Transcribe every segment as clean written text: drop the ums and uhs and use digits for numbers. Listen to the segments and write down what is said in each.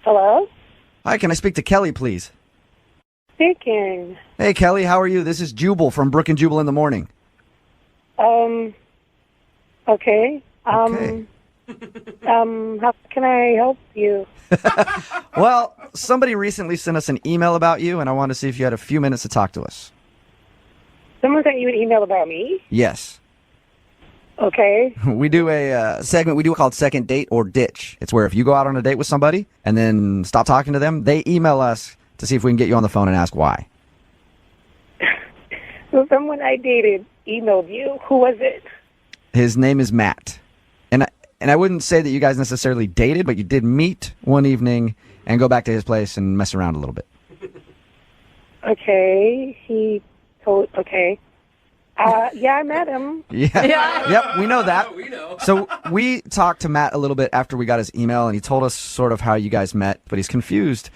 Hello? Hi, can I speak to Kelly, please? Speaking. Hey, Kelly, how are you? This is Jubal from Brooke and Jubal in the morning. Okay. How can I help you? Well, somebody recently sent us an email about you, and I wanted to see if you had a few minutes to talk to us. Someone sent you an email about me? Yes. Okay. We do a segment we do called Second Date or Ditch. It's where if you go out on a date with somebody and then stop talking to them, they email us to see if we can get you on the phone and ask why. So someone I dated emailed you. Who was it? His name is Matt. And I wouldn't say that you guys necessarily dated, but you did meet one evening and go back to his place and mess around a little bit. Okay. Okay. Yeah, I met him. Yeah. Yep, we know that. We know. So we talked to Matt a little bit after we got his email, and he told us sort of how you guys met, but he's confused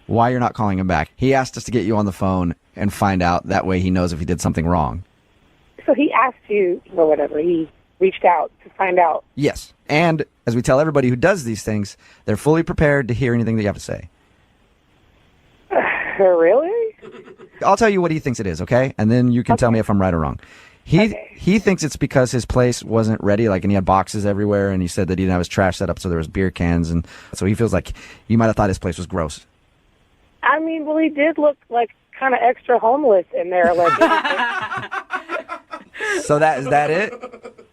why you're not calling him back. He asked us to get you on the phone and find out. That way he knows if he did something wrong. So he asked you, or whatever. He reached out to find out. Yes. And as we tell everybody who does these things, they're fully prepared to hear anything that you have to say. Really? I'll tell you what he thinks it is, okay? And then you can tell me if I'm right or wrong. He thinks it's because his place wasn't ready, and he had boxes everywhere, and he said that he didn't have his trash set up, so there was beer cans, and so he feels like you might have thought his place was gross. I mean, well, he did look like kind of extra homeless in there. So is that it?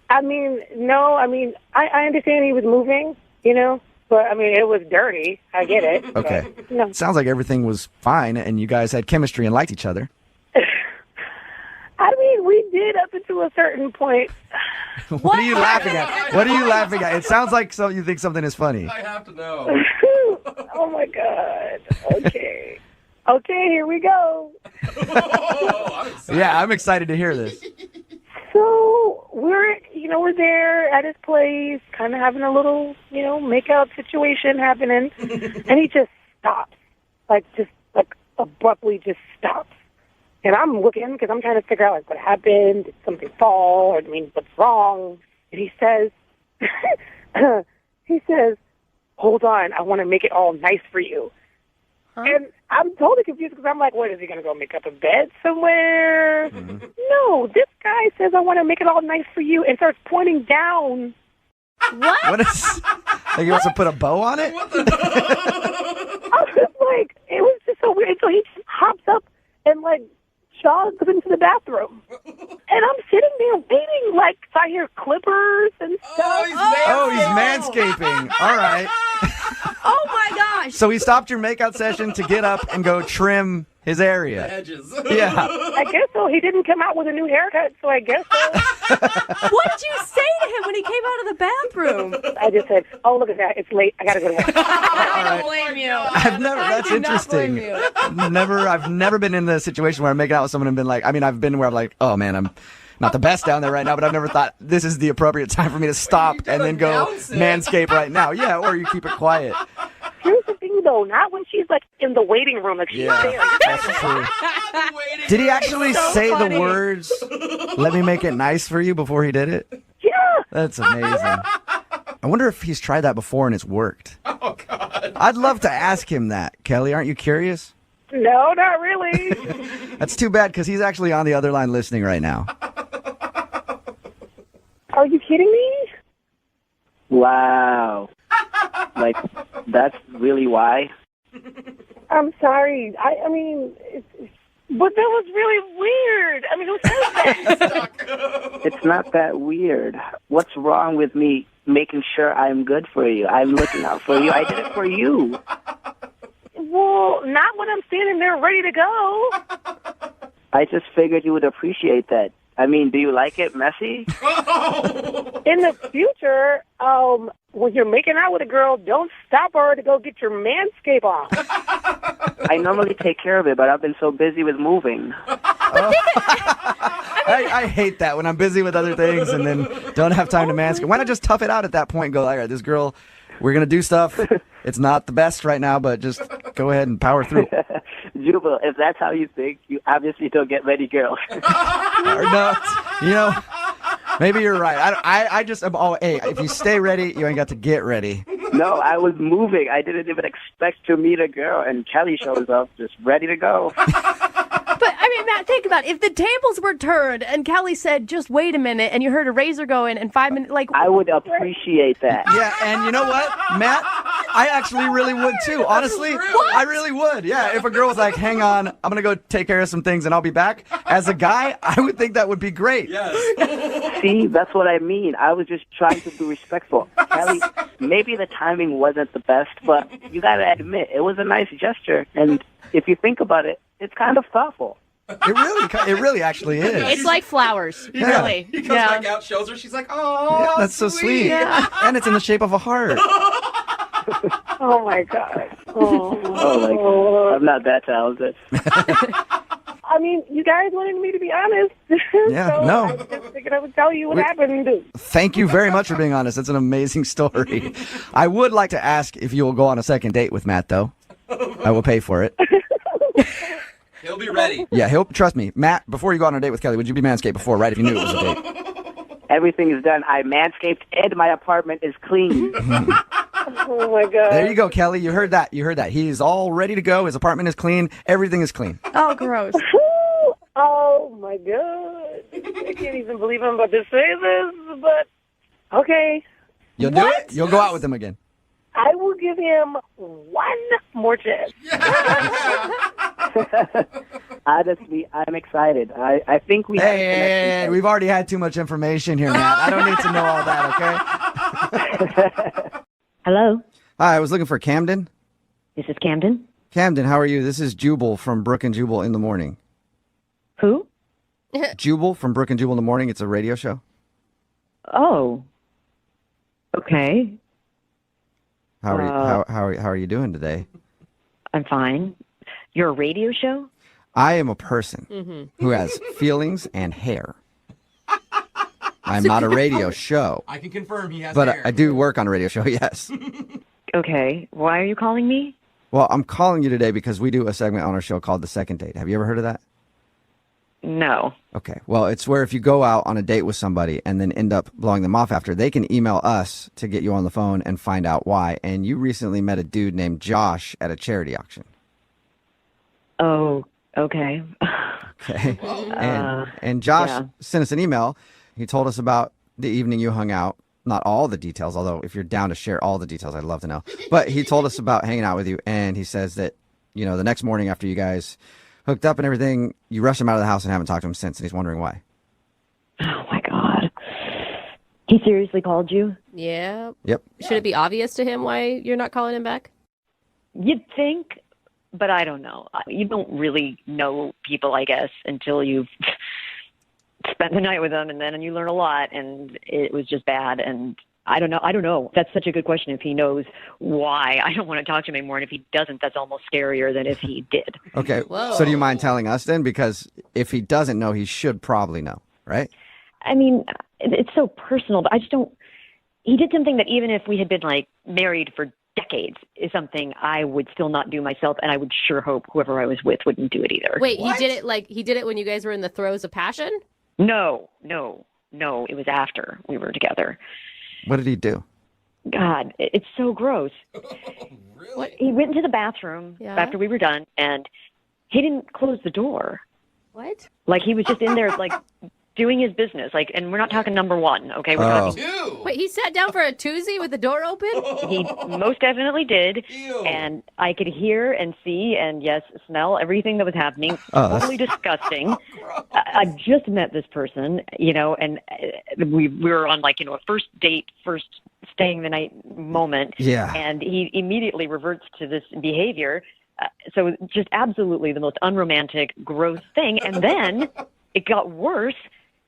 I mean, no, I understand he was moving, but, it was dirty. I get it. Okay. But, no. Sounds like everything was fine, and you guys had chemistry and liked each other. We did up until a certain point. What are you laughing at? What are you laughing at? It sounds like you think something is funny. I have to know. Oh, my God. Okay. Okay, here we go. Yeah, I'm excited to hear this. So we're there at his place, kind of having a little, make-out situation happening, and he just stops, abruptly just stops. And I'm looking because I'm trying to figure out what happened. Did something fall? What's wrong? And he says, "Hold on, I want to make it all nice for you." Huh? And I'm totally confused because I'm like, what, is he going to go make up a bed somewhere? Mm-hmm. No, this guy says, "I want to make it all nice for you," and starts pointing down. What is? Like he wants to put a bow on it? I was just like, it was just so weird. So he just hops up and jogs into the bathroom. And I'm sitting there waiting, so I hear clippers and stuff. He's manscaping. All right. Oh, my gosh. So he stopped your makeout session to get up and go trim his area. The edges. Yeah. I guess so. He didn't come out with a new haircut, so I guess so. What did you say to him when he came out of the bathroom? I just said, "Oh, look at that. It's late. I got to go to work." I don't blame you. That's interesting. I've never been in the situation where I'm making out with someone and been like, I've been where I'm like, oh man, I'm not the best down there right now, but I've never thought this is the appropriate time for me to stop and then go manscape right now. Yeah, or you keep it quiet. Here's the thing, though. Not when she's, in the waiting room. She's there. That's true. Did he actually say the words, "Let me make it nice for you," before he did it? Yeah. That's amazing. I wonder if he's tried that before and it's worked. Oh, God. I'd love to ask him that. Kelly, aren't you curious? No, not really. That's too bad because he's actually on the other line listening right now. Are you kidding me? Wow. That's really why? I'm sorry. But that was really weird. Who says that? It's not that weird. What's wrong with me making sure I'm good for you? I'm looking out for you. I did it for you. Well, not when I'm standing there ready to go. I just figured you would appreciate that. Do you like it messy? In the future, when you're making out with a girl, don't stop her to go get your manscape on. I normally take care of it, but I've been so busy with moving. I hate that when I'm busy with other things and then don't have time to manscape. Why not just tough it out at that point and go, all right, this girl, we're going to do stuff. It's not the best right now, but just go ahead and power through. Jubal, if that's how you think, you obviously don't get many girls. No, maybe you're right. I just am all, hey, if you stay ready, you ain't got to get ready. No, No, I was moving. I didn't even expect to meet a girl, and Kelly shows up just ready to go. But, I mean, Matt, think about it. If the tables were turned and Kelly said, just wait a minute, and you heard a razor go in 5 minutes, like... I would appreciate that. Yeah, and you know what, Matt? I actually really would, too. Honestly, I really would. Yeah, if a girl was like, hang on, I'm going to go take care of some things and I'll be back. As a guy, I would think that would be great. Yes. See, that's what I mean. I was just trying to be respectful. Kelly, maybe the timing wasn't the best, but you got to admit, it was a nice gesture. And if you think about it, it's kind of thoughtful. It really actually is. It's like flowers, really. He comes back out, shows her. She's like, oh, Yeah, that's so sweet. Yeah. And it's in the shape of a heart. Oh, my God. Oh, my God. I'm not that talented. I mean, you guys wanted me to be honest. Yeah, so no. I just figured I would tell you what happened. Thank you very much for being honest. That's an amazing story. I would like to ask if you will go on a second date with Matt, though. I will pay for it. He'll be ready. Yeah, trust me. Matt, before you go on a date with Kelly, would you be manscaped before, right, if you knew it was a date? Everything is done. I manscaped, and my apartment is clean. Oh, my God. There you go, Kelly. You heard that. He's all ready to go. His apartment is clean. Everything is clean. Oh, gross. Oh, my God. I can't even believe I'm about to say this, but okay. You'll do it? You'll go out with him again. I will give him one more chance. Honestly, I'm excited. I think we have a connection. We've already had too much information here, Matt. I don't need to know all that, okay? Hello, Hi, I was looking for Camden. this is Camden. Camden, how are you? This is Jubal from Brooke and Jubal in the Morning. Who? Jubal from Brooke and Jubal in the Morning. It's a radio show. Oh, okay. How are you doing today? I'm fine. You're a radio show? I am a person who has feelings and hair. I'm not a radio show, I can confirm he has but hair. I do work on a radio show, yes. Okay. Why are you calling me? Well, I'm calling you today because we do a segment on our show called The Second Date. Have you ever heard of that? No. Okay. Well, it's where if you go out on a date with somebody and then end up blowing them off after, they can email us to get you on the phone and find out why. And you recently met a dude named Josh at a charity auction. Oh, okay. Okay. And Josh sent us an email. He told us about the evening you hung out. Not all the details, although if you're down to share all the details, I'd love to know. But he told us about hanging out with you, and he says that, you know, the next morning after you guys hooked up and everything, you rushed him out of the house and haven't talked to him since, and he's wondering why. Oh, my God. He seriously called you? Yeah. Yep. Should it be obvious to him why you're not calling him back? You'd think, but I don't know. You don't really know people, I guess, until you've spent the night with them, and then you learn a lot, and it was just bad, and I don't know. That's such a good question. If he knows why I don't want to talk to him anymore, and if he doesn't, that's almost scarier than if he did. Okay. Whoa. So do you mind telling us then? Because if he doesn't know, he should probably know, right? I mean, it's so personal, but I just don't. He did something that even if we had been like married for decades is something I would still not do myself, and I would sure hope whoever I was with wouldn't do it either. Wait, he did it when you guys were in the throes of passion? No. It was after we were together. What did he do? God, it's so gross. Really? He went into the bathroom after we were done, and he didn't close the door. What? Like, he was just in there, like, doing his business. Like, and we're not talking number one, okay? We're talking. Ew. Wait, he sat down for a Tuesday with the door open? He most definitely did. Ew. And I could hear and see and, yes, smell everything that was happening. Totally disgusting. I just met this person, you know, and we were on, like, you know, a first date, first staying the night moment. Yeah. And he immediately reverts to this behavior. So just absolutely the most unromantic, gross thing. And then it got worse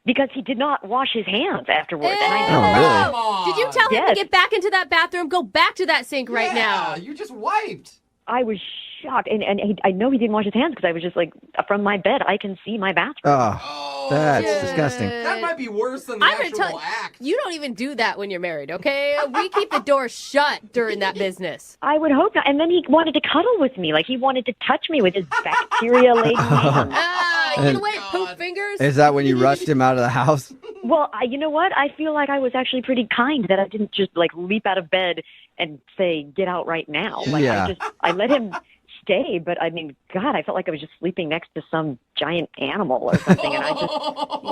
because he did not wash his hands afterwards. And I know. Oh, really? Did you tell him Yes. to get back into that bathroom? Go back to that sink right now. You just wiped. I was shocked. And I know he didn't wash his hands because I was just like, from my bed, I can see my bathroom. Oh, that's disgusting. That might be worse than the I'm gonna actual tell you, act. you don't even do that when you're married, okay? We keep the door shut during that business. I would hope not. And then he wanted to cuddle with me. Like, he wanted to touch me with his bacteria-laden hands. You know what? Poop fingers? Is that when you rushed him out of the house? Well, you know what? I feel like I was actually pretty kind that I didn't just like leap out of bed and say, "Get out right now." Like Yeah. I let him stay, but I mean, God, I felt like I was just sleeping next to some giant animal or something, and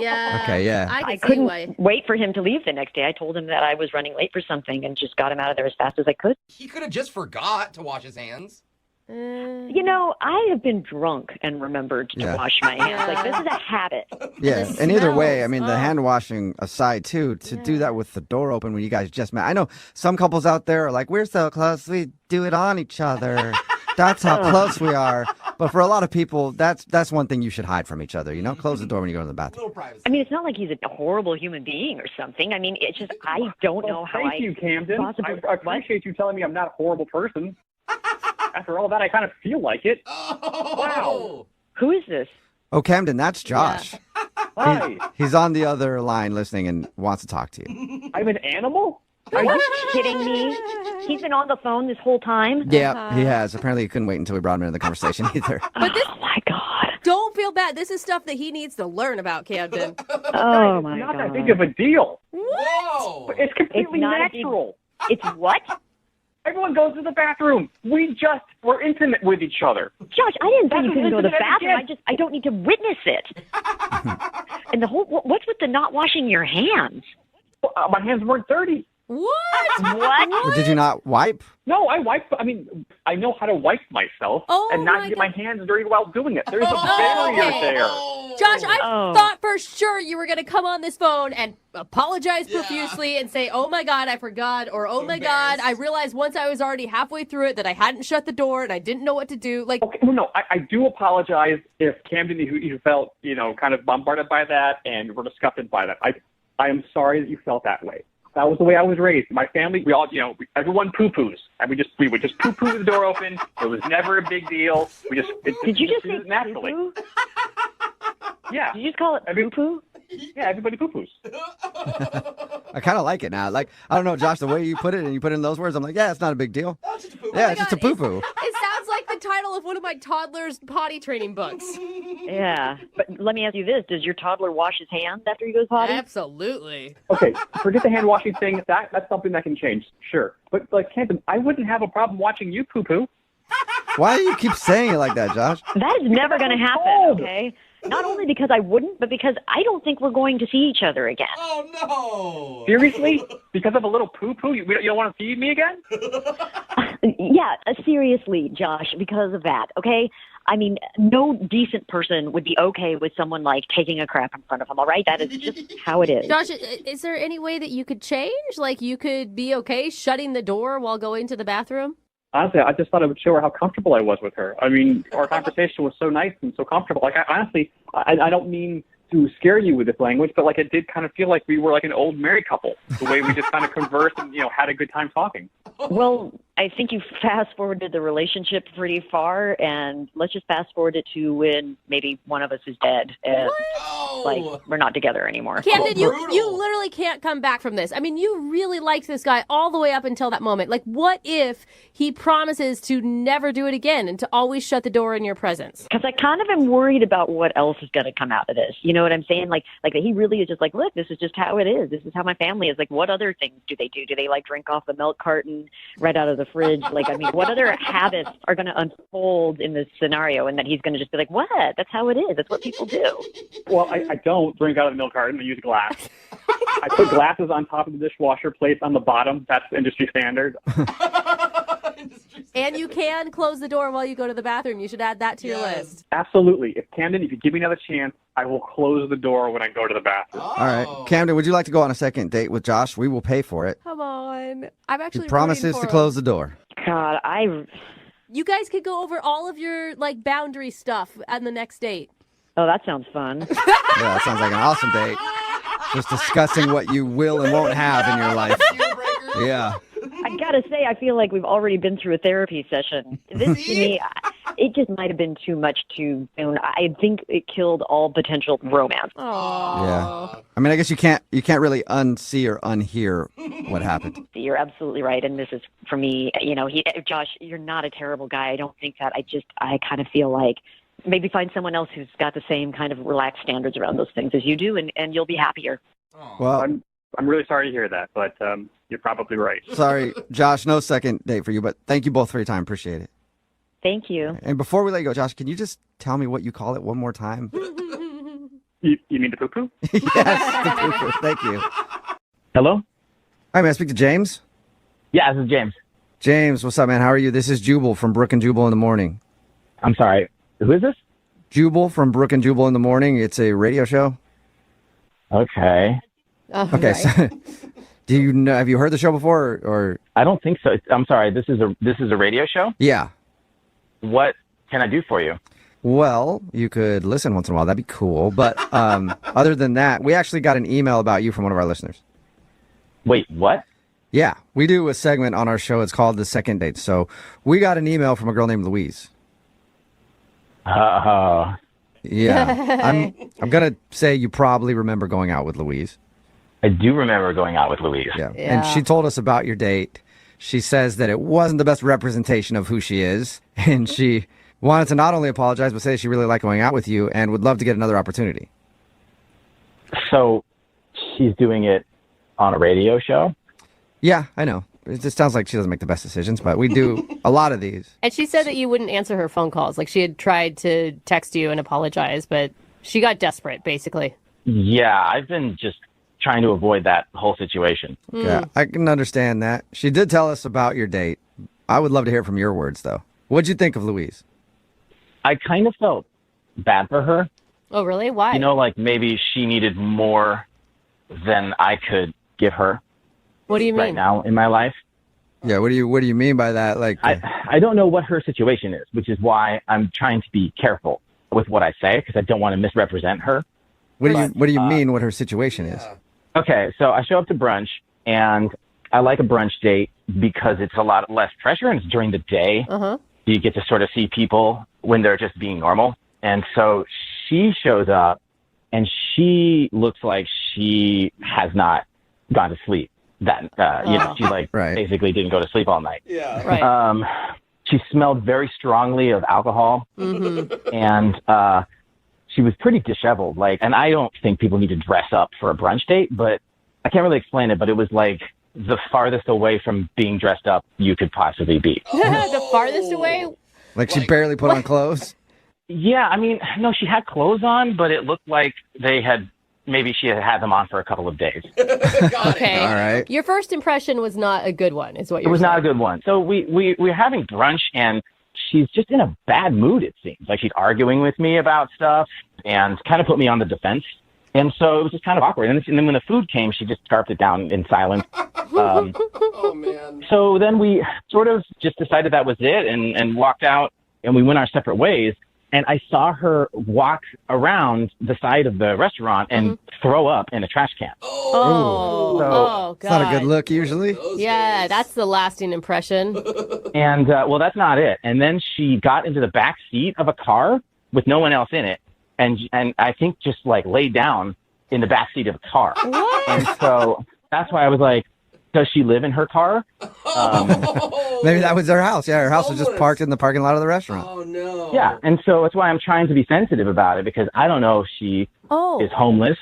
Yeah. Okay, yeah. I I can see couldn't why. wait for him to leave the next day. I told him that I was running late for something and just got him out of there as fast as I could. He could have just forgot to wash his hands. You know, I have been drunk and remembered to Yeah. wash my hands. Like, this is a habit. Yeah, The and either way, I smells, mean, the hand washing aside, too, to do that with the door open when you guys just met. I know some couples out there are like, we're so close, we do it on each other. That's how close we are. But for a lot of people, that's one thing you should hide from each other, you know? Close the door when you go to the bathroom. Little privacy. I mean, it's not like he's a horrible human being or something. I mean, it's just, I don't know how Thank you, Camden. possibly... I appreciate you telling me I'm not a horrible person. After all that, I kind of feel like it. Oh. Wow. Who is this? Oh, Camden, that's Josh. Hi. He's on the other line listening and wants to talk to you. I'm an animal? Are you kidding me? He's been on the phone this whole time? Yeah, he has. Apparently, he couldn't wait until we brought him into the conversation either. But this, Oh, my God. don't feel bad. This is stuff that he needs to learn about, Camden. Oh, It's my not God. that big of a deal. Whoa. It's completely It's not a big- natural. It's what? Everyone goes to the bathroom. We're intimate with each other. Josh, I didn't say That's you couldn't go to the what bathroom. it I don't need to witness it. And the whole, what's with the not washing your hands? My hands weren't dirty. What? What? Or did you not wipe? No, I know how to wipe myself Oh, and not my get God. my hands dirty while doing it. There's a Oh, barrier okay. there. Josh, I Oh. thought for sure you were going to come on this phone and apologize profusely and say, "Oh my God, I forgot," or "Oh my God, I realized once I was already halfway through it that I hadn't shut the door and I didn't know what to do." Like, Okay, well, no, I do apologize if Camden, you felt, kind of bombarded by that and were disgusted by that. I am sorry that you felt that way. That was the way I was raised. My family, we all, everyone poo-poos. And we would just poo-poo the door open. It was never a big deal. Did you just do say it naturally. poo-poo? Yeah. Did you just call it poo-poo? Yeah, everybody poo-poos. I kind of like it now. Like, I don't know, Josh, the way you put it and you put it in those words, I'm like, yeah, it's not a big deal. Yeah, it's just a poo-poo. it sounds like the title of one of my toddler's potty training books. Yeah. But let me ask you this. Does your toddler wash his hands after he goes potty? Absolutely. Okay, forget the hand washing thing. That's something that can change, sure. But like Camden, I wouldn't have a problem watching you poo-poo. Why do you keep saying it like that, Josh? That is never going to happen, cold. okay? Not only because I wouldn't, but because I don't think we're going to see each other again. Oh, no. Seriously? Because of a little poo-poo, you don't want to see me again? Yeah, seriously, Josh, because of that, okay? I mean, no decent person would be okay with someone, like, taking a crap in front of them, all right? That is just how it is. Josh, is there any way that you could change? Like, you could be okay shutting the door while going to the bathroom? Honestly, I just thought I would show her how comfortable I was with her. I mean, our conversation was so nice and so comfortable. Like, I don't mean to scare you with this language, but like it did kind of feel like we were like an old married couple, the way we just kind of conversed and, had a good time talking. Well, I think you fast-forwarded the relationship pretty far, and let's just fast-forward it to when maybe one of us is dead. And, like, we're not together anymore. Camden, brutal. you literally can't come back from this. I mean, you really liked this guy all the way up until that moment. Like, what if he promises to never do it again and to always shut the door in your presence? Because I kind of am worried about what else is going to come out of this. You know what I'm saying? Like that he really is just like, look, this is just how it is. This is how my family is. Like, what other things do they do? Do they, like, drink off the milk carton right out of the fridge? Like, I mean, what other habits are going to unfold in this scenario? And that he's going to just be like, what? That's how it is. That's what people do. Well, I don't drink out of the milk carton. I use glass. I put glasses on top of the dishwasher, plates on the bottom. That's industry standard. And you can close the door while you go to the bathroom. You should add that to your list. Absolutely. Camden, if you give me another chance, I will close the door when I go to the bathroom. All right. Camden, would you like to go on a second date with Josh? We will pay for it. Come on. I'm actually He promises rooting to for close him. the door. God, You guys could go over all of your, like, boundary stuff on the next date. Oh, that sounds fun. Yeah, that sounds like an awesome date. Just discussing what you will and won't have in your life. Yeah. I gotta say, I feel like we've already been through a therapy session. This, to me, it just might have been too much too soon. I think it killed all potential romance. Oh. Yeah. I mean, I guess you can't really unsee or unhear what happened. You're absolutely right, and this is for me. Josh, you're not a terrible guy. I don't think that. I kind of feel like maybe find someone else who's got the same kind of relaxed standards around those things as you do, and you'll be happier. Well, I'm really sorry to hear that, but you're probably right. sorry, Josh, no second date for you, but thank you both for your time. Appreciate it. Thank you. And before we let you go, Josh, can you just tell me what you call it one more time? You mean the poo-poo? Yes, the poo-poo. Thank you. Hello? Hi, may I speak to James? Yeah, this is James. James, what's up, man? How are you? This is Jubal from Brooke and Jubal in the Morning. I'm sorry. Who is this? Jubal from Brooke and Jubal in the Morning. It's a radio show. Okay. Okay, so do you know? Have you heard the show before? Or I don't think so. I'm sorry. This is a radio show? yeah. What can I do for you? Well, you could listen once in a while. That'd be cool. But other than that, we actually got an email about you from one of our listeners. Wait, what? Yeah, we do a segment on our show. It's called The Second Date. So we got an email from a girl named Louise. Oh. Yeah. I'm going to say you probably remember going out with Louise. I do remember going out with Louise. Yeah. And she told us about your date. She says that it wasn't the best representation of who she is. And she wanted to not only apologize, but say she really liked going out with you and would love to get another opportunity. So she's doing it on a radio show? Yeah, I know. It just sounds like she doesn't make the best decisions, but we do a lot of these. And she said that you wouldn't answer her phone calls. Like she had tried to text you and apologize, but she got desperate, basically. Yeah, I've been just trying to avoid that whole situation. Yeah, I can understand that. She did tell us about your date. I would love to hear from your words, though. What'd you think of Louise? I kind of felt bad for her. Oh, really? Why? You know, like maybe she needed more than I could give her. What do you mean? Right now in my life. Yeah, what do you mean by that? Like, I don't know what her situation is, which is why I'm trying to be careful with what I say because I don't want to misrepresent her. What do you mean what her situation is? Okay, so I show up to brunch and I like a brunch date because it's a lot less pressure and it's during the day. Uh-huh. You get to sort of see people when they're just being normal. And so she shows up and she looks like she has not gone to sleep. That you know, she like basically didn't go to sleep all night. Yeah. Right. She smelled very strongly of alcohol, and she was pretty disheveled. Like, and I don't think people need to dress up for a brunch date, but I can't really explain it. But it was like the farthest away from being dressed up you could possibly be. The farthest away? Like she barely put on clothes? Yeah, I mean, no, she had clothes on, but it looked like maybe she had them on for a couple of days. Okay. All right. Your first impression was not a good one, is what you're saying. It was not a good one. So we're having brunch, and she's just in a bad mood, it seems. Like she's arguing with me about stuff and kind of put me on the defense. And so it was just kind of awkward. And then when the food came, she just scarfed it down in silence. Oh, man. So then we sort of just decided that was it and walked out, and we went our separate ways. And I saw her walk around the side of the restaurant and throw up in a trash can. Oh, God. It's not a good look usually. Yeah, that's the lasting impression. And, well, that's not it. And then she got into the back seat of a car with no one else in it. And I think just, like, laid down in the back seat of a car. What? And so that's why I was like, does she live in her car? Maybe that was her house. Yeah, her house was just parked in the parking lot of the restaurant. Oh, no. Yeah, and so that's why I'm trying to be sensitive about it, because I don't know if she is homeless.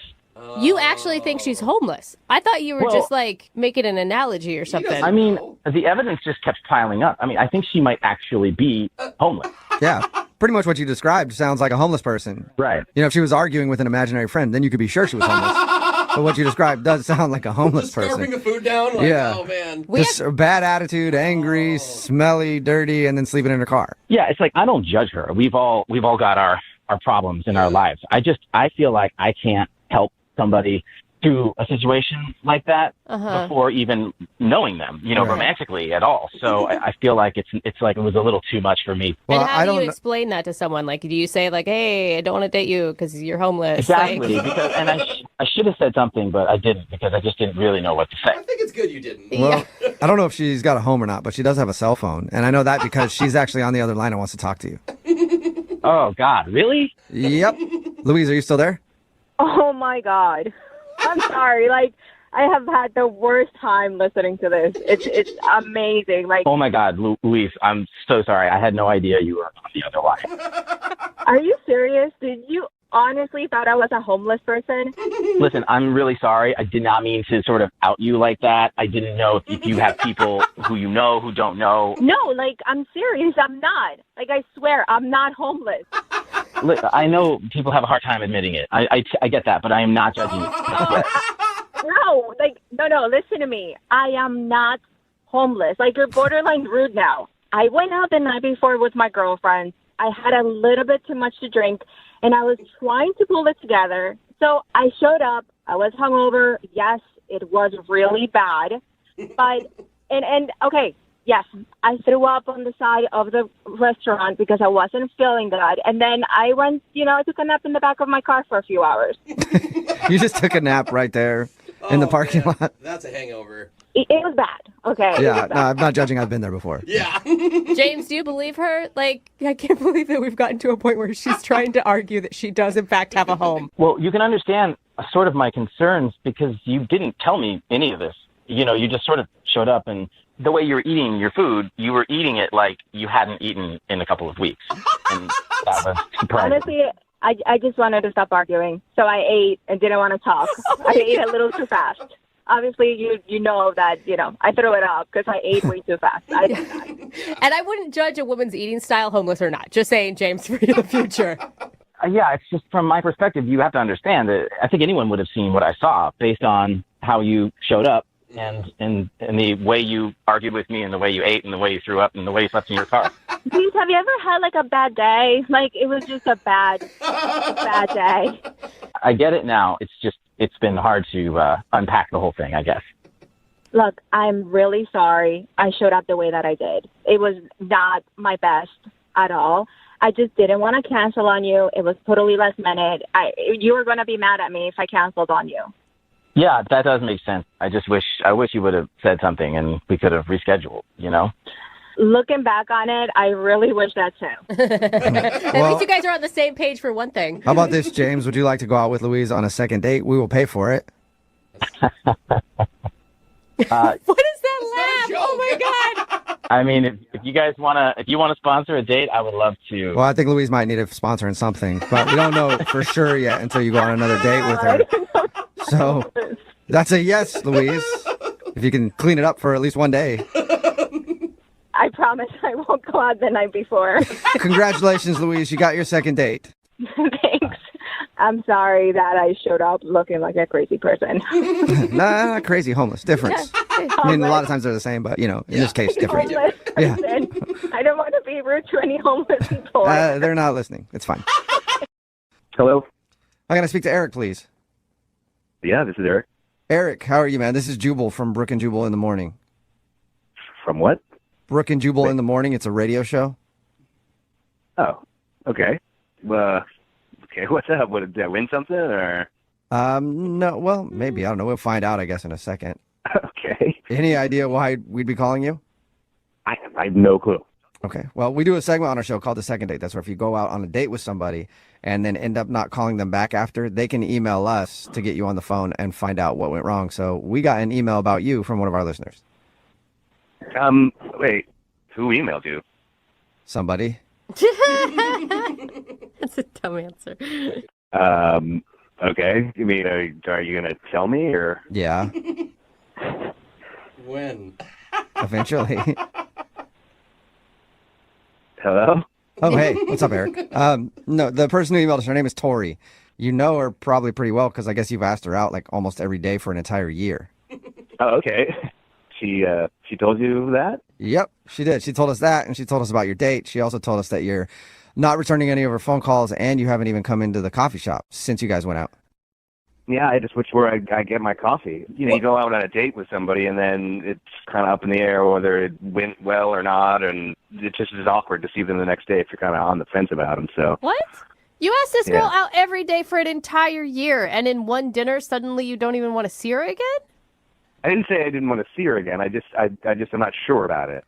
You actually think she's homeless? I thought you were just, like, making an analogy or something. I mean, the evidence just kept piling up. I mean, I think she might actually be homeless. Yeah, pretty much what you described sounds like a homeless person. Right. You know, if she was arguing with an imaginary friend, then you could be sure she was homeless. But what you described does sound like a homeless person. Scarfing the food down? Like, Yeah. Oh, man. Just a bad attitude, angry, smelly, dirty, and then sleeping in her car. Yeah, it's like I don't judge her. We've all got our problems in our lives. I feel like I can't help somebody through a situation like that before even knowing them, you know, romantically at all. So I feel like it's like it was a little too much for me. Well, and how do you explain that to someone? Like, do you say like, "Hey, I don't want to date you because you're homeless"? Exactly. Like... Because I should have said something, but I didn't because I just didn't really know what to say. I think it's good you didn't. Well, I don't know if she's got a home or not, but she does have a cell phone, and I know that because she's actually on the other line and wants to talk to you. Oh God, really? Yep. Louise, are you still there? Oh my God. I'm sorry. Like, I have had the worst time listening to this. It's amazing. Like, oh my God, Louise, I'm so sorry. I had no idea you were on the other line. Are you serious? Did you? honestly thought I was a homeless person. Listen, I'm really sorry. I did not mean to sort of out you like that. I didn't know if you have people who you know who don't know. No, like, I'm serious. I'm not. Like, I swear, I'm not homeless. Look, I know people have a hard time admitting it. I get that, but I am not judging you. No, listen to me. I am not homeless. Like, you're borderline rude now. I went out the night before with my girlfriend. I had a little bit too much to drink, and I was trying to pull it together. So I showed up. I was hungover. Yes, it was really bad. But, okay, yes, I threw up on the side of the restaurant because I wasn't feeling good. And then I went, I took a nap in the back of my car for a few hours. You just took a nap right there in the parking lot. That's a hangover. It was bad. Okay. Yeah, no, I'm not judging. I've been there before. Yeah. James, do you believe her? Like, I can't believe that we've gotten to a point where she's trying to argue that she does, in fact, have a home. Well, you can understand sort of my concerns because you didn't tell me any of this. You just sort of showed up, and the way you were eating your food, you were eating it like you hadn't eaten in a couple of weeks. And that was surprising. Honestly, I just wanted to stop arguing. So I ate and didn't want to talk. I ate a little too fast. Obviously, you know that, I threw it up because I ate way too fast. And I wouldn't judge a woman's eating style, homeless or not. Just saying, James, for the future. Yeah, it's just from my perspective, you have to understand that I think anyone would have seen what I saw based on how you showed up and the way you argued with me and the way you ate and the way you threw up and the way you slept in your car. Please, have you ever had, like, a bad day? Like, it was just a bad day. I get it now. It's been hard to unpack the whole thing, I guess. Look, I'm really sorry I showed up the way that I did. It was not my best at all. I just didn't want to cancel on you. It was totally last minute. You were going to be mad at me if I canceled on you. Yeah, that does make sense. I wish you would have said something and we could have rescheduled, Looking back on it, I really wish that too. At least you guys are on the same page for one thing. How about this, James? Would you like to go out with Louise on a second date? We will pay for it. What is that laugh? Oh my God. I mean, if you guys if you want to sponsor a date, I would love to. Well, I think Louise might need a sponsor in something, but we don't know for sure yet until you go on another date with her. So that's a yes, Louise. If you can clean it up for at least one day. I promise I won't go out the night before. Congratulations, Louise. You got your second date. Thanks. I'm sorry that I showed up looking like a crazy person. Nah, not crazy. Homeless. Difference. I mean, a lot of times they're the same, but, in this case, different. Homeless Yeah. I don't want to be rude to any homeless people. They're not listening. It's fine. Hello? I'm going to speak to Eric, please. Yeah, this is Eric. Eric, how are you, man? This is Jubal from Brooke and Jubal in the Morning. From what? Brooke and Jubal in the Morning. It's a radio show. Oh, okay. Okay, what's up? Did I win something, or? No, well, maybe. I don't know. We'll find out, I guess, in a second. Okay. Any idea why we'd be calling you? I have no clue. Okay. Well, we do a segment on our show called The Second Date. That's where if you go out on a date with somebody and then end up not calling them back after, they can email us to get you on the phone and find out what went wrong. So we got an email about you from one of our listeners. Wait. Who emailed you? Somebody. That's a dumb answer. Okay. You mean, are you going to tell me, or? Yeah. When? Eventually. Hello? Oh, hey. What's up, Eric? No, the person who emailed us, her name is Tori. You know her probably pretty well because I guess you've asked her out like almost every day for an entire year. Oh, okay. She told you that? Yep, she did. She told us that, and she told us about your date. She also told us that you're not returning any of her phone calls, and you haven't even come into the coffee shop since you guys went out. Yeah, I just switched where I get my coffee. You go out on a date with somebody, and then it's kind of up in the air whether it went well or not, and it just is awkward to see them the next day if you're kind of on the fence about them. So what? You asked this girl out every day for an entire year, and in one dinner, suddenly you don't even want to see her again? I didn't say I didn't want to see her again. I'm not sure about it.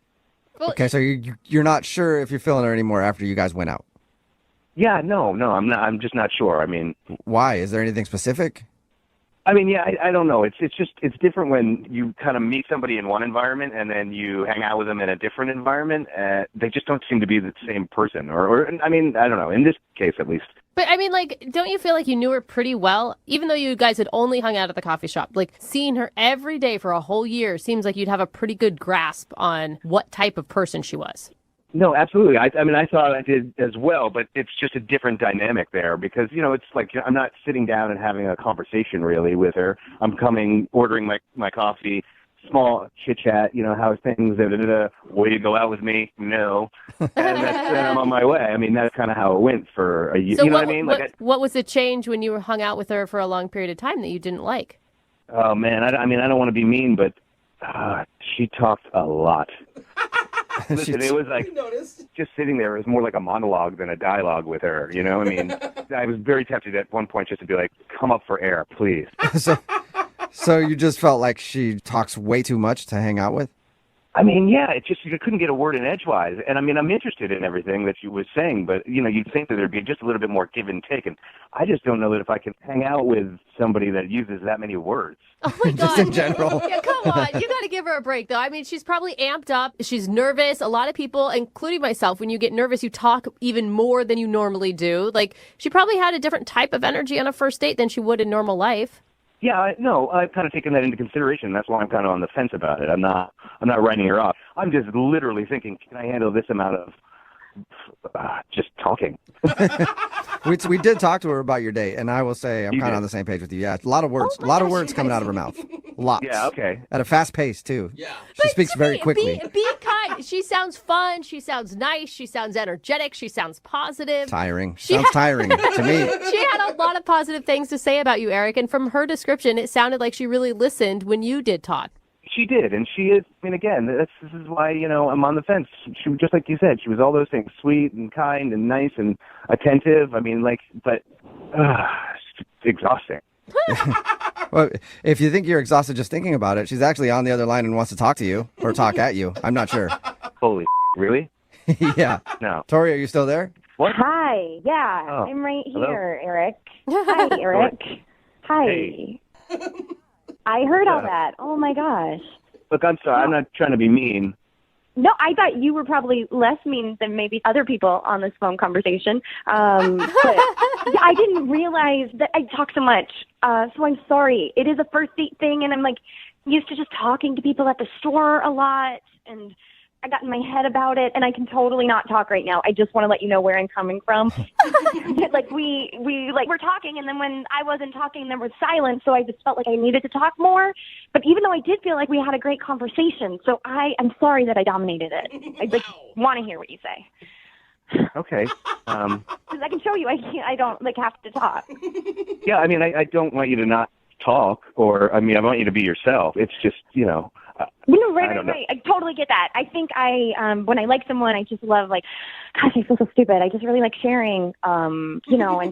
Well, okay, so you're not sure if you're feeling her anymore after you guys went out? Yeah, no, I'm not. I'm just not sure. I mean, why? Is there anything specific? I mean, yeah, I don't know. It's different when you kind of meet somebody in one environment and then you hang out with them in a different environment. They just don't seem to be the same person. Or I mean, I don't know. In this case, at least, But I mean, like, don't you feel like you knew her pretty well, even though you guys had only hung out at the coffee shop? Like, seeing her every day for a whole year seems like you'd have a pretty good grasp on what type of person she was. No, absolutely. I mean, I thought I did as well, but it's just a different dynamic there because, it's like I'm not sitting down and having a conversation really with her. I'm ordering my coffee, small chit-chat, how's things, way to go out with me? No. And then I'm on my way. I mean, that's kind of how it went for a year. So you know what I mean? What was the change when you hung out with her for a long period of time that you didn't like? Oh, man, I mean, I don't want to be mean, but she talked a lot. Listen, it was like just sitting there. It was more like a monologue than a dialogue with her. I mean, I was very tempted at one point just to be like, come up for air, please. So you just felt like she talks way too much to hang out with? I mean, yeah, it just, you couldn't get a word in edgewise. And I mean, I'm interested in everything that she was saying, but, you'd think that there'd be just a little bit more give and take. And I just don't know that if I can hang out with somebody that uses that many words. Oh, my God. Just in general. Yeah, come on. You got to give her a break, though. I mean, she's probably amped up. She's nervous. A lot of people, including myself, when you get nervous, you talk even more than you normally do. Like, she probably had a different type of energy on a first date than she would in normal life. Yeah, I've kind of taken that into consideration. That's why I'm kind of on the fence about it. I'm not writing her off. I'm just literally thinking, can I handle this amount of just talking? We did talk to her about your date, and I will say I'm kind of on the same page with you. Yeah, a lot of words, words coming out of her mouth. Lots. Yeah, okay. At a fast pace, too. Yeah. She speaks very quickly. Be kind. She sounds fun. She sounds nice. She sounds energetic. She sounds positive. Tiring. Sounds tiring to me. She had a lot of positive things to say about you, Eric, and from her description, it sounded like she really listened when you did talk. She did, and she is, I mean, again, this is why, I'm on the fence. She, just like you said, she was all those things, sweet and kind and nice and attentive. I mean, but it's exhausting. Well, if you think you're exhausted just thinking about it, she's actually on the other line and wants to talk to you or talk at you. I'm not sure. Holy really? Yeah. No. Tori, are you still there? What? Hi. Yeah, Oh. I'm right Hello? here, Eric. Hi, Eric. Hi. Hey. I heard all that. Oh, my gosh. Look, I'm sorry. I'm not trying to be mean. No, I thought you were probably less mean than maybe other people on this phone conversation. But I didn't realize that I talk so much. So I'm sorry. It is a first date thing, and I'm like used to just talking to people at the store a lot, and I got in my head about it, and I can totally not talk right now. I just want to let you know where I'm coming from. Like we're talking, and then when I wasn't talking, there was silence, so I just felt like I needed to talk more. But even though I did feel like we had a great conversation, so I'm sorry that I dominated it. I want to hear what you say. Okay. Because I can show you, I don't have to talk. Yeah, I mean, I don't want you to not talk, or I want you to be yourself. It's just, No, right. I totally get that. I think when I like someone, I just love, gosh, I feel so stupid. I just really like sharing, and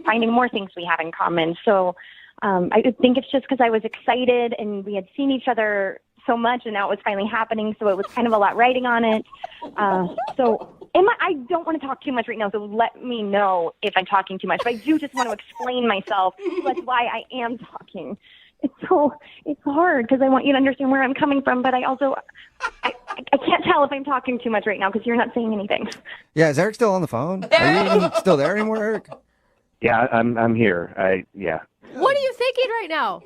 finding more things we have in common. So I think it's just because I was excited and we had seen each other so much, and now it was finally happening. So it was kind of a lot riding on it. I don't want to talk too much right now, so let me know if I'm talking too much. But I do just want to explain myself. So that's why I am talking. It's hard because I want you to understand where I'm coming from, but I also I can't tell if I'm talking too much right now because you're not saying anything. Yeah, is Eric still on the phone? Are you even still there anymore, Eric? Yeah, I'm here. What are you thinking right now?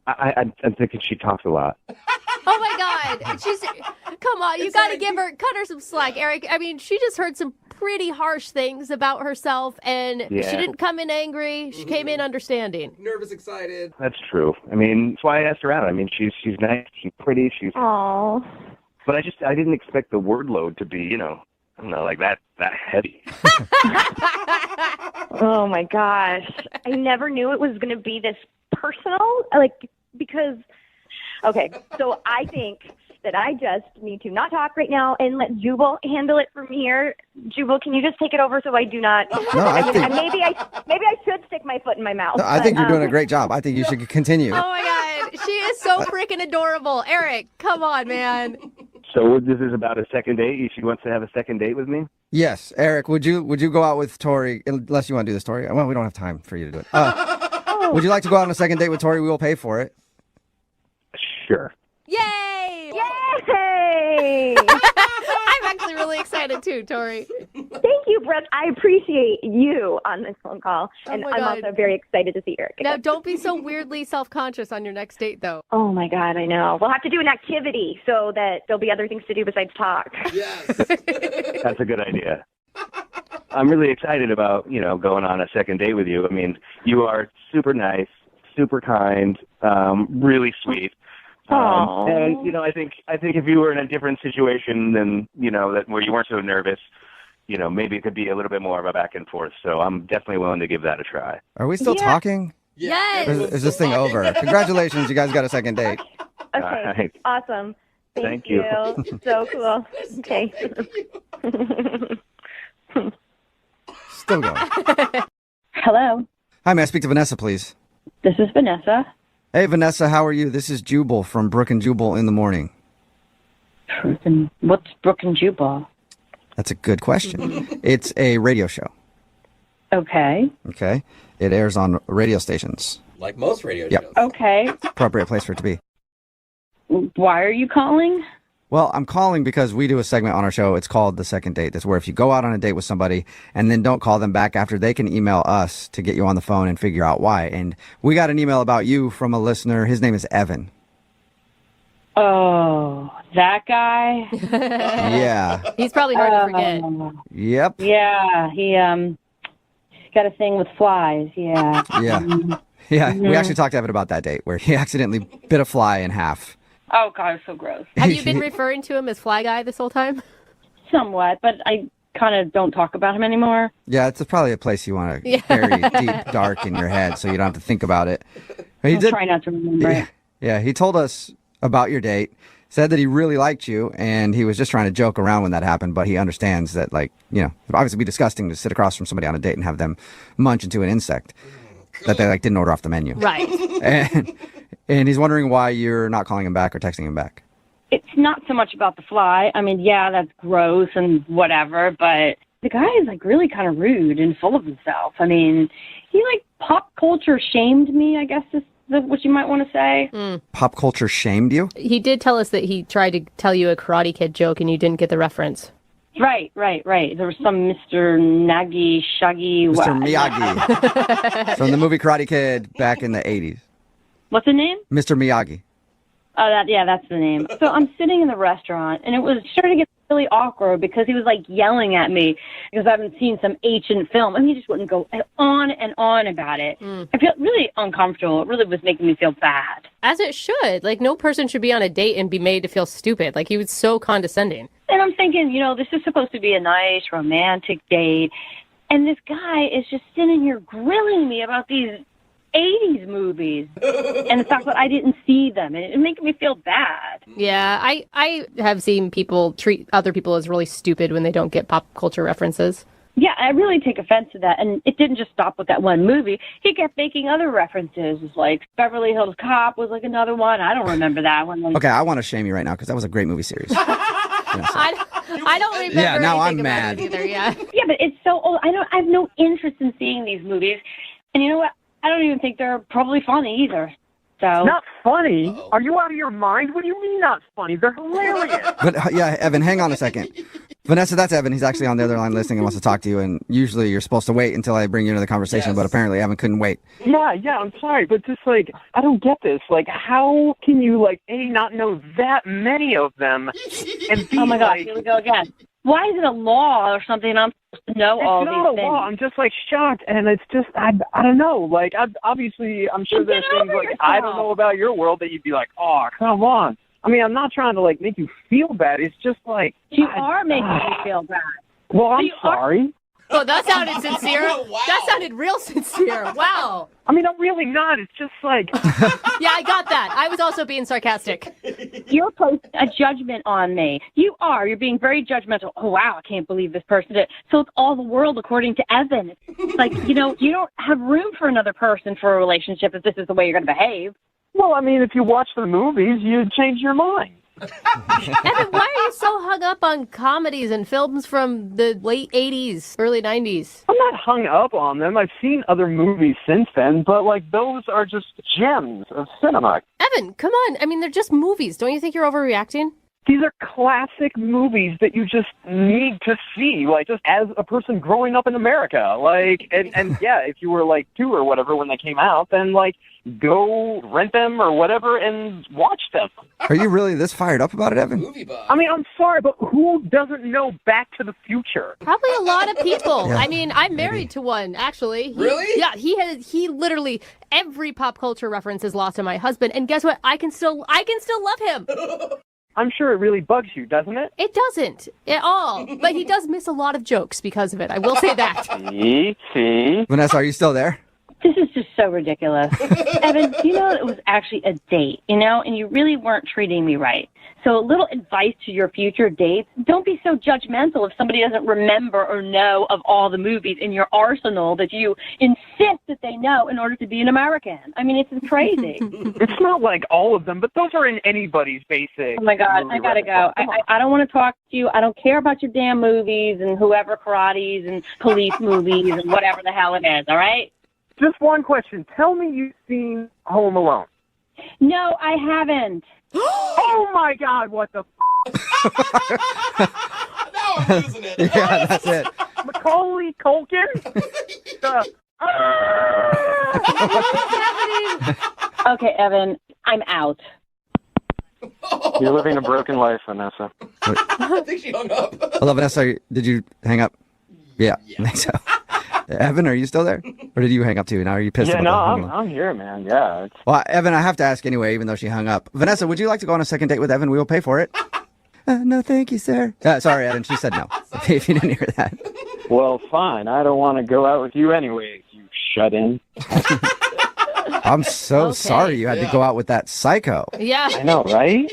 I'm thinking she talks a lot. Oh my God. Come on, you got to cut her some slack, Eric. I mean, she just heard some pretty harsh things about herself, and she didn't come in angry. She came in understanding. Nervous, excited. That's true. I mean, that's why I asked her out. I mean, she's nice, she's pretty, Aww. But I didn't expect the word load to be, like that heavy. Oh my gosh. I never knew it was going to be this personal, because, okay, so I think that I just need to not talk right now and let Jubal handle it from here. Jubal, can you just take it over so I do not? No, maybe I should stick my foot in my mouth. No, I think you're doing a great job. I think you should continue. Oh my God, she is so freaking adorable. Eric, come on, man. So this is about a second date? She wants to have a second date with me? Yes, Eric. Would you go out with Tori? Unless you want to do this, Tori. Well, we don't have time for you to do it. Would you like to go out on a second date with Tori? We will pay for it. Sure. Yay! Yay! I'm actually really excited too, Tori. Thank you, Brooke. I appreciate you on this phone call. Oh And my I'm God. also very excited to see Eric again. Now, don't be so weirdly self-conscious on your next date, though. Oh, my God, I know. We'll have to do an activity so that there'll be other things to do besides talk. Yes. That's a good idea. I'm really excited about, going on a second date with you. I mean, you are super nice, super kind, really sweet. And I think if you were in a different situation than that where you weren't so nervous, maybe it could be a little bit more of a back and forth. So I'm definitely willing to give that a try. Are we still talking? Yes. Or is this thing over? Congratulations, you guys got a second date. Okay, right. awesome. Thank you. So cool. Okay. Still going. Hello, Hi, may I speak to Vanessa, please? this is Vanessa. Hey, Vanessa, how are you? This is Jubal from Brooke and Jubal in the morning. What's Brooke and Jubal? That's a good question. It's a radio show. Okay. Okay. It airs on radio stations. Like most radio Yep. shows. Okay. Appropriate place for it to be. Why are you calling? Well, I'm calling because we do a segment on our show. It's called The Second Date. That's where if you go out on a date with somebody and then don't call them back after, they can email us to get you on the phone and figure out why. And we got an email about you from a listener. His name is Evan. Oh, that guy? Yeah. He's probably hard to forget. Yep. Yeah, he's got a thing with flies. Yeah. Yeah. Yeah. We actually talked to Evan about that date where he accidentally bit a fly in half. Oh, God, it's so gross. Have you been referring to him as Fly Guy this whole time? Somewhat, but I kind of don't talk about him anymore. Yeah, it's probably a place you want to bury deep, dark in your head so you don't have to think about it. But I'll try not to remember it. Yeah, he told us about your date, said that he really liked you, and he was just trying to joke around when that happened, but he understands that, it'd obviously be disgusting to sit across from somebody on a date and have them munch into an insect that they, didn't order off the menu. Right. And he's wondering why you're not calling him back or texting him back. It's not so much about the fly. I mean, yeah, that's gross and whatever, but the guy is really kind of rude and full of himself. I mean, he pop culture shamed me, I guess is what you might want to say. Pop culture shamed you? He did tell us that he tried to tell you a Karate Kid joke and you didn't get the reference. Right. There was some Mr. Nagi Shaggy. Mr. Miyagi. From the movie Karate Kid back in the 80s. What's the name? Mr. Miyagi. Oh, that's the name. So I'm sitting in the restaurant, and it was starting to get really awkward because he was yelling at me because I haven't seen some ancient film, and he just wouldn't go on and on about it. I felt really uncomfortable. It really was making me feel bad. As it should. No person should be on a date and be made to feel stupid. He was so condescending. And I'm thinking, this is supposed to be a nice romantic date, and this guy is just sitting here grilling me about these 80s movies and the fact that I didn't see them, and it made me feel bad. Yeah, I have seen people treat other people as really stupid when they don't get pop culture references. Yeah, I really take offense to that, and it didn't just stop with that one movie. He kept making other references, Beverly Hills Cop was another one. I don't remember that one. Okay, I want to shame you right now because that was a great movie series. I don't remember. Yeah, now I'm anything mad. about it either. Yeah. Yeah, but it's so old. I have no interest in seeing these movies, and you know what? I don't even think they're probably funny either. So Not funny? Uh-oh. Are you out of your mind? What do you mean not funny? They're hilarious. But yeah, Evan, hang on a second. Vanessa, that's Evan. He's actually on the other line listening and wants to talk to you. And usually you're supposed to wait until I bring you into the conversation, but apparently Evan couldn't wait. Yeah, I'm sorry, but just I don't get this. How can you A, not know that many of them, and B, oh my God, here we go again. Why is it a law or something? I'm supposed to know all these things. It's not a law. I'm just shocked, and it's just I don't know. Obviously, I'm sure there's things I don't know about your world that you'd be oh, come on. I mean, I'm not trying to make you feel bad. It's just you are making me feel bad. Well, I'm sorry. Oh, that sounded sincere. Wow. That sounded real sincere. Wow. I mean, I'm really not. It's just Yeah, I got that. I was also being sarcastic. You're posting a judgment on me. You're being very judgmental. Oh, wow, I can't believe this person did. So it's all the world according to Evan. It's you don't have room for another person for a relationship if this is the way you're going to behave. Well, I mean, if you watch the movies, you'd change your mind. Evan, why are you so hung up on comedies and films from the late 80s, early 90s? I'm not hung up on them. I've seen other movies since then, but those are just gems of cinema. Evan, come on. I mean, they're just movies. Don't you think you're overreacting? these are classic movies that you just need to see, like, just as a person growing up in America. Like, and yeah, if you were, like, 2 or whatever when they came out, then, like, go rent them or whatever and watch them. Are you really this fired up about it, Evan? I mean, I'm sorry, but who doesn't know Back to the Future? Probably a lot of people. Yeah, I mean, I'm married to one, actually. Really? Yeah, he literally, every pop culture reference is lost on my husband. And guess what? I can still love him. I'm sure it really bugs you, doesn't it? It doesn't at all. But he does miss a lot of jokes because of it. I will say that. See? Vanessa, are you still there? This is just so ridiculous. Evan, you know it was actually a date, and you really weren't treating me right. So a little advice to your future dates, don't be so judgmental if somebody doesn't remember or know of all the movies in your arsenal that you insist that they know in order to be an American. I mean, it's crazy. It's not like all of them, but those are in anybody's basic. Oh, my God, I gotta go. I don't want to talk to you. I don't care about your damn movies and whoever karates and police movies and whatever the hell it is, all right? Just one question. Tell me you've seen Home Alone. No, I haven't. Oh, my God, what the Now I'm losing it. Yeah, that's it. Macaulay Culkin? Okay, Evan, I'm out. You're living a broken life, Vanessa. I think she hung up. Hello, Vanessa. Did you hang up? Yeah, I think so. Evan, are you still there? Or did you hang up too? Now are you pissed Yeah, about no, I'm here, man. Yeah. Well, Evan, I have to ask anyway, even though she hung up. Vanessa, would you like to go on a second date with Evan? We will pay for it. No, thank you, sir. Sorry, Evan. She said no. If you didn't hear that. Well, fine. I don't want to go out with you anyway, you shut in. I'm so sorry you had to go out with that psycho. Yeah. I know, right?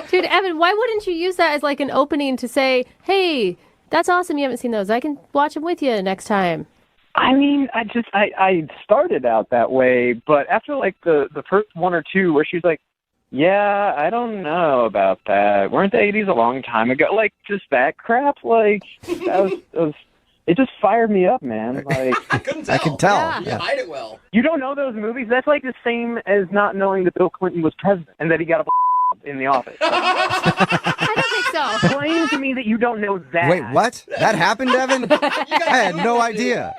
Dude, Evan, why wouldn't you use that as like an opening to say, hey, that's awesome you haven't seen those. I can watch them with you next time. I mean, I started out that way, but after like the first one or two where she's like, yeah, I don't know about that. Weren't the 80s a long time ago? Like, just that crap? Like, that was it just fired me up, man. Like, I couldn't tell. I can tell. Yeah. You hide it well. you don't know those movies? That's like the same as not knowing that Bill Clinton was president and that he got a in the office. I don't think so. Explain to me that you don't know that. Wait, what? That happened, Evan? I had no idea.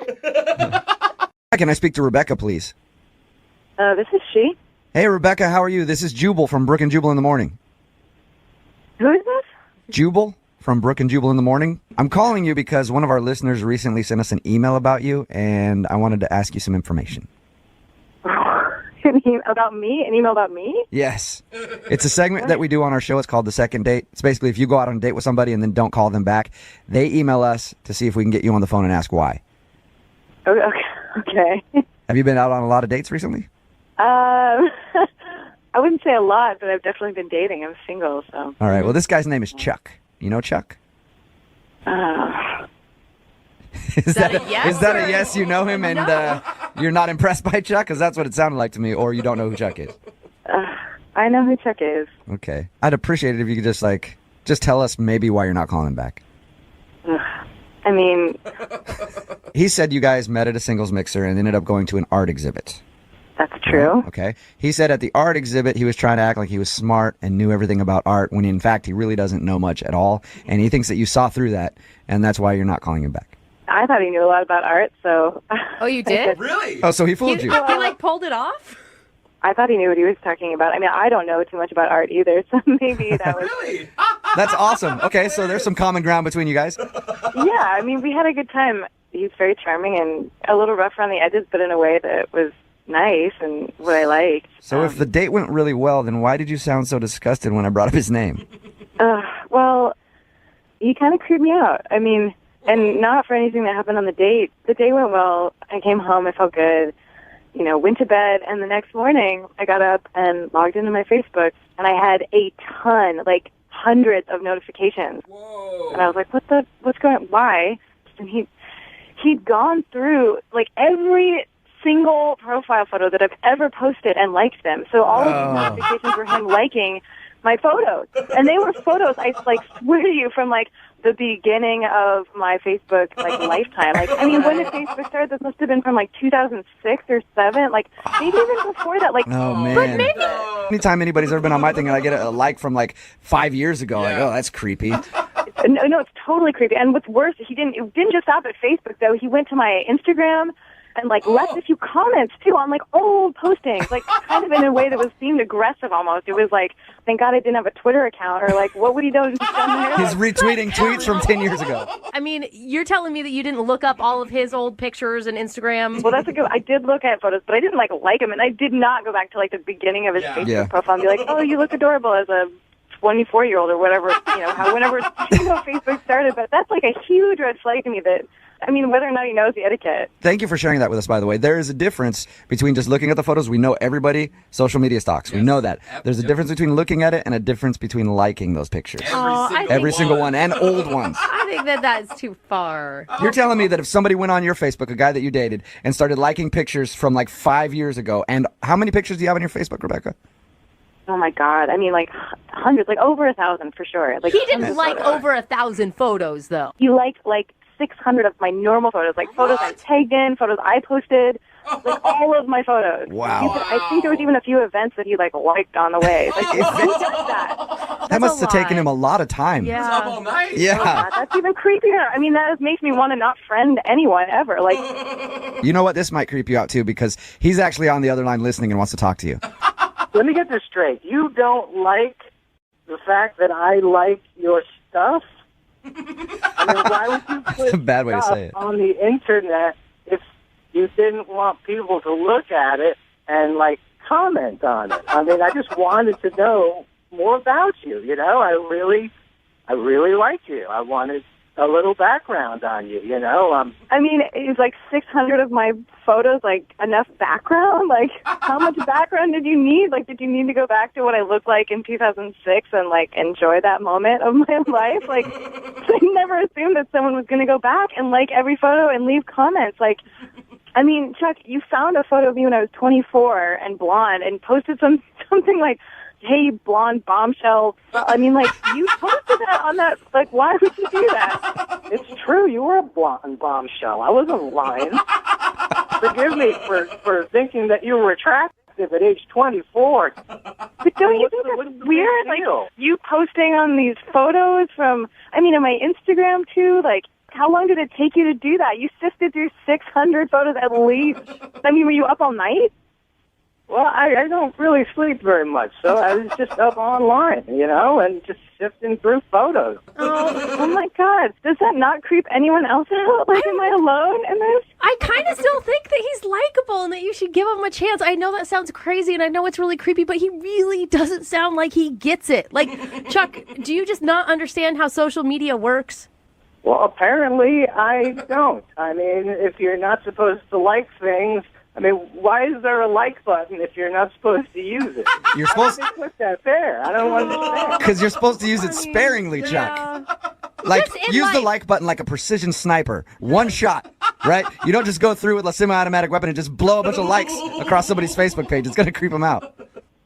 Can I speak to Rebecca, please? This is she. Hey, Rebecca, how are you? This is Jubal from Brooke and Jubal in the Morning. Who is this? Jubal from Brooke and Jubal in the Morning. I'm calling you because one of our listeners recently sent us an email about you, and I wanted to ask you some information. About me? An email about me? Yes. It's a segment that we do on our show. It's called The Second Date. It's basically if you go out on a date with somebody and then don't call them back, they email us to see if we can get you on the phone and ask why. Okay. Have you been out on a lot of dates recently? I wouldn't say a lot, but I've definitely been dating. I'm single, so. All right. Well, this guy's name is Chuck. You know Chuck? Is that a yes? You know him and you're not impressed by Chuck? Because that's what it sounded like to me. Or you don't know who Chuck is. I know who Chuck is. Okay. I'd appreciate it if you could just tell us maybe why you're not calling him back. I mean... He said you guys met at a singles mixer and ended up going to an art exhibit. That's true. Okay. He said at the art exhibit he was trying to act like he was smart and knew everything about art when in fact he really doesn't know much at all. And he thinks that you saw through that and that's why you're not calling him back. I thought he knew a lot about art, so... Oh, you did? Really? Oh, so he fooled you. He like pulled it off? I thought he knew what he was talking about. I mean, I don't know too much about art either, so maybe that was... Really? That's awesome. Okay, so there's some common ground between you guys. Yeah, I mean, we had a good time. He's very charming and a little rough around the edges, but in a way that was nice and what I liked. So if the date went really well, then why did you sound so disgusted when I brought up his name? Well, he kind of creeped me out. I mean, and not for anything that happened on the date. The day went well. I came home. I felt good. You know, went to bed, and the next morning I got up and logged into my Facebook, and I had a ton, like hundreds of notifications. Whoa. And I was like, what's going on? Why? And he'd gone through, like, every single profile photo that I've ever posted and liked them. So all of these notifications were him liking my photos. And they were photos, I like swear to you, from like the beginning of my Facebook lifetime. I mean, when did Facebook start? This must have been from 2006 or 7. Maybe even before that. Oh man! But maybe anytime anybody's ever been on my thing and I get a like from 5 years ago, oh, that's creepy. No, it's totally creepy. And what's worse, it didn't just stop at Facebook though. He went to my Instagram and left a few comments too on old postings, kind of in a way that seemed aggressive almost. It was thank God I didn't have a Twitter account, or what would he do? He's retweeting tweets from 10 years ago. I mean, you're telling me that you didn't look up all of his old pictures and Instagram? Well, I did look at photos, but I didn't like him, and I did not go back to the beginning of his Facebook profile and be like, oh, you look adorable as a 24-year-old or whatever, whenever Facebook started. But that's a huge red flag to me whether or not he knows the etiquette. Thank you for sharing that with us, by the way. There is a difference between just looking at the photos. We know everybody social media stalks. Yes. We know that. There's a difference between looking at it and a difference between liking those pictures. Every single one, and old ones. I think that's too far. You're telling me that if somebody went on your Facebook, a guy that you dated, and started liking pictures from 5 years ago, and how many pictures do you have on your Facebook, Rebecca? Oh my God! I mean, hundreds, over 1,000 for sure. He didn't over 1,000 photos, though. He liked 600 of my normal photos, photos I tagged in, photos I posted, all of my photos. Wow! I think there was even a few events that he liked on the way. Who does that? That must have taken him a lot of time. He's up all night. Yeah. Oh God, that's even creepier. I mean, that makes me want to not friend anyone ever. You know what? This might creep you out too, because he's actually on the other line listening and wants to talk to you. Let me get this straight. You don't like the fact that I like your stuff? I mean, why would you put a bad way to say it. On the internet if you didn't want people to look at it and comment on it? I mean, I just wanted to know more about you. I really like you. I wanted a little background on you. I mean, is 600 of my photos enough background? How much background did you need? Did you need to go back to what I looked like in 2006 and enjoy that moment of my life? I never assumed that someone was going to go back and every photo and leave comments. I mean, Chuck, you found a photo of me when I was 24 and blonde and posted something hey, blonde bombshell. I mean, you posted that on that. Why would you do that? It's true. You were a blonde bombshell. I wasn't lying. Forgive me for thinking that you were attractive at age 24. But don't you think that's weird? You posting on these photos from, on my Instagram, too? How long did it take you to do that? You sifted through 600 photos at least. I mean, were you up all night? Well, I don't really sleep very much, so I was just up online, and just sifting through photos. Oh my God. Does that not creep anyone else out? Am I alone in this? I kind of still think that he's likable and that you should give him a chance. I know that sounds crazy and I know it's really creepy, but he really doesn't sound like he gets it. Chuck, do you just not understand how social media works? Well, apparently I don't. I mean, if you're not supposed to like things, why is there a like button if you're not supposed to use it? You're supposed to put that there. I don't understand. Because you're supposed to use it sparingly, Chuck. Use the like button like a precision sniper. One shot, right? You don't just go through with a semi-automatic weapon and just blow a bunch of likes across somebody's Facebook page. It's going to creep them out.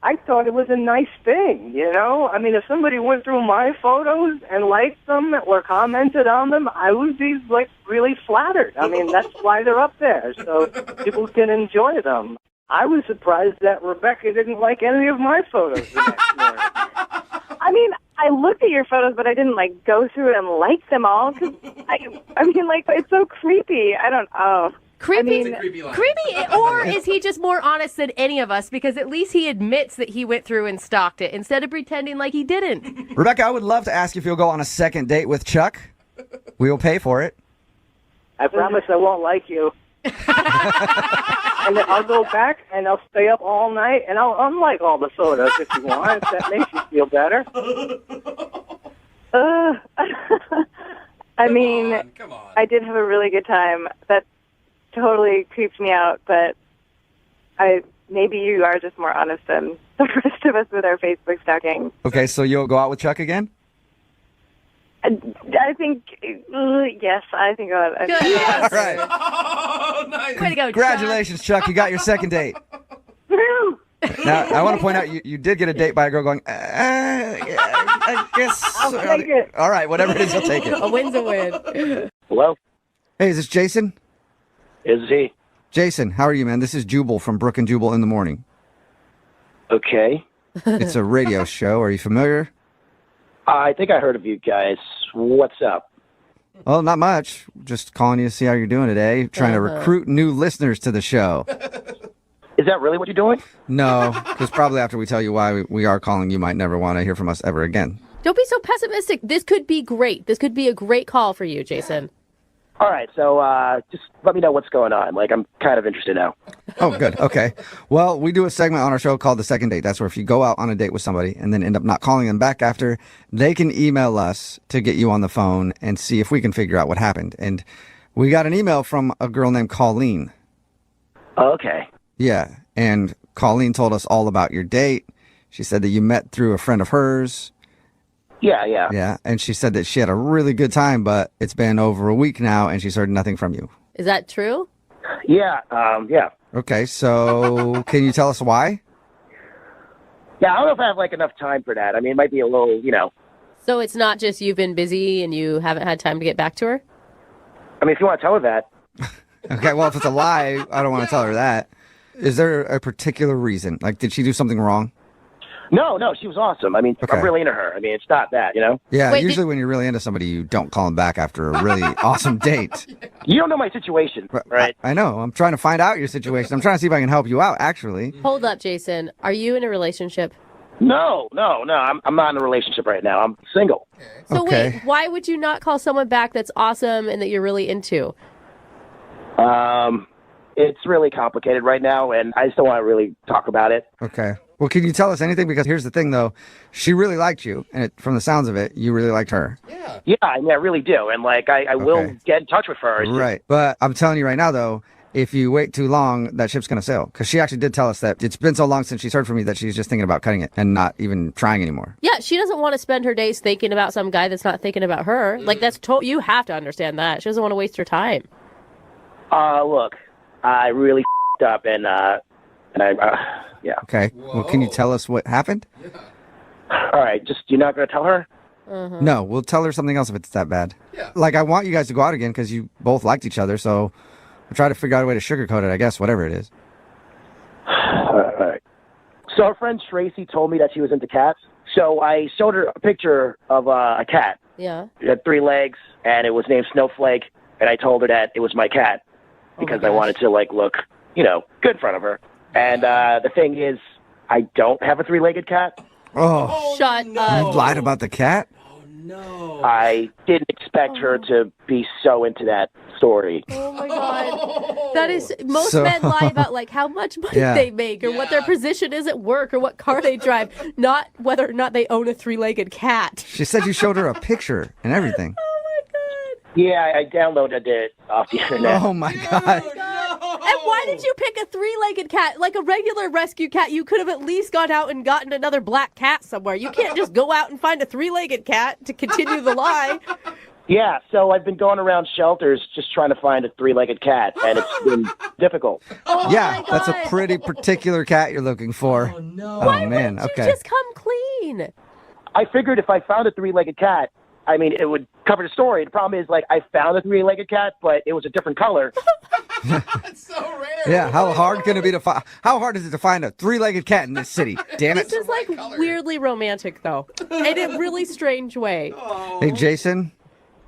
I thought it was a nice thing, if somebody went through my photos and liked them or commented on them, I would be, really flattered. That's why they're up there, so people can enjoy them. I was surprised that Rebecca didn't like any of my photos the next morning. I looked at your photos, but I didn't, go through and like them all, because, it's so creepy. I don't know. Creepy, or is he just more honest than any of us? Because at least he admits that he went through and stalked it instead of pretending like he didn't. Rebecca, I would love to ask you if you'll go on a second date with Chuck. We will pay for it. I promise I won't like you. And then I'll go back and I'll stay up all night and I'll unlike all the photos if you want, if that makes you feel better. Come on. I did have a really good time. That totally creeps me out, but maybe you are just more honest than the rest of us with our Facebook stalking. Okay, so you'll go out with Chuck again? I think, yes, I think I'll. All right. Oh, nice. Way to go, Congratulations, Chuck. You got your second date. Woo! Now, I want to point out, you did get a date by a girl going, I guess. I'll take it. All right, whatever it is, you'll take it. A win's a win. Hello? Hey, is this Jason? Is he? Jason, how are you, man? This is Jubal from Brooke and Jubal in the Morning. Okay. It's a radio show. Are you familiar? I think I heard of you guys. What's up? Well, not much. Just calling you to see how you're doing today. Trying to recruit new listeners to the show. Is that really what you're doing? No, because probably after we tell you why we are calling, you might never want to hear from us ever again. Don't be so pessimistic. This could be great. This could be a great call for you, Jason. All right, so just let me know what's going on. Like, I'm kind of interested now. Oh, good. Okay. Well, we do a segment on our show called The Second Date. That's where if you go out on a date with somebody and then end up not calling them back after, they can email us to get you on the phone and see if we can figure out what happened. And we got an email from a girl named Colleen. Okay. Yeah. And Colleen told us all about your date. She said that you met through a friend of hers. Yeah. Yeah. And she said that she had a really good time, but it's been over a week now and she's heard nothing from you. Is that true? Yeah. Okay. So can you tell us why? Yeah, I don't know if I have, like, enough time for that. I mean, it might be a little, So it's not just you've been busy and you haven't had time to get back to her? I mean, if you want to tell her that. Okay. Well, if it's a lie, I don't want to tell her that. Is there a particular reason? Like, did she do something wrong? No, she was awesome. I mean, Okay. I'm really into her. I mean, it's not that, Yeah, Wait, usually when you're really into somebody, you don't call them back after a really awesome date. You don't know my situation, right? I know. I'm trying to find out your situation. I'm trying to see if I can help you out, actually. Hold up, Jason. Are you in a relationship? No. I'm not in a relationship right now. I'm single. So Okay. wait, why would you not call someone back that's awesome and that you're really into? It's really complicated right now, and I just don't want to really talk about it. Okay. Well, can you tell us anything? Because here's the thing, though. She really liked you, and from the sounds of it, you really liked her. Yeah, I mean, I really do, and, like, I will get in touch with her. It's just- Right. But I'm telling you right now, though, if you wait too long, that ship's going to sail. Because she actually did tell us that it's been so long since she's heard from me that she's just thinking about cutting it and not even trying anymore. Yeah, she doesn't want to spend her days thinking about some guy that's not thinking about her. Like, you have to understand that. She doesn't want to waste her time. Look, I really up, and yeah. Okay. Well, can you tell us what happened? All right, just you're not going to tell her? No, we'll tell her something else if it's that bad. Yeah. Like, I want you guys to go out again because you both liked each other, so I'll try to figure out a way to sugarcoat it, I guess, whatever it is. All right. So her friend Tracy told me that she was into cats, so I showed her a picture of a cat. Yeah. It had 3 legs, and it was named Snowflake, and I told her that it was my cat because I wanted to, like, look, good in front of her. And the thing is, I don't have a 3-legged cat. Oh. Shut up. You lied about the cat? I didn't expect her to be so into that story. Oh my God. That is, most So- men lie about like how much money Yeah. they make or what their position is at work or what car they drive, not whether or not they own a 3-legged cat. She said you showed her a picture and everything. Yeah, I downloaded it off the internet. Oh, my God. And why did you pick a 3-legged cat? Like a regular rescue cat, you could have at least gone out and gotten another black cat somewhere. You can't just go out and find a 3-legged cat to continue the lie. Yeah, so I've been going around shelters just trying to find a 3-legged cat, and it's been difficult. Yeah, that's a pretty particular cat you're looking for. Oh, no. Why man. wouldn't Okay. you just come clean? I figured if I found a 3-legged cat, I mean, it would cover the story. The problem is, like, I found a 3-legged cat, but it was a different color. Yeah, how hard can it be to find? How hard is it to find a 3-legged cat in this city? Damn it! This is like weirdly romantic, though, in a really strange way. Hey, Jason.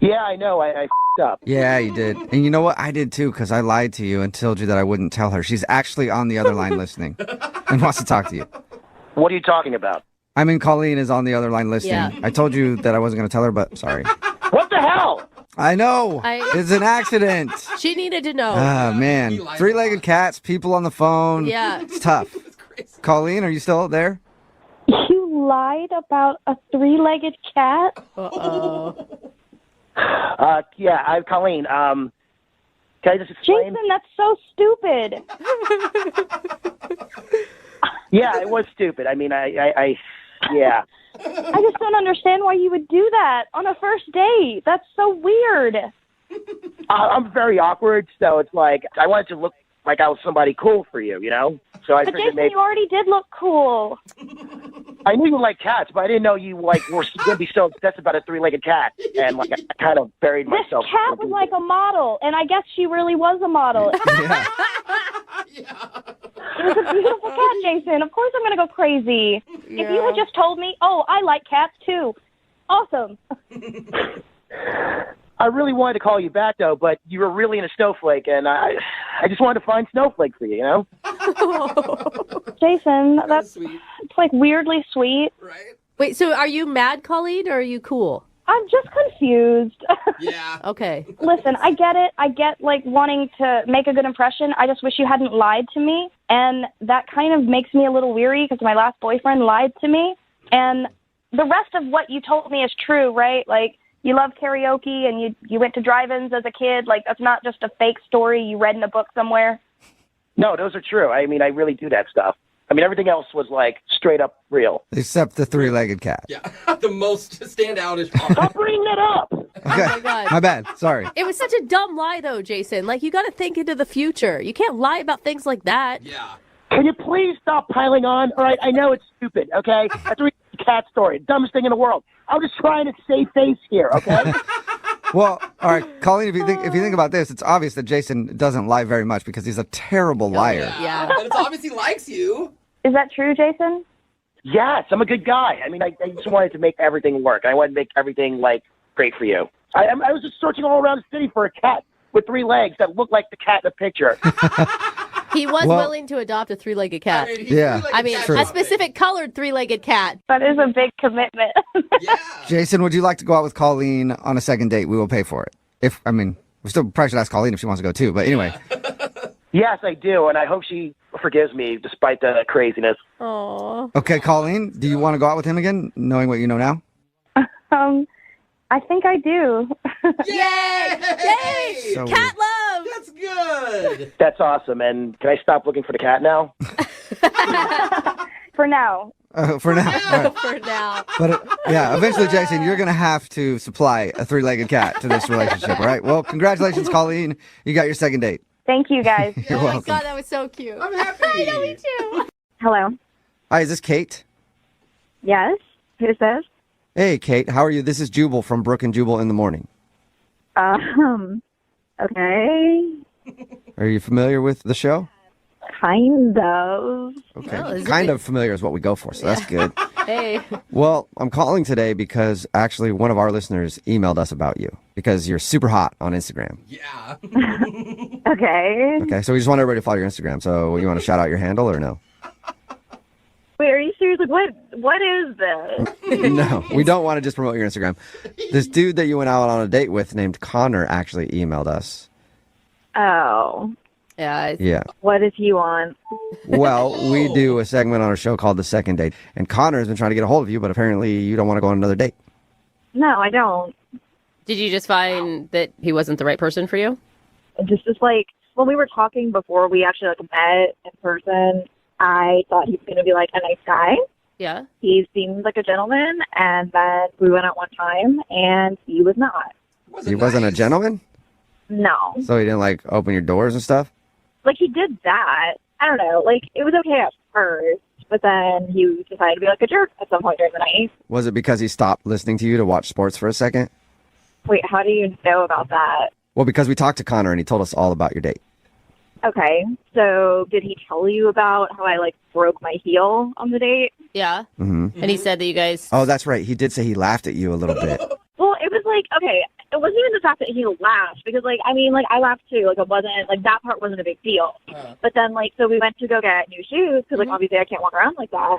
Yeah, I know. I f***ed up. Yeah, you did, and you know what? I did too, because I lied to you and told you that I wouldn't tell her. She's actually on the other line listening and wants to talk to you. What are you talking about? I mean, Colleen is on the other line listening. Yeah. I told you that I wasn't going to tell her, but sorry. What the hell? I know. It's an accident. She needed to know. Ah, man. 3-legged cats, people on the phone. Yeah. It's tough. Colleen, are you still there? You lied about a 3-legged cat? Uh-oh. Yeah, Colleen. Can I just explain? Jason, that's so stupid. Yeah, it was stupid. I mean, yeah. I just don't understand why you would do that on a first date. That's so weird. I'm very awkward, so it's like I wanted to look like I was somebody cool for you, you know? So I But figured Jason, maybe you already did look cool. I knew you liked cats, but I didn't know you like were going to be so obsessed about a three-legged cat. And like I kind of buried This myself. cat was like a model, and I guess she really was a model. It was a beautiful cat, Jason. Of course I'm going to go crazy. If you had just told me, oh, I like cats too. Awesome. I really wanted to call you back, though, but you were really in a snowflake, and I just wanted to find snowflake for you, you know? Jason, that's it's like weirdly sweet. Wait, so are you mad, Colleen, or are you cool? I'm just confused. Yeah. Okay. Listen, I get it. I get, like, wanting to make a good impression. I just wish you hadn't lied to me. And that kind of makes me a little weary because my last boyfriend lied to me. And the rest of what you told me is true, right? Like, you love karaoke and you went to drive-ins as a kid. Like, that's not just a fake story you read in a book somewhere. No, those are true. I mean, I really do that stuff. I mean, everything else was, like, straight up real. Except the three-legged cat. Yeah, the most standoutish part. Stop bringing that up! Okay. Oh my God. My bad. Sorry. It was such a dumb lie, though, Jason. Like, you got to think into the future. You can't lie about things like that. Yeah. Can you please stop piling on? All right, I know it's stupid, okay? That's a cat story. Dumbest thing in the world. I'm just trying to save face here, okay? Well, all right, Colleen, if you think about this, it's obvious that Jason doesn't lie very much because he's a terrible liar. Yeah. And it's obvious he likes you. Is that true, Jason? Yes, I'm a good guy. I mean, I just wanted to make everything work. I wanted to make everything, like, great for you. I was just searching all around the city for a cat with 3 legs that looked like the cat in the picture. He was willing to adopt a three-legged cat. I mean, a specific colored three-legged cat. That is a big commitment. Jason, would you like to go out with Colleen on a second date? We will pay for it. We still probably should ask Colleen if she wants to go too, but anyway. Yes, I do, and I hope she forgives me despite the craziness. Aww. Okay, Colleen, do you want to go out with him again, knowing what you know now? I think I do. Yay! Yay! So Cat love! That's good. That's awesome, and can I stop looking for the cat now? For now. For now. All right. For now. But yeah, eventually, Jason, you're going to have to supply a three-legged cat to this relationship, all right? Well, congratulations, Colleen. You got your second date. Thank you, guys. You're welcome. God, that was so cute. I'm happy. I know, me too. Hello. Hi, is this Kate? Yes. Who's this? Hey, Kate, how are you? This is Jubal from Brooke and Jubal in the Morning. Okay. Are you familiar with the show? Kind of. Okay. Oh, is it kind good? of familiar is what we go for, so that's good. Hey. Well, I'm calling today because actually one of our listeners emailed us about you because you're super hot on Instagram. Yeah. Okay. Okay, so we just want everybody to follow your Instagram. So you want to shout out your handle or no? Wait, are you serious? Like, what is this? No, we don't want to just promote your Instagram. This dude that you went out on a date with named Connor actually emailed us. Oh. Yeah. Yeah. What does he want? Well, we do a segment on our show called The Second Date, and Connor has been trying to get a hold of you, but apparently you don't want to go on another date. No, I don't. Did you just find that he wasn't the right person for you? Just like, when we were talking before we actually like met in person, I thought he was going to be like a nice guy. Yeah. He seemed like a gentleman, and then we went out one time, and he was not. He wasn't a gentleman? No. So he didn't like open your doors and stuff? Like, he did that. I don't know. Like, it was okay at first, but then he decided to be like a jerk at some point during the night. Was it because he stopped listening to you to watch sports for a second? Wait, how do you know about that? Well, because we talked to Connor and he told us all about your date. Okay, so did he tell you about how I, like, broke my heel on the date? Yeah. Mm-hmm. And he said that you guys... Oh, that's right. He did say he laughed at you a little bit. Well, it was like, okay, it wasn't even the fact that he laughed, because, like, I mean, like, I laughed too. Like, it wasn't, like, that part wasn't a big deal. But then, like, so we went to go get new shoes, because, like, obviously I can't walk around like that.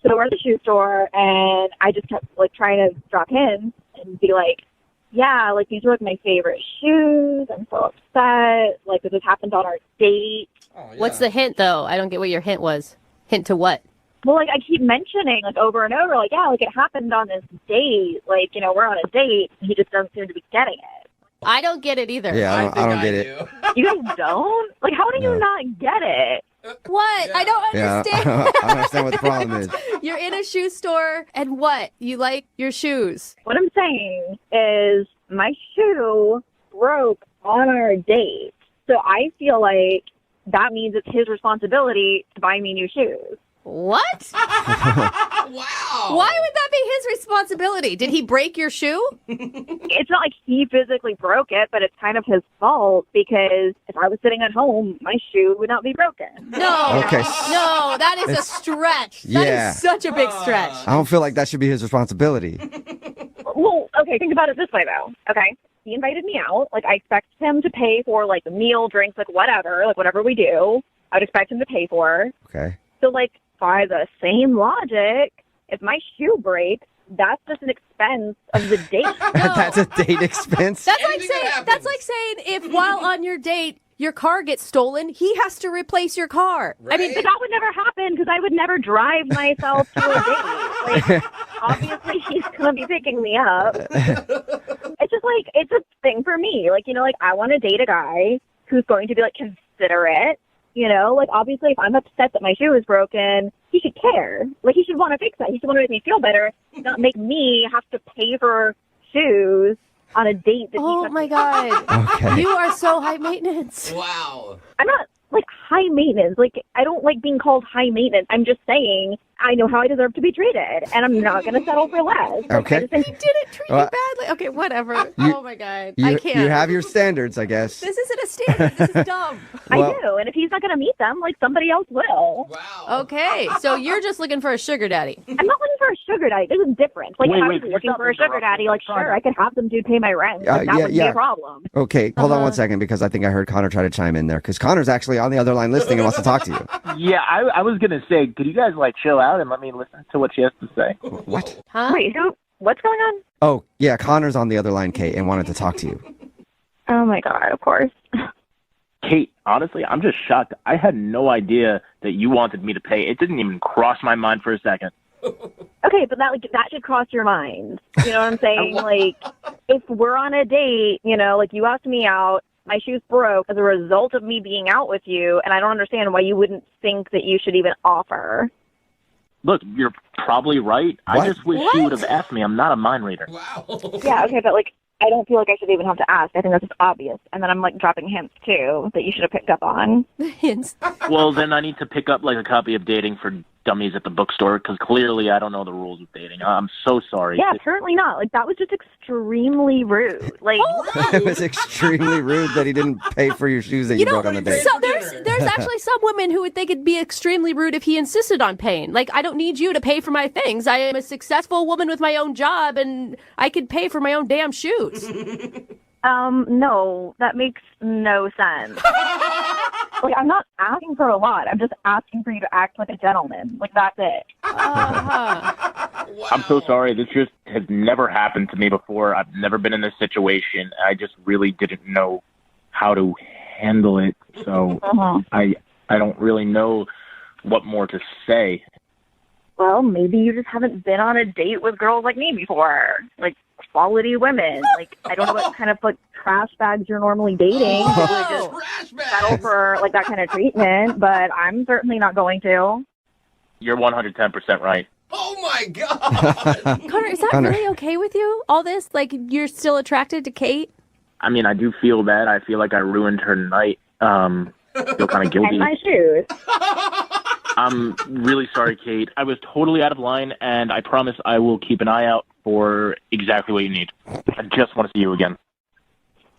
So we're at the shoe store, and I just kept, like, trying to drop hints and be like, yeah, like, these were, like, my favorite shoes. I'm so upset. Like, this happened on our date. What's the hint, though? I don't get what your hint was. Hint to what? Well, like, I keep mentioning, like, over and over, like, yeah, like, it happened on this date. Like, you know, we're on a date. And he just doesn't seem to be getting it. I don't get it either. Yeah, I don't get it. You guys don't? Like, how do you not get it? What? I don't Yeah, understand. I don't understand what the problem is. You're in a shoe store, and what? You like your shoes. What I'm saying is my shoe broke on our date. So I feel like that means it's his responsibility to buy me new shoes. What? Wow. Why would that be his responsibility? Did he break your shoe? It's not like he physically broke it, but it's kind of his fault because if I was sitting at home, my shoe would not be broken. No. Okay. No, that is a stretch. That Yeah. is such a big stretch. I don't feel like that should be his responsibility. Well, okay, think about it this way, though. Okay, he invited me out. Like, I expect him to pay for, like, the meal, drinks, like, whatever we do, I would expect him to pay for. Okay. So, like, by the same logic, if my shoe breaks, that's just an expense of the date. That's a date expense? That's like saying if while on your date your car gets stolen, he has to replace your car. Right? I mean, but that would never happen because I would never drive myself to a date. Like, obviously, he's going to be picking me up. It's just like, it's a thing for me. Like, you know, like, I want to date a guy who's going to be, like, considerate. You know, like, obviously, if I'm upset that my shoe is broken, he should care. Like, he should want to fix that. He should want to make me feel better, not make me have to pay for shoes on a date that Oh, my God. Okay. You are so high maintenance. Wow. I'm not, like, high maintenance. Like, I don't like being called high maintenance. I'm just saying I know how I deserve to be treated, and I'm not going to settle for less. Like, Okay. I just think, He didn't treat you badly. Okay, whatever. Oh, my God. I You can't. have your standards, I guess. This isn't a standard. This is dumb. Well- I do, and if he's not going to meet them, like, somebody else will. Wow. Okay, so you're just looking for a sugar daddy. I'm not looking for a sugar daddy. This is different. Like, Wait, if I wait, was looking stop for a sugar interrupting. daddy, like, sure, I could have them dude pay my rent. Like, that wouldn't be a problem. Okay, hold on one second because I think I heard Connor try to chime in there because Connor's actually on the other line listening and wants to talk to you. Yeah, I was going to say, could you guys, like, chill out and let me listen to what she has to say? What? Huh? Wait, what's going on? Oh, yeah, Connor's on the other line, Kate, and wanted to talk to you. Oh, my God, of course. Kate, honestly, I'm just shocked. I had no idea that you wanted me to pay. It didn't even cross my mind for a second. Okay, but that should cross your mind. You know what I'm saying? Like, if we're on a date, you know, like, you asked me out, my shoes broke as a result of me being out with you, and I don't understand why you wouldn't think that you should even offer. Look, you're probably right. What? I just wish she would have asked me. I'm not a mind reader. Wow. Yeah, okay, but, like, I don't feel like I should even have to ask. I think that's just obvious. And then I'm, like, dropping hints, too, that you should have picked up on. Hints. Well, then I need to pick up, like, a copy of Dating for Dummies at the bookstore because clearly I don't know the rules of dating. I'm so sorry. Yeah, apparently not. Like, that was just extremely rude. Like, It was extremely rude that he didn't pay for your shoes that you broke on the date. So there's actually some women who would think it'd be extremely rude if he insisted on paying. Like, I don't need you to pay for my things. I am a successful woman with my own job, and I could pay for my own damn shoes. no, that makes no sense. Like, I'm not asking for a lot. I'm just asking for you to act like a gentleman. Like, that's it. I'm so sorry. This just has never happened to me before. I've never been in this situation. I just really didn't know how to handle it. So I don't really know what more to say. Well, maybe you just haven't been on a date with girls like me before. Like, quality women. Like, I don't know what kind of, like, trash bags you're normally dating. Oh, Just settle for, like, that kind of treatment, but I'm certainly not going to. You're 110% right. Oh, my God. Connor, is that Connor. really okay with you? All this? Like, you're still attracted to Kate? I mean, I do feel bad. I feel like I ruined her night. Feel kind of guilty. And my shoes. I'm really sorry, Kate. I was totally out of line, and I promise I will keep an eye out for exactly what you need. I just want to see you again.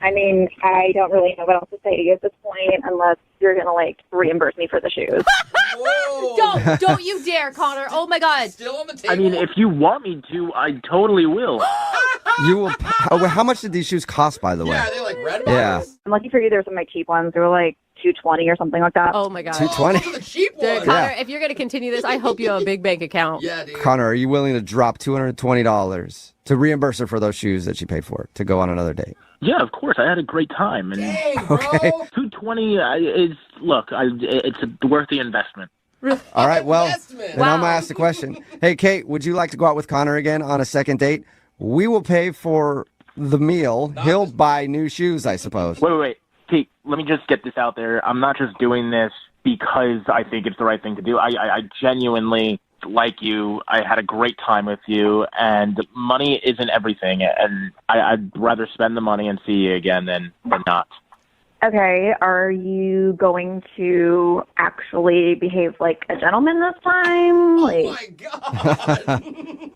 I mean, I don't really know what else to say to you at this point unless you're going to, like, reimburse me for the shoes. Don't you dare, Connor. Oh, my God. Still on the table? I mean, if you want me to, I totally will. You will. How much did these shoes cost, by the way? Yeah, they're like red Yeah. ones. I'm lucky for you, there's some of my cheap ones. They were, like, $220 or something like that. Oh, my God. $220? Those are the cheap Dude, ones. Connor, if you're going to continue this, I hope you have a big bank account. Yeah, dude. Connor, are you willing to drop $220 to reimburse her for those shoes that she paid for to go on another date? Yeah, of course. I had a great time. And Dang, bro. Okay. $220 is, look, it's worth the investment. All right, well, Investment. then I'm going to ask the question. Hey, Kate, would you like to go out with Connor again on a second date? We will pay for the meal. He'll buy new shoes, I suppose. Wait. Kate, let me just get this out there. I'm not just doing this because I think it's the right thing to do. I genuinely like you. I had a great time with you, and money isn't everything, and I'd rather spend the money and see you again than not. Okay, are you going to actually behave like a gentleman this time?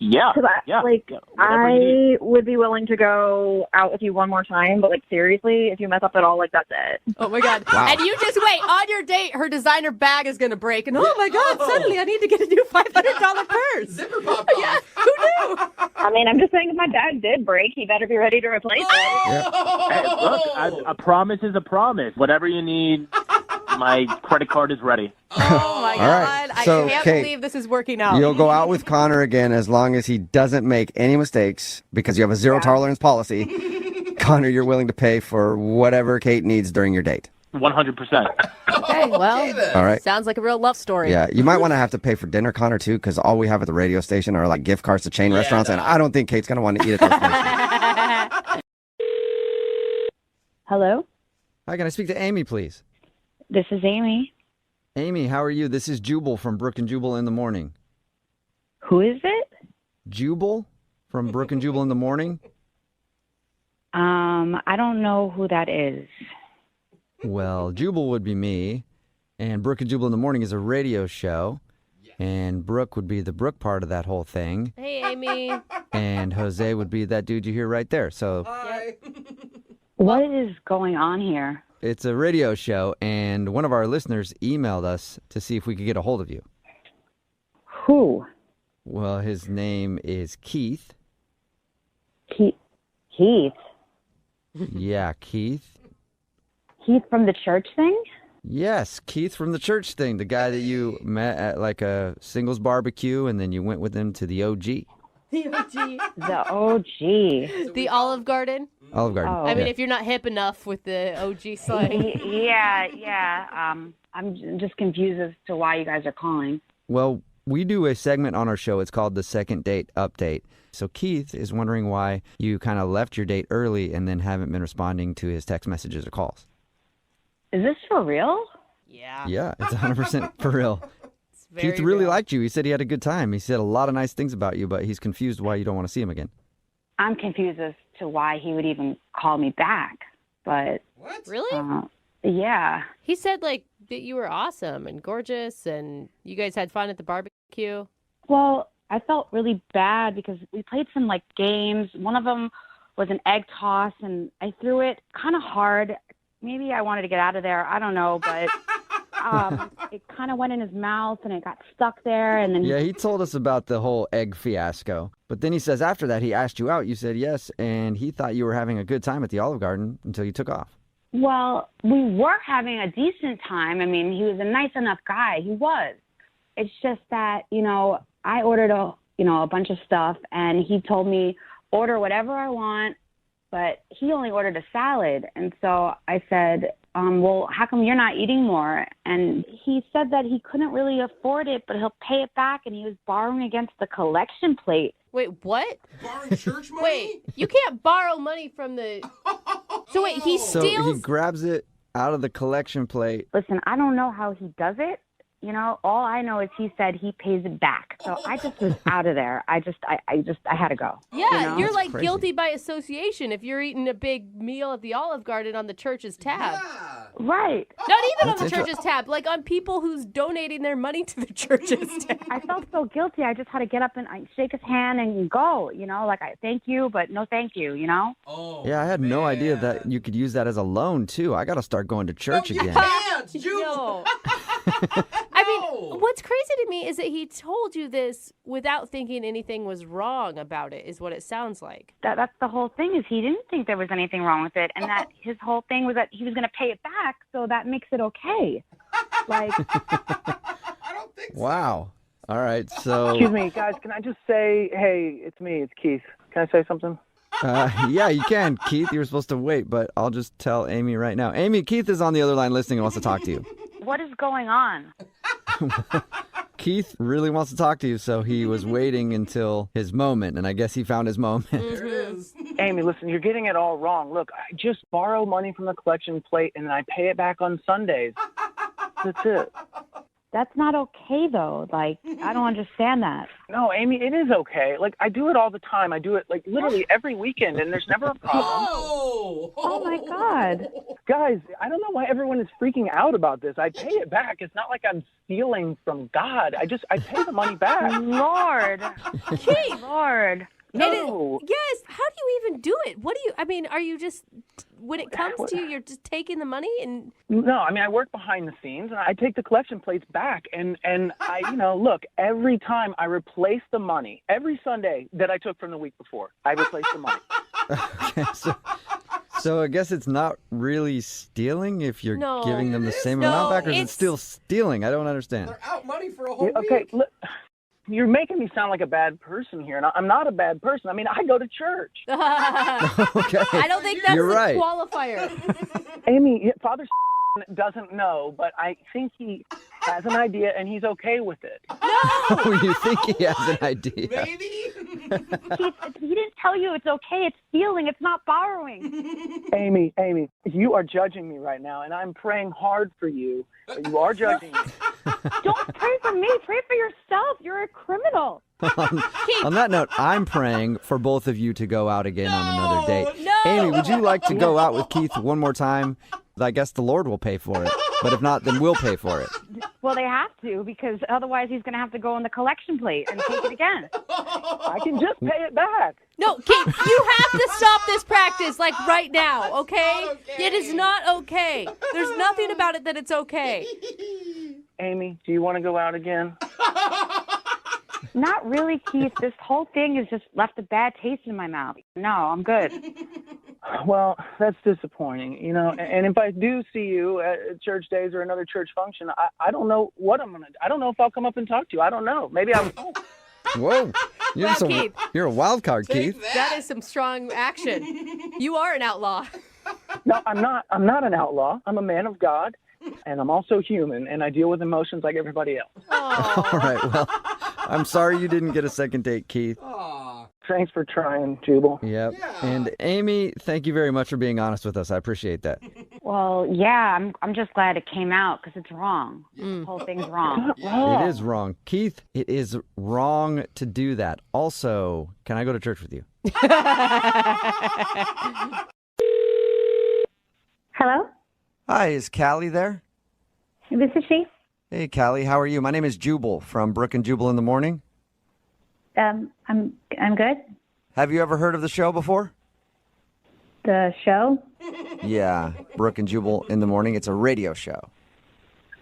Yeah. I would be willing to go out with you one more time, but seriously, if you mess up at all, that's it. Oh my God. Wow. And you just wait, on your date, her designer bag is going to break. And oh my God, suddenly I need to get a new $500 purse. Zipper popped off. Yeah, who knew? I mean, I'm just saying if my bag did break, he better be ready to replace it. Hey, look, a promise is a promise. Whatever you need, my credit card is ready. Oh my God. right. I So, can't Kate, believe this is working out. You'll go out with Connor again as long as he doesn't make any mistakes because you have a zero tolerance policy. Connor, you're willing to pay for whatever Kate needs during your date. 100%. Okay, well, All right. sounds like a real love story. Yeah, you might want to have to pay for dinner, Connor, too, because all we have at the radio station are gift cards to chain restaurants, and I don't think Kate's going to want to eat at those places. Hello? Hi, can I speak to Amy, please? This is Amy. Amy, how are you? This is Jubal from Brooke and Jubal in the Morning. Who is it? Jubal from Brooke and Jubal in the Morning? I don't know who that is. Well, Jubal would be me, and Brooke and Jubal in the Morning is a radio show, and Brooke would be the Brooke part of that whole thing, Hey, Amy. and Jose would be that dude you hear right there. So What is going on here? it's a radio show, and one of our listeners emailed us to see if we could get a hold of you. Who? Well, his name is Keith. Keith? Yeah, Keith. Keith from the church thing? Yes, Keith from the church thing, the guy that you met at a singles barbecue, and then you went with him to the OG. The OG. The OG. The Olive Garden. Olive Garden. Oh. I mean, yeah. if you're not hip enough with the OG slang. Yeah. I'm just confused as to why you guys are calling. Well, we do a segment on our show. It's called the Second Date Update. So Keith is wondering why you kind of left your date early and then haven't been responding to his text messages or calls. Is this for real? Yeah. Yeah, it's 100% for real. Very Keith really real. liked you. He said he had a good time. He said a lot of nice things about you, but he's confused why you don't want to see him again. I'm confused as to why he would even call me back. But What? Really? yeah. He said that you were awesome and gorgeous, and you guys had fun at the barbecue. Well, I felt really bad because we played some games. One of them was an egg toss, and I threw it kind of hard. Maybe I wanted to get out of there. I don't know, but it kind of went in his mouth, and it got stuck there. And then Yeah, he told us about the whole egg fiasco. But then he says after that he asked you out. You said yes, and he thought you were having a good time at the Olive Garden until you took off. Well, we were having a decent time. I mean, he was a nice enough guy. He was. It's just that, I ordered a bunch of stuff, and he told me order whatever I want, but he only ordered a salad. And so I said, well, how come you're not eating more? And he said that he couldn't really afford it, but he'll pay it back, and he was borrowing against the collection plate. Wait, what? Borrowing church money? Wait, you can't borrow money from the... So wait, he So steals... he grabs it out of the collection plate. Listen, I don't know how he does it. All I know is he said he pays it back. So I just was out of there. I had to go. Yeah, you're That's crazy. guilty by association if you're eating a big meal at the Olive Garden on the church's tab. Yeah. Right. Not even on That's the church's tab, on people who's donating their money to the church's tab. I felt so guilty. I just had to get up and shake his hand and go, I thank you, but no thank you, Oh, Yeah, I had no idea man. that you could use that as a loan, too. I got to start going to church You again. can't, Jubal. No. I mean, what's crazy to me is that he told you this without thinking anything was wrong about it, is what it sounds like. That's the whole thing is he didn't think there was anything wrong with it. And that his whole thing was that he was going to pay it back. So that makes it okay. I don't think so. Wow. All right, so... Excuse me, guys. Can I just say, hey, it's me. It's Keith. Can I say something? Yeah, you can, Keith. You were supposed to wait, but I'll just tell Amy right now. Amy, Keith is on the other line listening and wants to talk to you. What is going on? Keith really wants to talk to you, so he was waiting until his moment, and I guess he found his moment. There it is. Amy, listen, you're getting it all wrong. Look, I just borrow money from the collection plate, and then I pay it back on Sundays. That's it. That's not okay, though. Like, I don't understand that. No, Amy, it is okay. Like, I do it all the time. I do it, like, literally every weekend, and there's never a problem. Oh, my God. Guys, I don't know why everyone is freaking out about this. I pay it back. It's not like I'm stealing from God. I pay the money back. Lord. Keith. Lord. No. Yes. How do you even do it? Are you just, when it comes to you, you're just taking the money and... No, I mean, I work behind the scenes, and I take the collection plates back, and I, look, every time I replace the money, every Sunday that I took from the week before, I replace the money. Okay, so I guess it's not really stealing if you're giving them the same amount back, or is it still stealing? I don't understand. They're out money for a whole week. Okay, look, you're making me sound like a bad person here, and I'm not a bad person. I mean, I go to church. Okay. I don't think that's You're the right. qualifier. Amy, Father doesn't know, but I think he has an idea, and he's okay with it. Oh, you think he has an idea? Maybe? Keith, he didn't tell you it's okay. It's stealing. It's not borrowing. Amy, you are judging me right now, and I'm praying hard for you, but you are judging me. Don't pray for me. Pray for yourself. You're a criminal. On that note, I'm praying for both of you to go out again on another date. No! Amy, would you like to go out with Keith one more time? I guess the Lord will pay for it. But if not, then we'll pay for it. Well, they have to, because otherwise he's going to have to go on the collection plate and take it again. I can just pay it back. No, Keith, you have to stop this practice, like, right now, okay? It is not okay. There's nothing about it that it's okay. Amy, do you want to go out again? Not really, Keith. This whole thing has just left a bad taste in my mouth. No, I'm good. Well, that's disappointing, and if I do see you at church days or another church function, I don't know what I'm going to do. I don't know if I'll come up and talk to you. I don't know. Maybe I won't. Whoa. You're a wild card, Keith. That is some strong action. You are an outlaw. No, I'm not. I'm not an outlaw. I'm a man of God, and I'm also human, and I deal with emotions like everybody else. All right, well, I'm sorry you didn't get a second date, Keith. Thanks for trying, Jubal. Yep. And Amy, thank you very much for being honest with us. I appreciate that. Well, yeah, I'm just glad it came out, because it's wrong. The whole thing's wrong. It is wrong. Keith, it is wrong to do that. Also, can I go to church with you? Hello? Hi, is Callie there? This is she. Hey, Callie, how are you? My name is Jubal from Brooke and Jubal in the Morning. I'm good. Have you ever heard of the show before? The show? Yeah, Brooke and Jubal in the Morning. It's a radio show.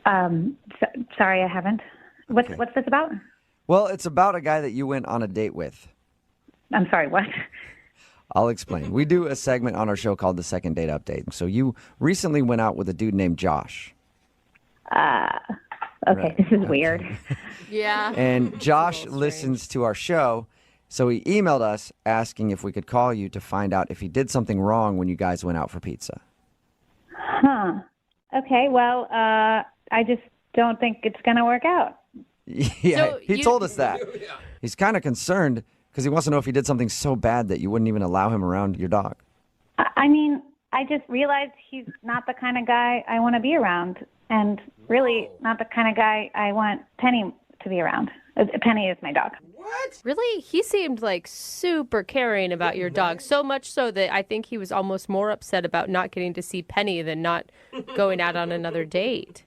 Sorry, I haven't. What's this about? Well, it's about a guy that you went on a date with. I'm sorry, what? I'll explain. We do a segment on our show called the Second Date Update. So you recently went out with a dude named Josh. Okay, Right. This is weird. Yeah. And Josh listens to our show, so he emailed us asking if we could call you to find out if he did something wrong when you guys went out for pizza. Huh. Okay, well, I just don't think it's going to work out. Yeah, he told us that. He's kind of concerned because he wants to know if he did something so bad that you wouldn't even allow him around your dog. I mean, I just realized he's not the kind of guy I want to be around, and really not the kind of guy I want Penny to be around. Penny is my dog. What? Really? He seemed like super caring about your dog, so much so that I think he was almost more upset about not getting to see Penny than not going out on another date.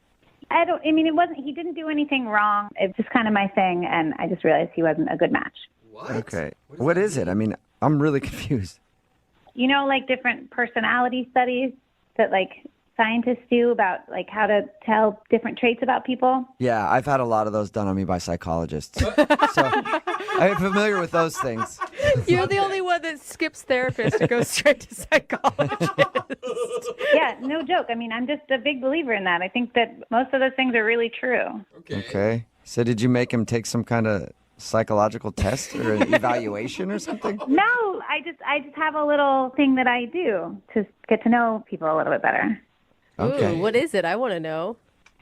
He didn't do anything wrong. It's just kind of my thing, and I just realized he wasn't a good match. What? Okay. What is it? I mean, I'm really confused. You know, like different personality studies that like scientists do about like how to tell different traits about people? Yeah, I've had a lot of those done on me by psychologists. So I'm familiar with those things. You're the only one that skips therapist and goes straight to psychologist. Yeah, no joke. I mean, I'm just a big believer in that. I think that most of those things are really true. Okay. So did you make him take some kind of psychological test or an evaluation or something? No, I just have a little thing that I do to get to know people a little bit better. Okay. Ooh, what is it? I want to know.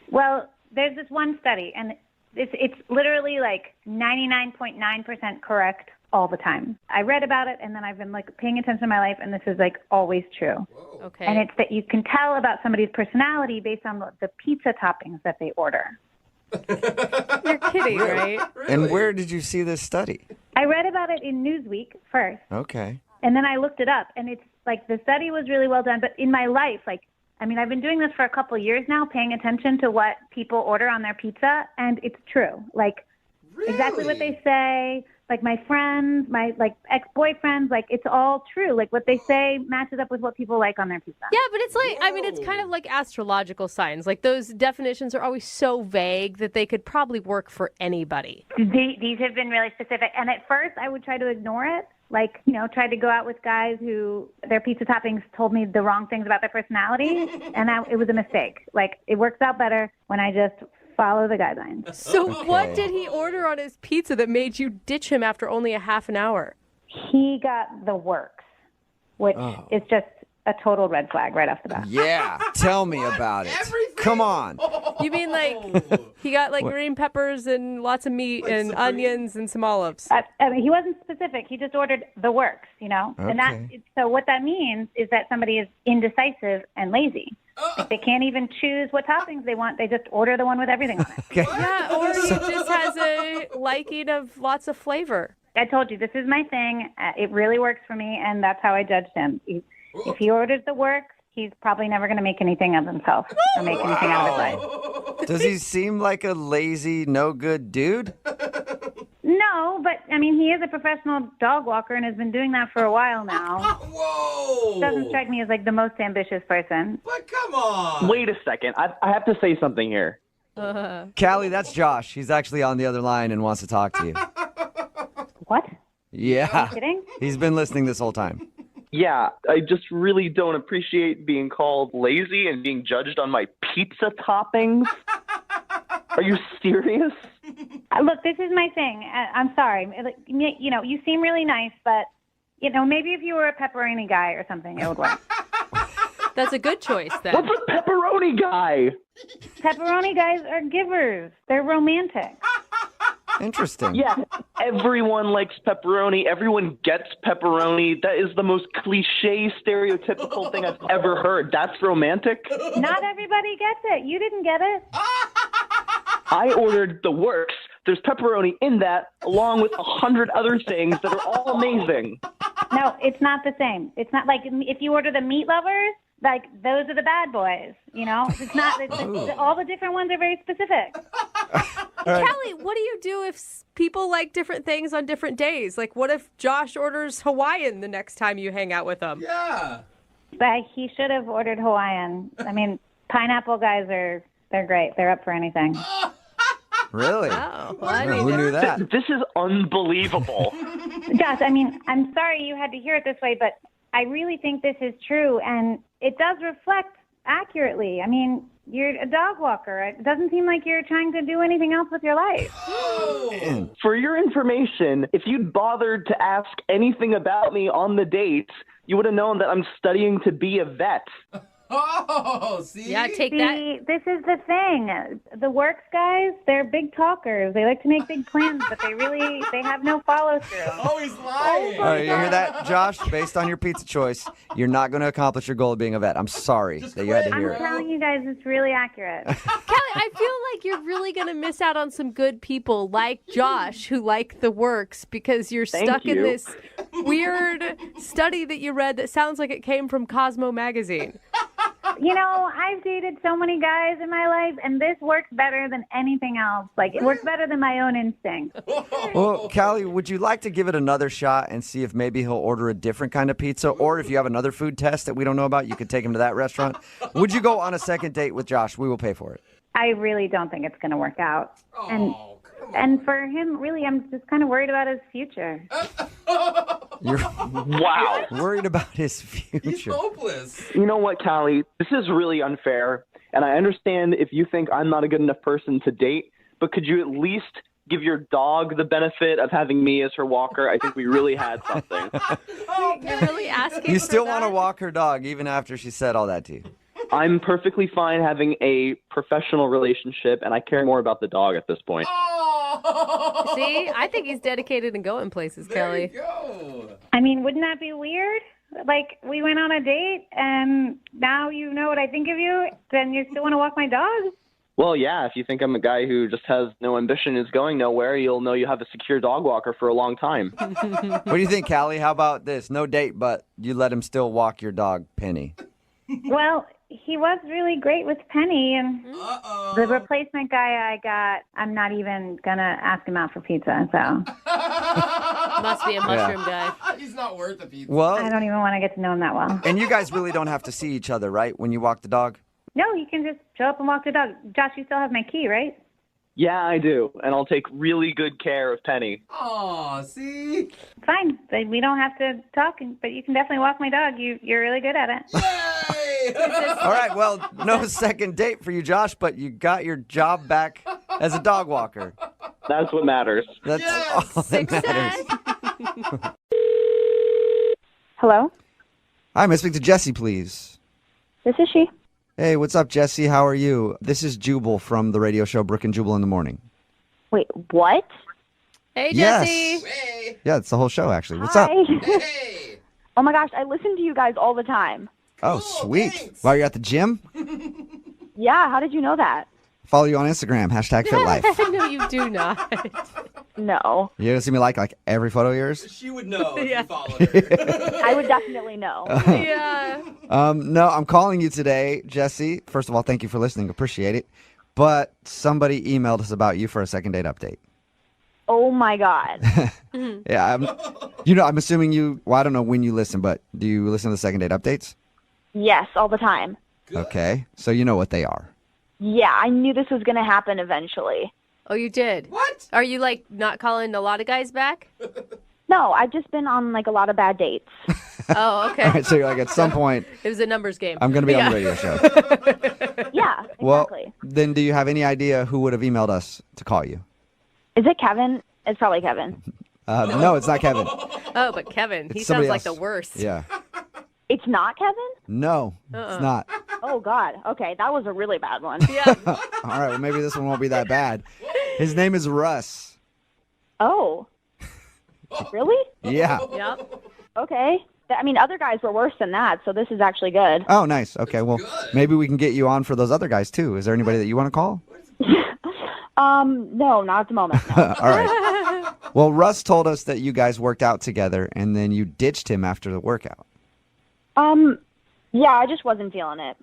Well, there's this one study, and it's literally like 99.9% correct all the time. I read about it, and then I've been like paying attention to my life, and this is like always true. Okay. And it's that you can tell about somebody's personality based on the pizza toppings that they order. You're kidding, right? And where did you see this study? I read about it in Newsweek first, Okay. and then I looked it up, and it's like the study was really well done. But in my life, I've been doing this for a couple of years now, paying attention to what people order on their pizza, and it's true. Exactly what they say. My friends, my ex-boyfriends, it's all true. What they say matches up with what people like on their pizza. Yeah, but it's it's kind of like astrological signs. Those definitions are always so vague that they could probably work for anybody. These have been really specific. And at first, I would try to ignore it. Tried to go out with guys who their pizza toppings told me the wrong things about their personality. And it was a mistake. It works out better when I just follow the guidelines. So what did he order on his pizza that made you ditch him after only a half an hour? He got the works, which is just a total red flag right off the bat. Yeah, tell me about it. Come on. You mean he got green peppers and lots of meat and onions and some olives? He wasn't specific. He just ordered the works, And so what that means is that somebody is indecisive and lazy. They can't even choose what toppings they want. They just order the one with everything on it. Okay. Yeah, or he just has a liking of lots of flavor. I told you, this is my thing. It really works for me, and that's how I judged him. If he orders the works, he's probably never going to make anything of himself or make anything out of his life. Does he seem like a lazy, no-good dude? No, but, he is a professional dog walker and has been doing that for a while now. Whoa! Doesn't strike me as, the most ambitious person. But come on! Wait a second. I have to say something here. Callie, that's Josh. He's actually on the other line and wants to talk to you. What? Yeah. Are you kidding? He's been listening this whole time. Yeah, I just really don't appreciate being called lazy and being judged on my pizza toppings. Are you serious? Look, this is my thing. I'm sorry. You seem really nice, but, maybe if you were a pepperoni guy or something, it would work. That's a good choice, then. What's a pepperoni guy? Pepperoni guys are givers. They're romantic. Interesting. Yeah, everyone likes pepperoni. Everyone gets pepperoni. That is the most cliche, stereotypical thing I've ever heard. That's romantic? Not everybody gets it. You didn't get it. I ordered the works. There's pepperoni in that, along with 100 other things that are all amazing. No, it's not the same. It's not if you order the meat lovers, those are the bad boys, It's not, all the different ones are very specific. Right. Callie, what do you do if people like different things on different days? What if Josh orders Hawaiian the next time you hang out with him? Yeah. But he should have ordered Hawaiian. Pineapple guys they're great. They're up for anything. Really? Oh, well, Who knew that? This is unbelievable. Josh, I'm sorry you had to hear it this way, but I really think this is true, and it does reflect accurately. You're a dog walker. It doesn't seem like you're trying to do anything else with your life. For your information, if you'd bothered to ask anything about me on the date, you would have known that I'm studying to be a vet. Oh, see? Yeah, take that. This is the thing. The works guys, they're big talkers. They like to make big plans, but they have no follow through. Oh, he's lying. All right, you hear that, Josh? Based on your pizza choice, you're not going to accomplish your goal of being a vet. I'm sorry that you had to hear I'm it. telling you guys, it's really accurate. Callie, I feel like you're really going to miss out on some good people like Josh who like the works because you're stuck in this weird study that you read that sounds like it came from Cosmo magazine. I've dated so many guys in my life, and this works better than anything else. It works better than my own instinct. Well, Callie, would you like to give it another shot and see if maybe he'll order a different kind of pizza? Or if you have another food test that we don't know about, you could take him to that restaurant. Would you go on a second date with Josh? We will pay for it. I really don't think it's going to work out. And for him, really, I'm just kind of worried about his future. You're Wow. worried about his future. He's hopeless. You know what, Callie? This is really unfair, and I understand if you think I'm not a good enough person to date, but could you at least give your dog the benefit of having me as her walker? I think we really had something. You're really asking You for still that? want to walk her dog even after she said all that to you? I'm perfectly fine having a professional relationship, and I care more about the dog at this point. See, I think he's dedicated and going places, Kelly. Go. Wouldn't that be weird? We went on a date, and now you know what I think of you, then you still want to walk my dog? Well, yeah, if you think I'm a guy who just has no ambition, is going nowhere, you'll know you have a secure dog walker for a long time. What do you think, Callie? How about this? No date, but you let him still walk your dog, Penny. Well, he was really great with Penny, and the replacement guy I got, I'm not even going to ask him out for pizza, so. Must be a mushroom guy. He's not worth a pizza. Well, I don't even want to get to know him that well. and you guys really don't have to see each other, right, when you walk the dog? No, you can just show up and walk the dog. Josh, you still have my key, right? Yeah, I do, and I'll take really good care of Penny. Aw, see? Fine, but we don't have to talk, but you can definitely walk my dog. You're really good at it. All right, well, no second date for you, Josh, but you got your job back as a dog walker. That's what matters. That's all that matters. Hello? Hi, may I speak to Jesse, please? This is she. Hey, what's up, Jesse? How are you? This is Jubal from the radio show Brooke and Jubal in the Morning. Wait, what? Hey, Yes. Jesse. Hey. Yeah, it's the whole show, actually. What's Hi. up? Hey. Oh my gosh, I listen to you guys all the time. Oh, sweet. thanks. While you're at the gym, Yeah, how did you know that? follow you on Instagram, #FitLife. No, you do not. No. You ever see me like every photo of yours? She would know if Yeah. you followed her. I would definitely know. Yeah. No, I'm calling you today, Jesse. First of all, thank you for listening. Appreciate it. But somebody emailed us about you for a second date update. Oh my God. Yeah, I'm assuming you, well, I don't know when you listen, but do you listen to the second date updates? Yes, all the time. Okay, so you know what they are. Yeah, I knew this was going to happen eventually. Oh, you did? What? Are you, like, not calling a lot of guys back? No, I've just been on like a lot of bad dates. Oh, okay. All right, so you're like, at some point, It was a numbers game. I'm going to be on the radio show. Yeah, exactly. Well, then do you have any idea who would have emailed us to call you? Is it Kevin? It's probably Kevin. No, it's not Kevin. Oh, but Kevin, he It's sounds somebody like the else. worst. Yeah. It's not Kevin? No, it's not. Oh God. Okay, that was a really bad one. Yeah. All right, well, maybe this one won't be that bad. His name is Russ. Oh. Really? Yeah. Yep. Okay. I mean, other guys were worse than that, so this is actually good. Oh, nice. Okay, well, maybe we can get you on for those other guys, too. Is there anybody that you want to call? No, not at the moment. No. All right. Well, Russ told us that you guys worked out together, and then you ditched him after the workout. Yeah, I just wasn't feeling it.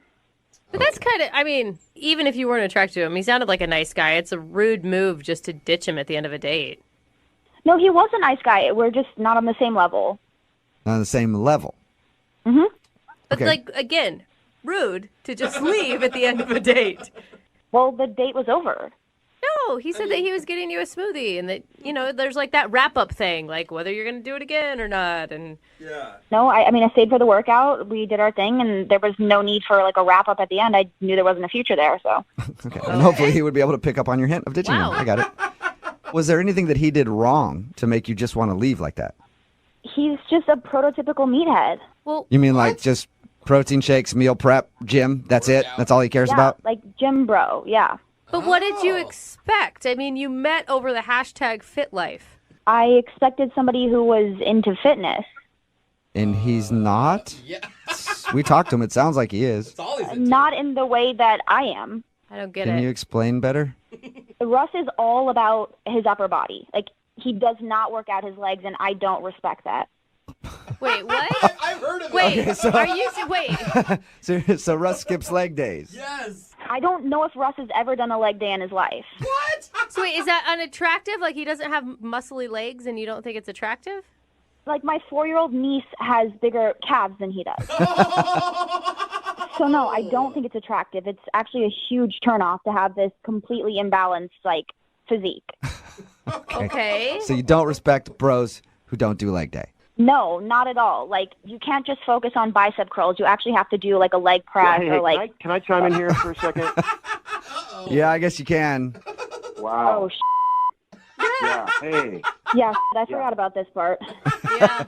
But that's kind of, I mean, even if you weren't attracted to him, he sounded like a nice guy. It's a rude move just to ditch him at the end of a date. No, he was a nice guy. We're just not on the same level. Not on the same level. Mm-hmm. But, Okay. like, again, rude to just leave at the end of a date. Well, the date was over. No, he said that he was getting you a smoothie and that, you know, there's like that wrap-up thing, like whether you're going to do it again or not. And Yeah. No, I mean, I stayed for the workout. We did our thing, and there was no need for like a wrap up at the end. I knew there wasn't a future there, so. Okay. And hopefully he would be able to pick up on your hint of ditching him. I got it. Was there anything that he did wrong to make you just want to leave like that? He's just a prototypical meathead. Well, You mean like just protein shakes, meal prep, gym? That's it? That's all he cares Yeah, about? like gym bro, yeah. But what did you expect? I mean, you met over the hashtag FitLife. I expected somebody who was into fitness. And he's not? Yeah. We talked to him. It sounds like he is. That's all he's into. Not in the way that I am. I don't get Can it. you explain better? Russ is all about his upper body. Like, he does not work out his legs, and I don't respect that. Wait, what? I've heard of Wait, it. Okay, so- are you, wait. So Russ skips leg days. Yes. I don't know if Russ has ever done a leg day in his life. What? So wait, is that unattractive? Like he doesn't have muscly legs and you don't think it's attractive? Like, my 4-year-old niece has bigger calves than he does. So, no, I don't think it's attractive. It's actually a huge turnoff to have this completely imbalanced, like, physique. Okay. So you don't respect bros who don't do leg day. No, not at all. Like, you can't just focus on bicep curls. You actually have to do, like, a leg press Hey, or, like... can I chime in here for a second? Yeah, I guess you can. Wow. Oh, Yeah. Hey. yeah, I forgot about this part. Yeah.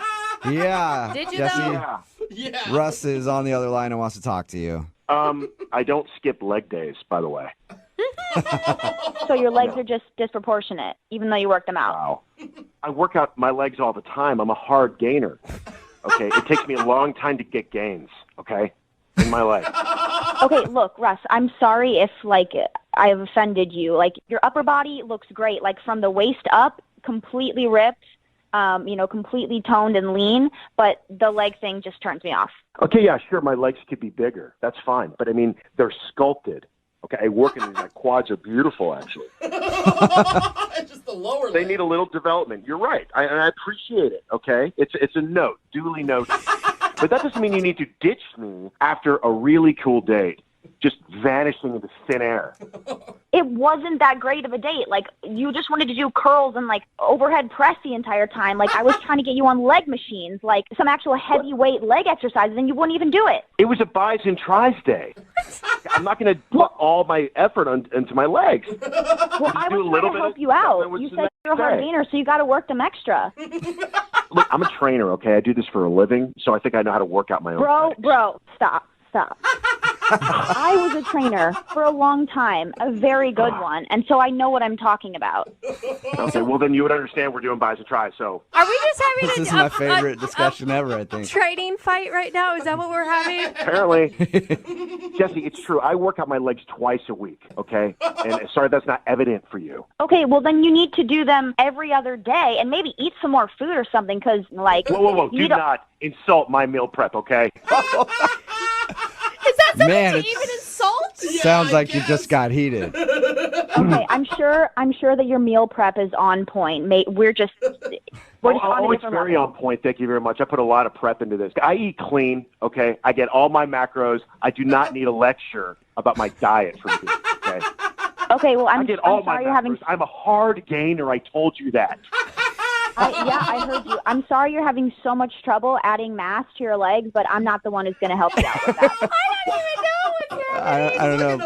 Yeah. Did you Jesse, though? Yeah. Yeah. Russ is on the other line and wants to talk to you. I don't skip leg days, by the way. So your legs are just disproportionate, even though you work them out. Wow. I work out my legs all the time. I'm a hard gainer. Okay? It takes me a long time to get gains, okay? In my legs. Okay, look, Russ, I'm sorry if, like, I've offended you. Like, your upper body looks great. Like, from the waist up, completely ripped, completely toned and lean. But the leg thing just turns me off. Okay, yeah, sure, my legs could be bigger. That's fine. But, I mean, they're sculpted. Okay, I work in these. My quads are beautiful, actually. Just the lower They leg. need a little development. You're right. And I appreciate it, okay? It's a note, duly noted. But that doesn't mean you need to ditch me after a really cool date, just vanishing into thin air. It wasn't that great of a date. Like, you just wanted to do curls and, like, overhead press the entire time. Like, I was trying to get you on leg machines, like some actual heavyweight leg exercises, and you wouldn't even do it. It was a buys and tries day. I'm not going to put all my effort into my legs. Well, I do a was little trying to bit help of you out. stuff, You the said next you're a hard day. gainer, so you got to work them extra. Look, I'm a trainer, okay? I do this for a living, so I think I know how to work out my own. Bro, stop. I was a trainer for a long time, a very good one, and so I know what I'm talking about. Okay, well, then you would understand we're doing buys and tries, so. Are we just having This is my favorite discussion ever, I think. training fight right now? Is that what we're having? Apparently. Jesse, it's true. I work out my legs twice a week, okay? And sorry that's not evident for you. Okay, well, then you need to do them every other day and maybe eat some more food or something because, like... Whoa. you Do not insult my meal prep, okay? Is that something Man, to it's- even insult? Sounds like you just got heated. Okay, I'm sure that your meal prep is on point. We're just on a It's different very level. on point. Thank you very much. I put a lot of prep into this. I eat clean, okay? I get all my macros. I do not need a lecture about my diet from you, okay? Okay, well, I I'm get all my sorry you're macros. having... I'm a hard gainer. I told you that. I heard you. I'm sorry you're having so much trouble adding mass to your legs, but I'm not the one who's going to help you out with that. I don't know.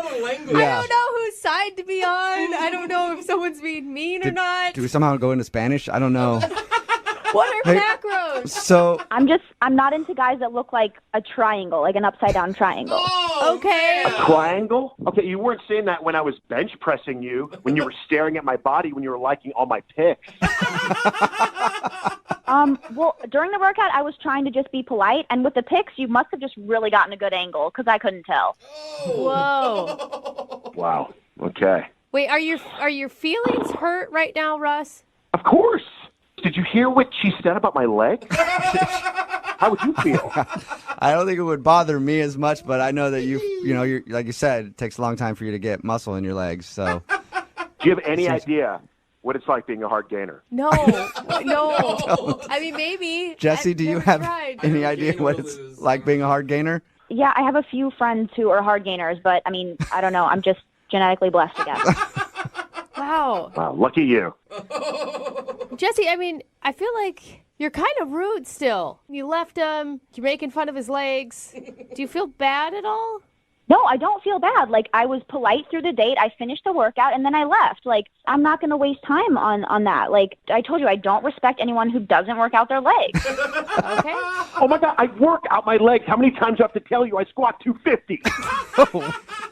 Yeah. I don't know whose side to be on. I don't know if someone's being mean or not. Do we somehow go into Spanish? I don't know. What are Hey, macros? So I'm not into guys that look like a triangle, like an upside down triangle. Okay. A triangle? Okay, you weren't saying that when I was bench pressing you, when you were staring at my body, when you were liking all my pics. Well, during the workout, I was trying to just be polite, and with the pics, you must have just really gotten a good angle because I couldn't tell. Whoa. Wow. Okay. Wait, are your feelings hurt right now, Russ? Of course. Did you hear what she said about my leg? How would you feel? I don't think it would bother me as much, but I know that you're like you said, it takes a long time for you to get muscle in your legs. So, Do you have any idea what it's like being a hard gainer? No. I mean, maybe. Jesse, I've do you never have tried. any idea what it's like being a hard gainer? Yeah, I have a few friends who are hard gainers, but I mean, I don't know. I'm just genetically blessed, I guess. Wow. Wow, lucky you. Jesse, I mean, I feel like you're kind of rude still. You left him. You're making fun of his legs. Do you feel bad at all? No, I don't feel bad. Like, I was polite through the date. I finished the workout, and then I left. Like, I'm not going to waste time on that. Like, I told you, I don't respect anyone who doesn't work out their legs. Okay. Oh, my God, I work out my legs. How many times do I have to tell you I squat 250?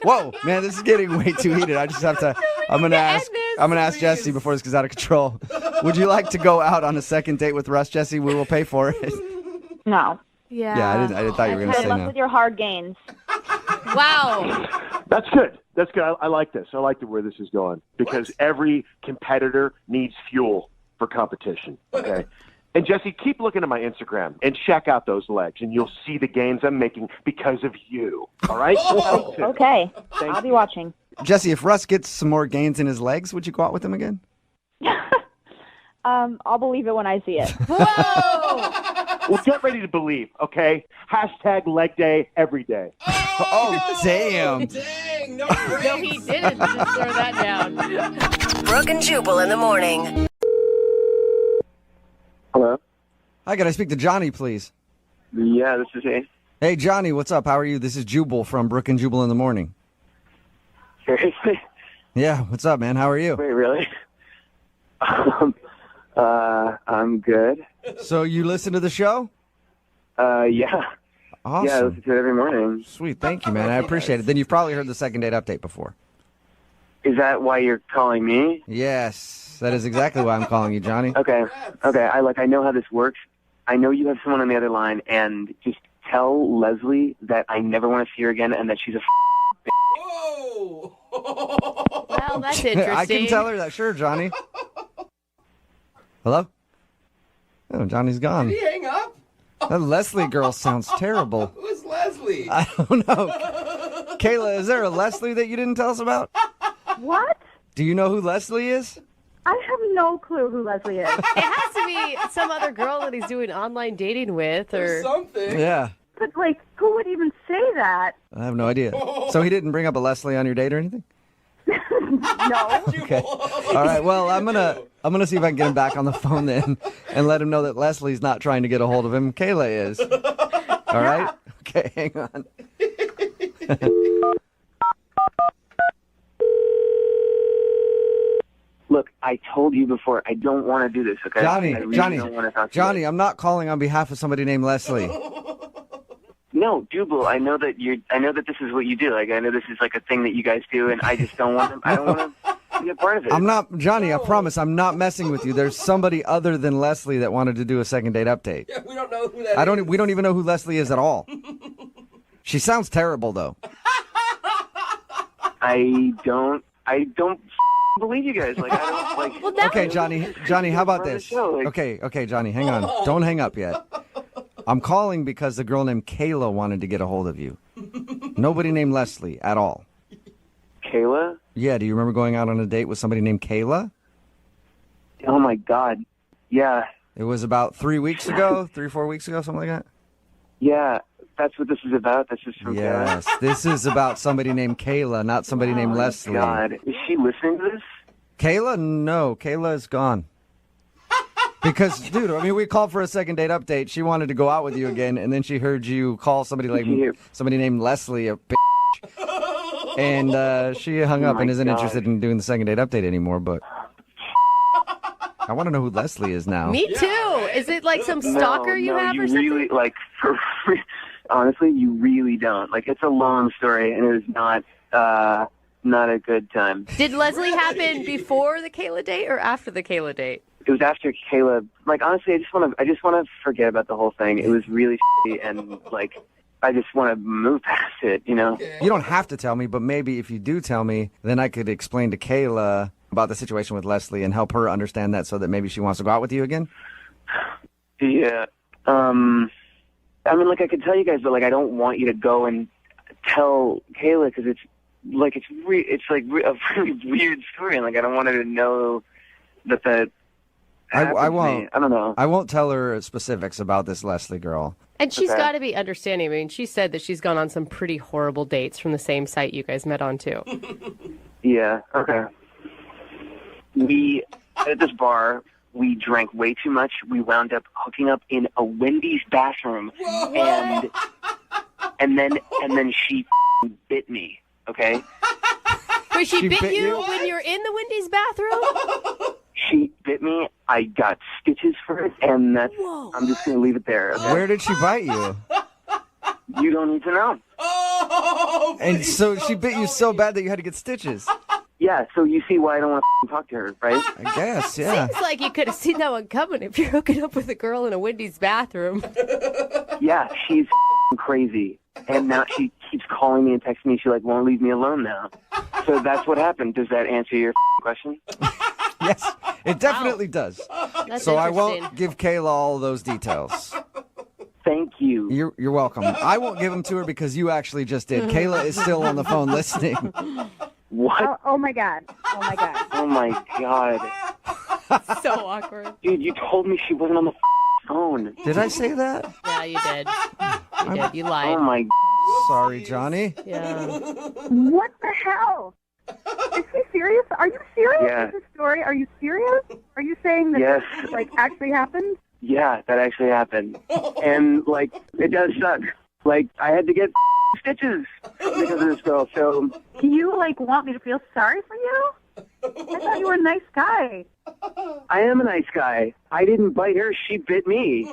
Whoa, man, this is getting way too heated. I just have to. I'm gonna ask Jesse before this goes out of control. Would you like to go out on a second date with Russ, Jesse? We will pay for it. No. Yeah. I didn't thought you were gonna Good say luck no. with your hard gains. Wow. That's good. That's good. I like this. I like where this is going because every competitor needs fuel for competition. Okay. And Jesse, keep looking at my Instagram and check out those legs, and you'll see the gains I'm making because of you. All right? Okay. I'll be watching. Jesse, if Russ gets some more gains in his legs, would you go out with him again? I'll believe it when I see it. Well, get ready to believe, okay? Hashtag leg day every day. Oh, damn. Dang, no No, he didn't just throw that down. Brooke and Jubal in the morning. Hello? Hi, can I speak to Johnny, please? Yeah, this is he. Hey, Johnny, what's up? How are you? This is Jubal from Brooke and Jubal in the morning. Seriously? Yeah, what's up, man? How are you? Wait, really? I'm good. So you listen to the show? Yeah. Awesome. Yeah, I listen to it every morning. Sweet, thank you, man. I appreciate it. Then you've probably heard the second date update before. Is that why you're calling me? Yes, that is exactly why I'm calling you, Johnny. Okay. I know how this works. I know you have someone on the other line, and just tell Leslie that I never want to see her again and that she's a Whoa! Well, that's interesting. I can tell her that. Sure, Johnny. Hello? Oh, Johnny's gone. Did he hang up? That Leslie girl sounds terrible. Who's Leslie? I don't know. Kayla, is there a Leslie that you didn't tell us about? What? Do you know who Leslie is? I have no clue who Leslie is. It has to be some other girl that he's doing online dating with or something. Yeah. But, like, who would even say that? I have no idea. So he didn't bring up a Leslie on your date or anything? No. Okay. All right. Well, I'm gonna see if I can get him back on the phone then, and let him know that Leslie's not trying to get a hold of him. Kayla is. All right. Okay. Hang on. Look, I told you before, I don't want to do this, okay? I really don't want to talk to you. Johnny, I'm not calling on behalf of somebody named Leslie. No, Jubal, I know that this is what you do. Like, I know this is like a thing that you guys do, and I just don't want to, I don't want to be a part of it. I'm not, Johnny, I promise, I'm not messing with you. There's somebody other than Leslie that wanted to do a second date update. Yeah, we don't know who that is. We don't even know who Leslie is at all. She sounds terrible, though. I don't believe you guys. Like, I don't, like... Okay, Johnny, how about this? Okay, Johnny, hang on. Don't hang up yet. I'm calling because the girl named Kayla wanted to get a hold of you. Nobody named Leslie at all. Kayla? Yeah, do you remember going out on a date with somebody named Kayla? Oh, my God. Yeah. It was about 3 weeks ago, 4 weeks ago, something like that? Yeah, that's what this is about. This is from Yes, Kayla. this is about somebody named Kayla, not somebody named Leslie. God, is she listening to this? Kayla? No, Kayla is gone. Because, dude, I mean, we called for a second date update. She wanted to go out with you again, and then she heard you call somebody named Leslie a bitch. And she hung up and isn't interested in doing the second date update anymore, but I want to know who Leslie is now. Me too. Is it like some stalker you have or something? Really, like, honestly, you really don't. Like, it's a long story, and it is not a good time. Did Leslie happen before the Kayla date or after the Kayla date? It was after Kayla. Like, honestly, I just want to forget about the whole thing. It was really shitty, and like, I just want to move past it. You know. You don't have to tell me, but maybe if you do tell me, then I could explain to Kayla about the situation with Leslie and help her understand that, so that maybe she wants to go out with you again. Yeah. I mean, like, I could tell you guys, but like, I don't want you to go and tell Kayla because it's like a really weird story, and like, I don't want her to know that. I won't. I don't know. I won't tell her specifics about this Leslie girl. And she's got to be understanding. I mean, she said that she's gone on some pretty horrible dates from the same site you guys met on, too. Yeah, okay. At this bar, we drank way too much. We wound up hooking up in a Wendy's bathroom. And then she bit me, okay? Wait, she bit you when you're in the Wendy's bathroom? She bit me. I got stitches for it, and I'm just going to leave it there. Okay? Where did she bite you? You don't need to know. Oh, and so she bit you so bad that you had to get stitches. Yeah, so you see why I don't want to talk to her, right? I guess, yeah. Seems like you could have seen that one coming if you're hooking up with a girl in a Wendy's bathroom. Yeah, she's crazy. And now she keeps calling me and texting me. She like won't leave me alone now. So that's what happened. Does that answer your question? Yes, it definitely does. That's so I interesting. won't give Kayla all those details. Thank you. You're welcome. I won't give them to her because you actually just did. Kayla is still on the phone listening. What? Oh my God. Oh my God. Oh my God. So awkward. Dude, you told me she wasn't on the phone. Did I say that? Yeah, you did. You did. You lied. Oh my. Sorry, Johnny. Yeah. What the hell? Is he serious? Are you serious Yeah. with this story? Are you serious? Are you saying that Yes. this like actually happened? Yeah, that actually happened. And like, it does suck. Like, I had to get stitches because of this girl. So Do you like want me to feel sorry for you? I thought you were a nice guy. I am a nice guy. I didn't bite her. She bit me.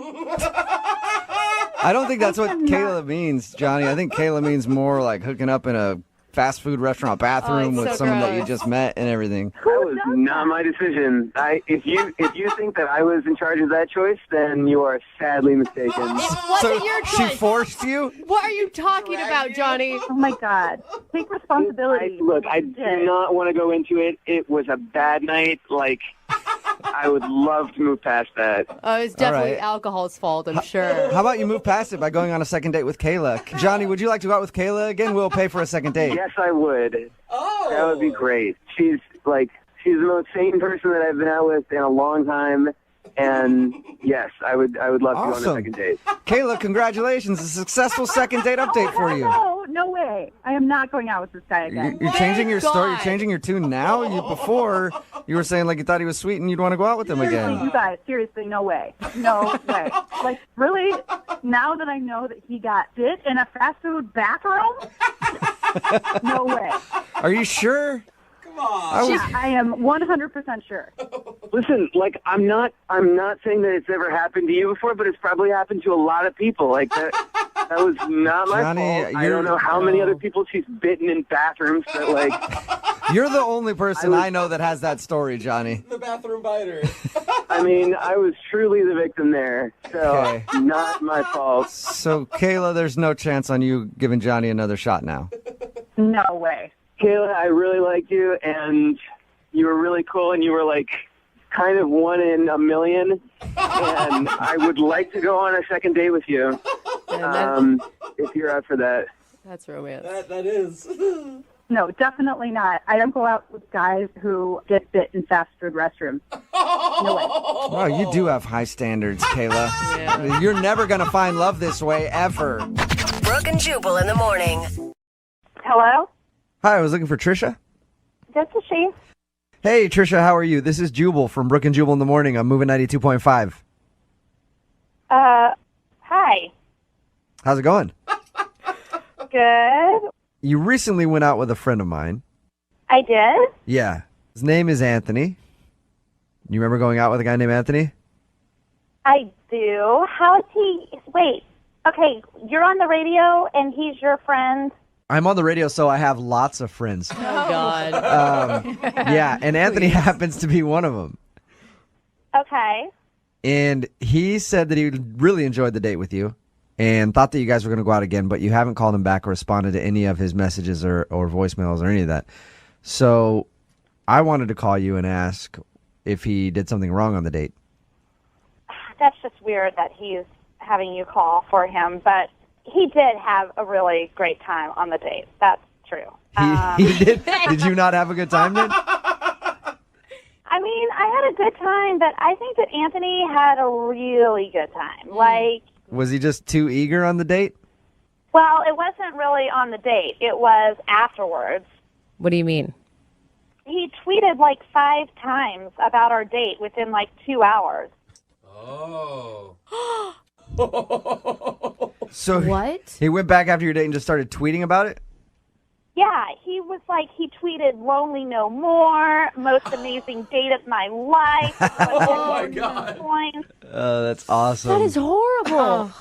I don't think that's what Kayla means, Johnny. I think Kayla means more like hooking up in a fast food restaurant bathroom it's with so someone that you gross. just met and everything. That was not my decision. If you think that I was in charge of that choice, then you are sadly mistaken. It wasn't your She choice. forced you? What are you talking about, Johnny? Oh my God. Take responsibility. Look, I do not want to go into it. It was a bad night. Like, I would love to move past that. It's definitely All right. alcohol's fault, I'm sure. How about you move past it by going on a second date with Kayla? Johnny, would you like to go out with Kayla again? We'll pay for a second date. Yes, I would. Oh. That would be great. She's the most sane person that I've been out with in a long time. And yes, I would love to go on a Awesome. second date. Kayla, congratulations. A successful second date update for you. No way. I am not going out with this guy again. You're changing your story. You're God. changing your tune now. Before, you were saying like you thought he was sweet and you'd want to go out with him You again. guys, seriously, no way. No way. Like, really? Now that I know that he got bit in a fast food bathroom? No way. Are you sure? Come on. I am 100% sure. Listen, like I'm not saying that it's ever happened to you before, but it's probably happened to a lot of people. Like that was not my Johnny, fault. I don't know how many other people she's bitten in bathrooms, but like You're the only person I know that has that story, Johnny. The bathroom biter. I mean, I was truly the victim there, so not my fault. So, Kayla, there's no chance on you giving Johnny another shot now. No way. Kayla, I really liked you, and you were really cool, and you were like kind of one in a million, and I would like to go on a second date with you, if you're up for that. That's romance. That is. No, definitely not. I don't go out with guys who get bit in fast food restrooms. No way. Wow, you do have high standards, Kayla. You're never going to find love this way, ever. Brooke and Jubal in the morning. Hello? Hi, I was looking for Trisha. This is she. Hey, Trisha, how are you? This is Jubal from Brooke and Jubal in the morning. I'm moving 92.5. Hi. How's it going? Good. You recently went out with a friend of mine. I did? Yeah. His name is Anthony. You remember going out with a guy named Anthony? I do. How is he? Wait. Okay, you're on the radio and he's your friend. I'm on the radio, so I have lots of friends. Oh, God. Yeah, and Anthony happens to be one of them. Okay. And he said that he really enjoyed the date with you and thought that you guys were going to go out again, but you haven't called him back or responded to any of his messages or voicemails or any of that. So I wanted to call you and ask if he did something wrong on the date. That's just weird that he's having you call for him, but he did have a really great time on the date. That's true. He did? Did you not have a good time then? I mean, I had a good time, but I think that Anthony had a really good time. Like, Was he just too eager on the date? well, it wasn't really on the date. It was afterwards. What do you mean? He tweeted like 5 times about our date within like 2 hours. Oh. So what? He went back after your date and just started tweeting about it? Yeah, he was like, he tweeted "Lonely No More," most amazing date of my life. Oh my God. Oh, that's awesome. That is horrible.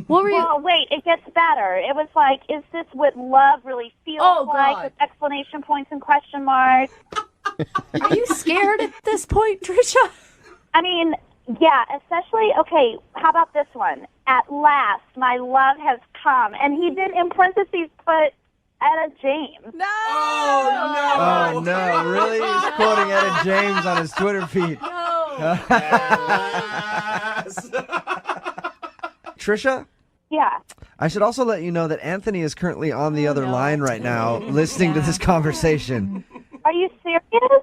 What were you? Well, wait, it gets better. It was like, is this what love really feels like? God. With exclamation points and question marks. Are you scared at this point, Trisha? I mean, yeah, especially, okay, how about this one? At last, my love has come. And he did, in parentheses, put Etta James. No! Oh, no, really? He's quoting Etta James on his Twitter feed. No. Trisha? Yeah. I should also let you know that Anthony is currently on the other line right now listening to this conversation. Are you serious?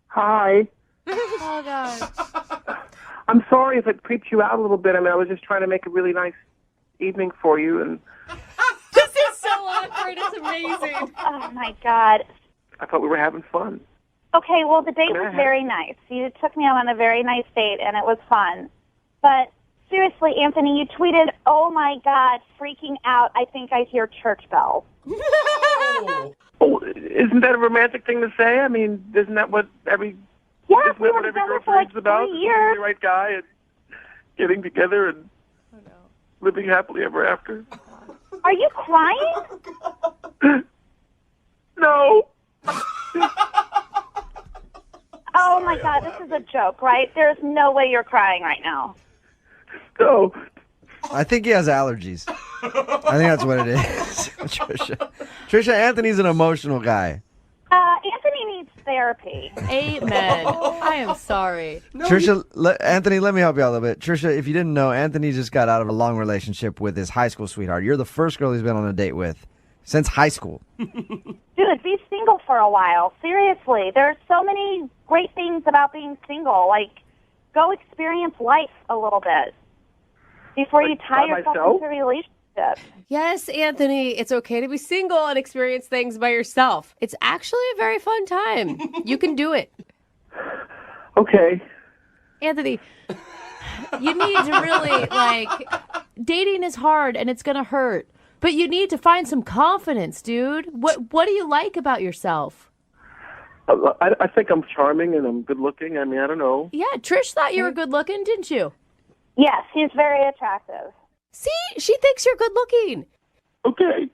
Hi. Oh, God. I'm sorry if it creeped you out a little bit. I mean, I was just trying to make a really nice evening for you, and This is so awkward. It's amazing. Oh, my God. I thought we were having fun. Okay, well, the date was very nice. You took me out on a very nice date, and it was fun. But seriously, Anthony, you tweeted, "Oh, my God, freaking out. I think I hear church bells." Oh, isn't that a romantic thing to say? I mean, isn't that what every Yeah, isn't we that were what every together girl for like dreams about? 3 Finding years. the right guy and getting together and living happily ever after. Are you crying? No. Oh my God, this is a joke, right? There's no way you're crying right now. No. I think he has allergies. I think that's what it is. Trisha, Anthony's an emotional guy. Anthony needs therapy. Amen. I am sorry. Trisha, Anthony, let me help you out a little bit. Trisha, if you didn't know, Anthony just got out of a long relationship with his high school sweetheart. You're the first girl he's been on a date with since high school. Dude, be single for a while. Seriously, there's so many great things about being single. Like, go experience life a little bit before you tie yourself into a relationship. Yes, Anthony, it's okay to be single and experience things by yourself. It's actually a very fun time. You can do it. Okay. Anthony, you need to really, dating is hard and it's going to hurt. But you need to find some confidence, dude. What do you like about yourself? I think I'm charming and I'm good looking. I mean, I don't know. Yeah, Trish thought you were good looking, didn't you? Yes, he's very attractive. See, she thinks you're good looking. Okay.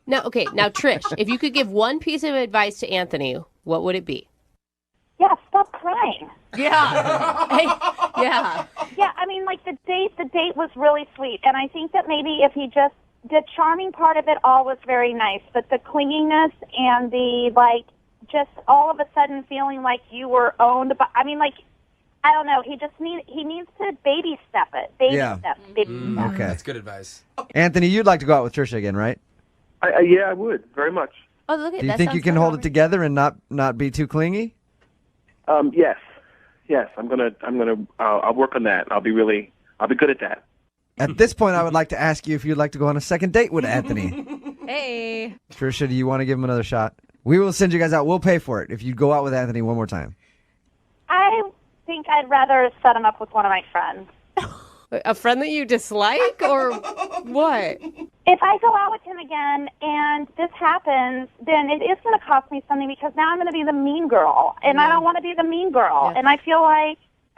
Now, Trish, if you could give one piece of advice to Anthony, what would it be? Yeah, stop crying. Yeah. Yeah. Yeah, I mean, the date was really sweet. And I think that maybe if he just, the charming part of it all was very nice. But the clinginess and the, just all of a sudden feeling like you were owned by, I don't know. He needs to baby step it. Baby step. Okay. That's good advice. Anthony, you'd like to go out with Trisha again, right? Yeah, I would. Very much. Oh, look at that. Do you think you can hold it together and not be too clingy? Yes. I'll work on that. I'll be good at that. At this point, I would like to ask you if you'd like to go on a second date with Anthony. Hey. Trisha, do you want to give him another shot? We will send you guys out. We'll pay for it if you go out with Anthony one more time. I think I'd rather set him up with one of my friends. A friend that you dislike or what? If I go out with him again and this happens, then it is going to cost me something because now I'm going to be the mean girl. And I don't want to be the mean girl. Yeah. And I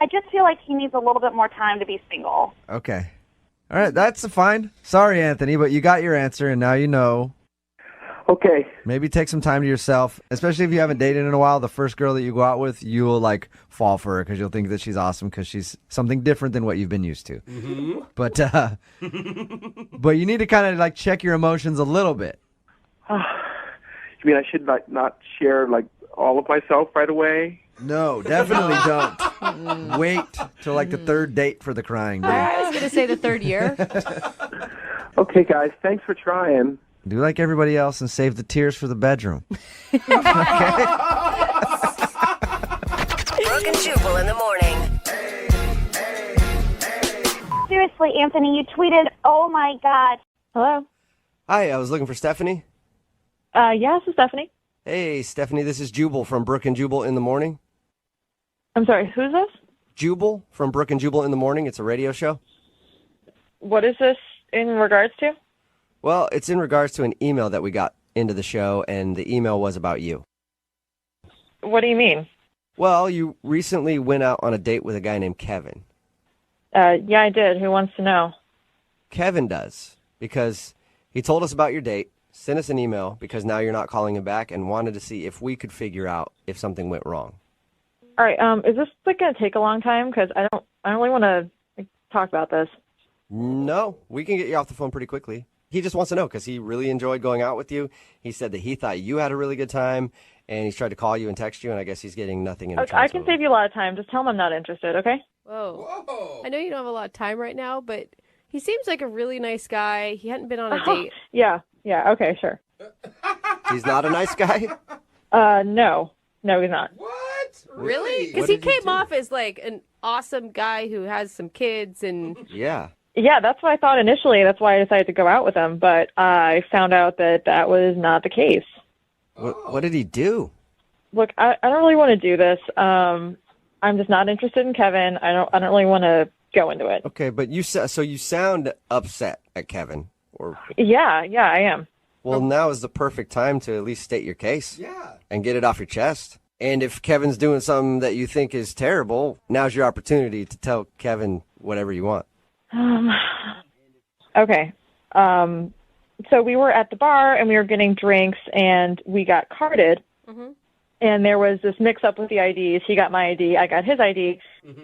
just feel like he needs a little bit more time to be single. Okay. All right, that's fine. Sorry, Anthony, but you got your answer and now you know. Okay. Maybe take some time to yourself, especially if you haven't dated in a while. The first girl that you go out with, you will fall for her because you'll think that she's awesome because she's something different than what you've been used to. Mm-hmm. But you need to kind of check your emotions a little bit. You mean I should not share all of myself right away? No, definitely don't. Wait till the third date for the crying. Dude. I was going to say the third year. Okay, guys, thanks for trying. Do like everybody else and save the tears for the bedroom. Brooke and Jubal in the morning. Seriously, Anthony, you tweeted, oh my God. Hello? Hi, I was looking for Stephanie. Yeah, this is Stephanie. Hey, Stephanie, this is Jubal from Brooke and Jubal in the morning. I'm sorry, who's this? Jubal from Brooke and Jubal in the morning. It's a radio show. What is this in regards to? Well, it's in regards to an email that we got into the show, and the email was about you. What do you mean? Well, you recently went out on a date with a guy named Kevin. Yeah, I did. Who wants to know? Kevin does, because he told us about your date, sent us an email because now you're not calling him back, and wanted to see if we could figure out if something went wrong. All right, is this going to take a long time? Because I don't really want to talk about this. No, we can get you off the phone pretty quickly. He just wants to know because he really enjoyed going out with you. He said that he thought you had a really good time, and he's tried to call you and text you, and I guess he's getting nothing in return. I can save you a lot of time. Just tell him I'm not interested, okay? Whoa. I know you don't have a lot of time right now, but he seems like a really nice guy. He hadn't been on a date. Yeah, okay, sure. He's not a nice guy? No, he's not. What? Really? Because he came off as an awesome guy who has some kids and... Yeah. Yeah, that's what I thought initially. That's why I decided to go out with him. But I found out that was not the case. What did he do? Look, I don't really want to do this. I'm just not interested in Kevin. I don't really want to go into it. Okay, but you sound upset at Kevin, or Yeah, I am. Well, now is the perfect time to at least state your case. Yeah. And get it off your chest. And if Kevin's doing something that you think is terrible, now's your opportunity to tell Kevin whatever you want. Okay. so we were at the bar and we were getting drinks and we got carded. Mm-hmm. And there was this mix-up with the IDs. He got my ID, I got his ID.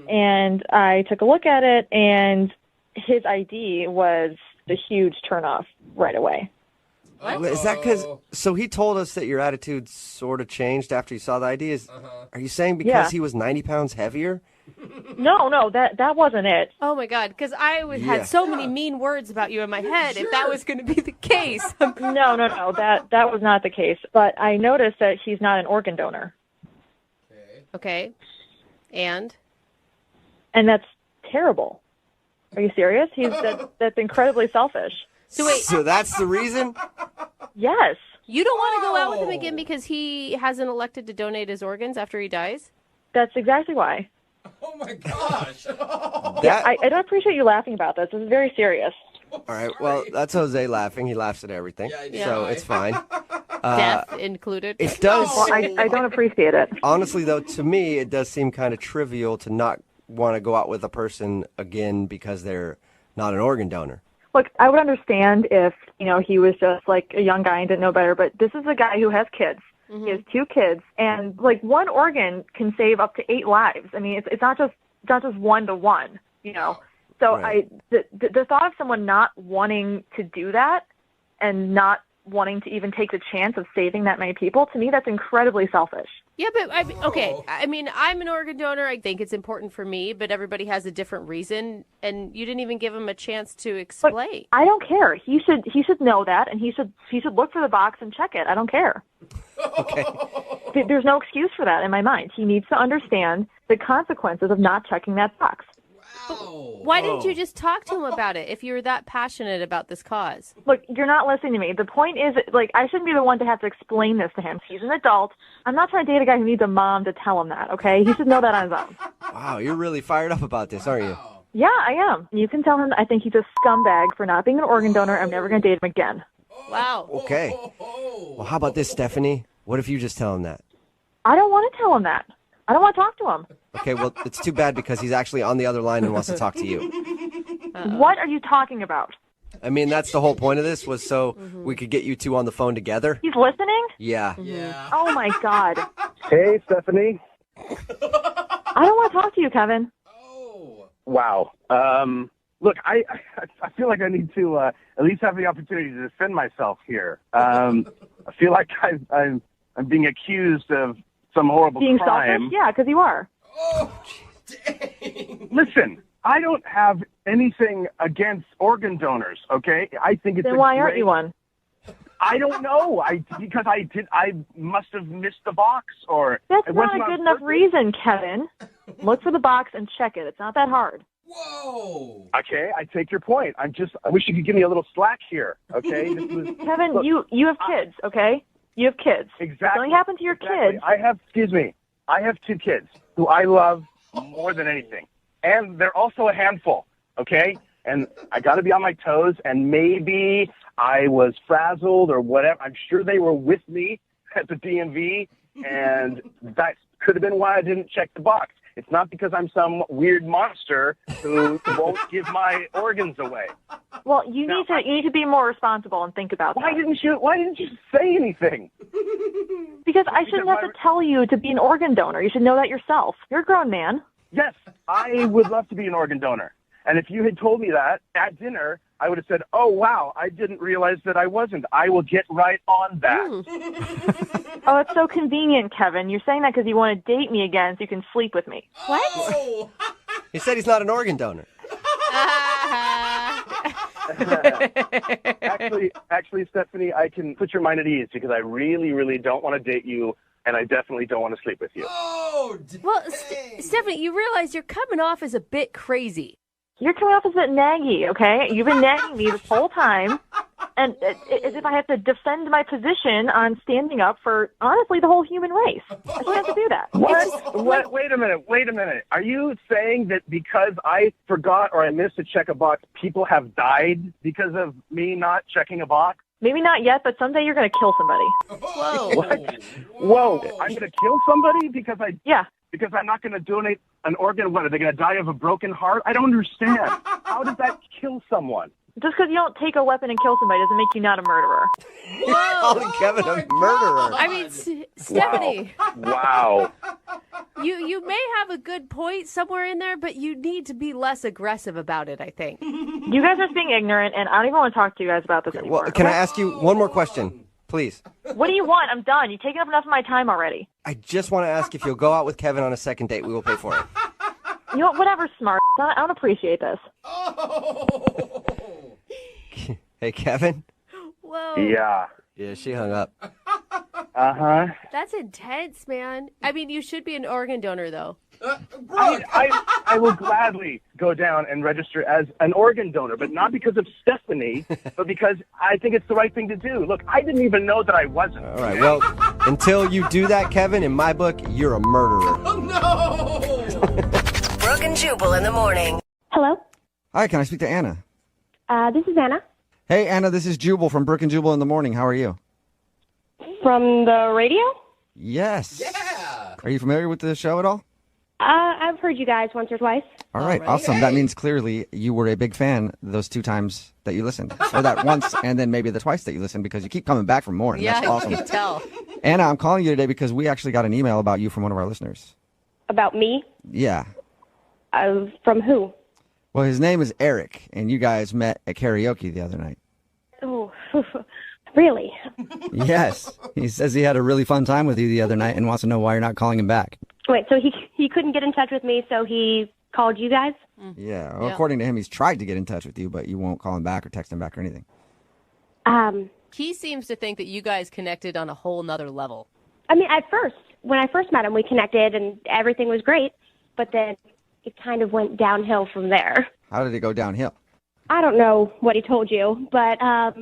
And I took a look at it, and his ID was a huge turnoff right away. Is that because? So he told us that your attitude sort of changed after you saw the ID. Are you saying because he was 90 pounds heavier? No, that wasn't it. Oh my God, because I had so many mean words about you in my head. If that was going to be the case. No, that was not the case. But I noticed that he's not an organ donor. Okay. And that's terrible. Are you serious? That's incredibly selfish. So wait. So that's the reason? Yes. You don't want to go out with him again because he hasn't elected to donate his organs after he dies? That's exactly why. Oh my gosh. I don't appreciate you laughing about this. This is very serious. All right, well, that's Jose laughing. He laughs at everything, so it's fine. Death included. It does. Well, I don't appreciate it. Honestly, though, to me, it does seem kind of trivial to not want to go out with a person again because they're not an organ donor. Look, I would understand if, he was just like a young guy and didn't know better, but this is a guy who has kids. Mm-hmm. He has 2 kids, and like one organ can save up to 8 lives. I mean, it's not just 1-to-1, So Right. the thought of someone not wanting to do that and not wanting to even take the chance of saving that many people, to me, that's incredibly selfish. Yeah, but I'm an organ donor. I think it's important for me, but everybody has a different reason, and you didn't even give him a chance to explain. But I don't care. He should know that, and he should look for the box and check it. I don't care. Okay. There's no excuse for that in my mind. He needs to understand the consequences of not checking that box. Why didn't you just talk to him about it if you were that passionate about this cause? Look, you're not listening to me. The point is, I shouldn't be the one to have to explain this to him. He's an adult. I'm not trying to date a guy who needs a mom to tell him that, okay? He should know that on his own. Wow, you're really fired up about this, aren't you? Yeah, I am. You can tell him I think he's a scumbag for not being an organ donor. I'm never going to date him again. Wow. Okay. Well, how about this, Stephanie? What if you just tell him that? I don't want to tell him that. I don't want to talk to him. Okay, well, it's too bad because he's actually on the other line and wants to talk to you. What are you talking about? I mean, that's the whole point of this was so we could get you 2 on the phone together. He's listening? Yeah. Oh, my God. Hey, Stephanie. I don't want to talk to you, Kevin. Wow. Look, I feel like I need to at least have the opportunity to defend myself here. I feel like I'm being accused of some horrible Being crime. selfish? Yeah, because you are. Listen, I don't have anything against organ donors, okay? I think it's Then why aren't you one? I don't know. Because I must have missed the box, or That's it not wasn't a on good enough purpose. reason, Kevin. Look for the box and check it. It's not that hard. Okay, I take your point. I wish you could give me a little slack here, okay? Kevin, Look, you have kids, okay? You have kids. Exactly. If something happened to your kids. I have 2 kids who I love more than anything. And they're also a handful, okay? And I got to be on my toes, and maybe I was frazzled or whatever. I'm sure they were with me at the DMV, and that could have been why I didn't check the box. It's not because I'm some weird monster who won't give my organs away. Well, you need to be more responsible and think about Why that. didn't you say anything? Because I shouldn't have to tell you to be an organ donor. You should know that yourself. You're a grown man. Yes, I would love to be an organ donor. And if you had told me that at dinner, I would have said, oh, wow, I didn't realize that I wasn't. I will get right on that. Oh, it's so convenient, Kevin. You're saying that because you want to date me again so you can sleep with me. What? He said he's not an organ donor. Actually, Stephanie, I can put your mind at ease because I really, really don't want to date you, and I definitely don't want to sleep with you. Well, Stephanie, you realize you're coming off as a bit crazy. You're coming off as a bit naggy, okay? You've been nagging me this whole time, and as if I have to defend my position on standing up for, honestly, the whole human race. I shouldn't have to do that. What? Wait a minute. Are you saying that because I forgot or I missed to check a box, people have died because of me not checking a box? Maybe not yet, but someday you're going to kill somebody. Whoa. What? Whoa. I'm going to kill somebody because because I'm not going to donate an organ. What, are they going to die of a broken heart? I don't understand. How does that kill someone? Just because you don't take a weapon and kill somebody doesn't make you not a murderer. Calling Kevin a murderer. I mean, Stephanie. Wow. You may have a good point somewhere in there, but you need to be less aggressive about it, I think. You guys are just being ignorant, and I don't even want to talk to you guys about this anymore. Well, can I ask you one more question, please? What do you want? I'm done. You've taken up enough of my time already. I just want to ask if you'll go out with Kevin on a second date. We will pay for it. You know, whatever, smart. I don't appreciate this. Hey, Kevin? Whoa. Yeah, she hung up. Uh-huh. That's intense, man. I mean, you should be an organ donor, though. I will gladly go down and register as an organ donor, but not because of Stephanie, but because I think it's the right thing to do. Look, I didn't even know that I wasn't. All right, well, until you do that, Kevin, in my book, you're a murderer. Brooke and Jubal in the morning. Hello? Hi, can I speak to Anna? This is Anna Hey, Anna, this is Jubal from Brooke and Jubal in the morning. How are you? from the radio. Yes. Yeah. Are you familiar with the show at all? I've heard you guys once or twice. All right, awesome. That means clearly you were a big fan those 2 times that you listened. Or that once and then maybe the twice that you listened because you keep coming back for more. And Yeah, that's awesome. you can tell. Anna, I'm calling you today because we actually got an email about you from one of our listeners. About me? Yeah. From who? Well, his name is Eric, and you guys met at karaoke the other night. Oh, really? Yes. He says he had a really fun time with you the other night and wants to know why you're not calling him back. Wait, so he couldn't get in touch with me, so he called you guys? Yeah. Well, according to him, he's tried to get in touch with you, but you won't call him back or text him back or anything. He seems to think that you guys connected on a whole nother level. I mean, at first, when I first met him, we connected and everything was great, but then it kind of went downhill from there. How did it go downhill? I don't know what he told you, but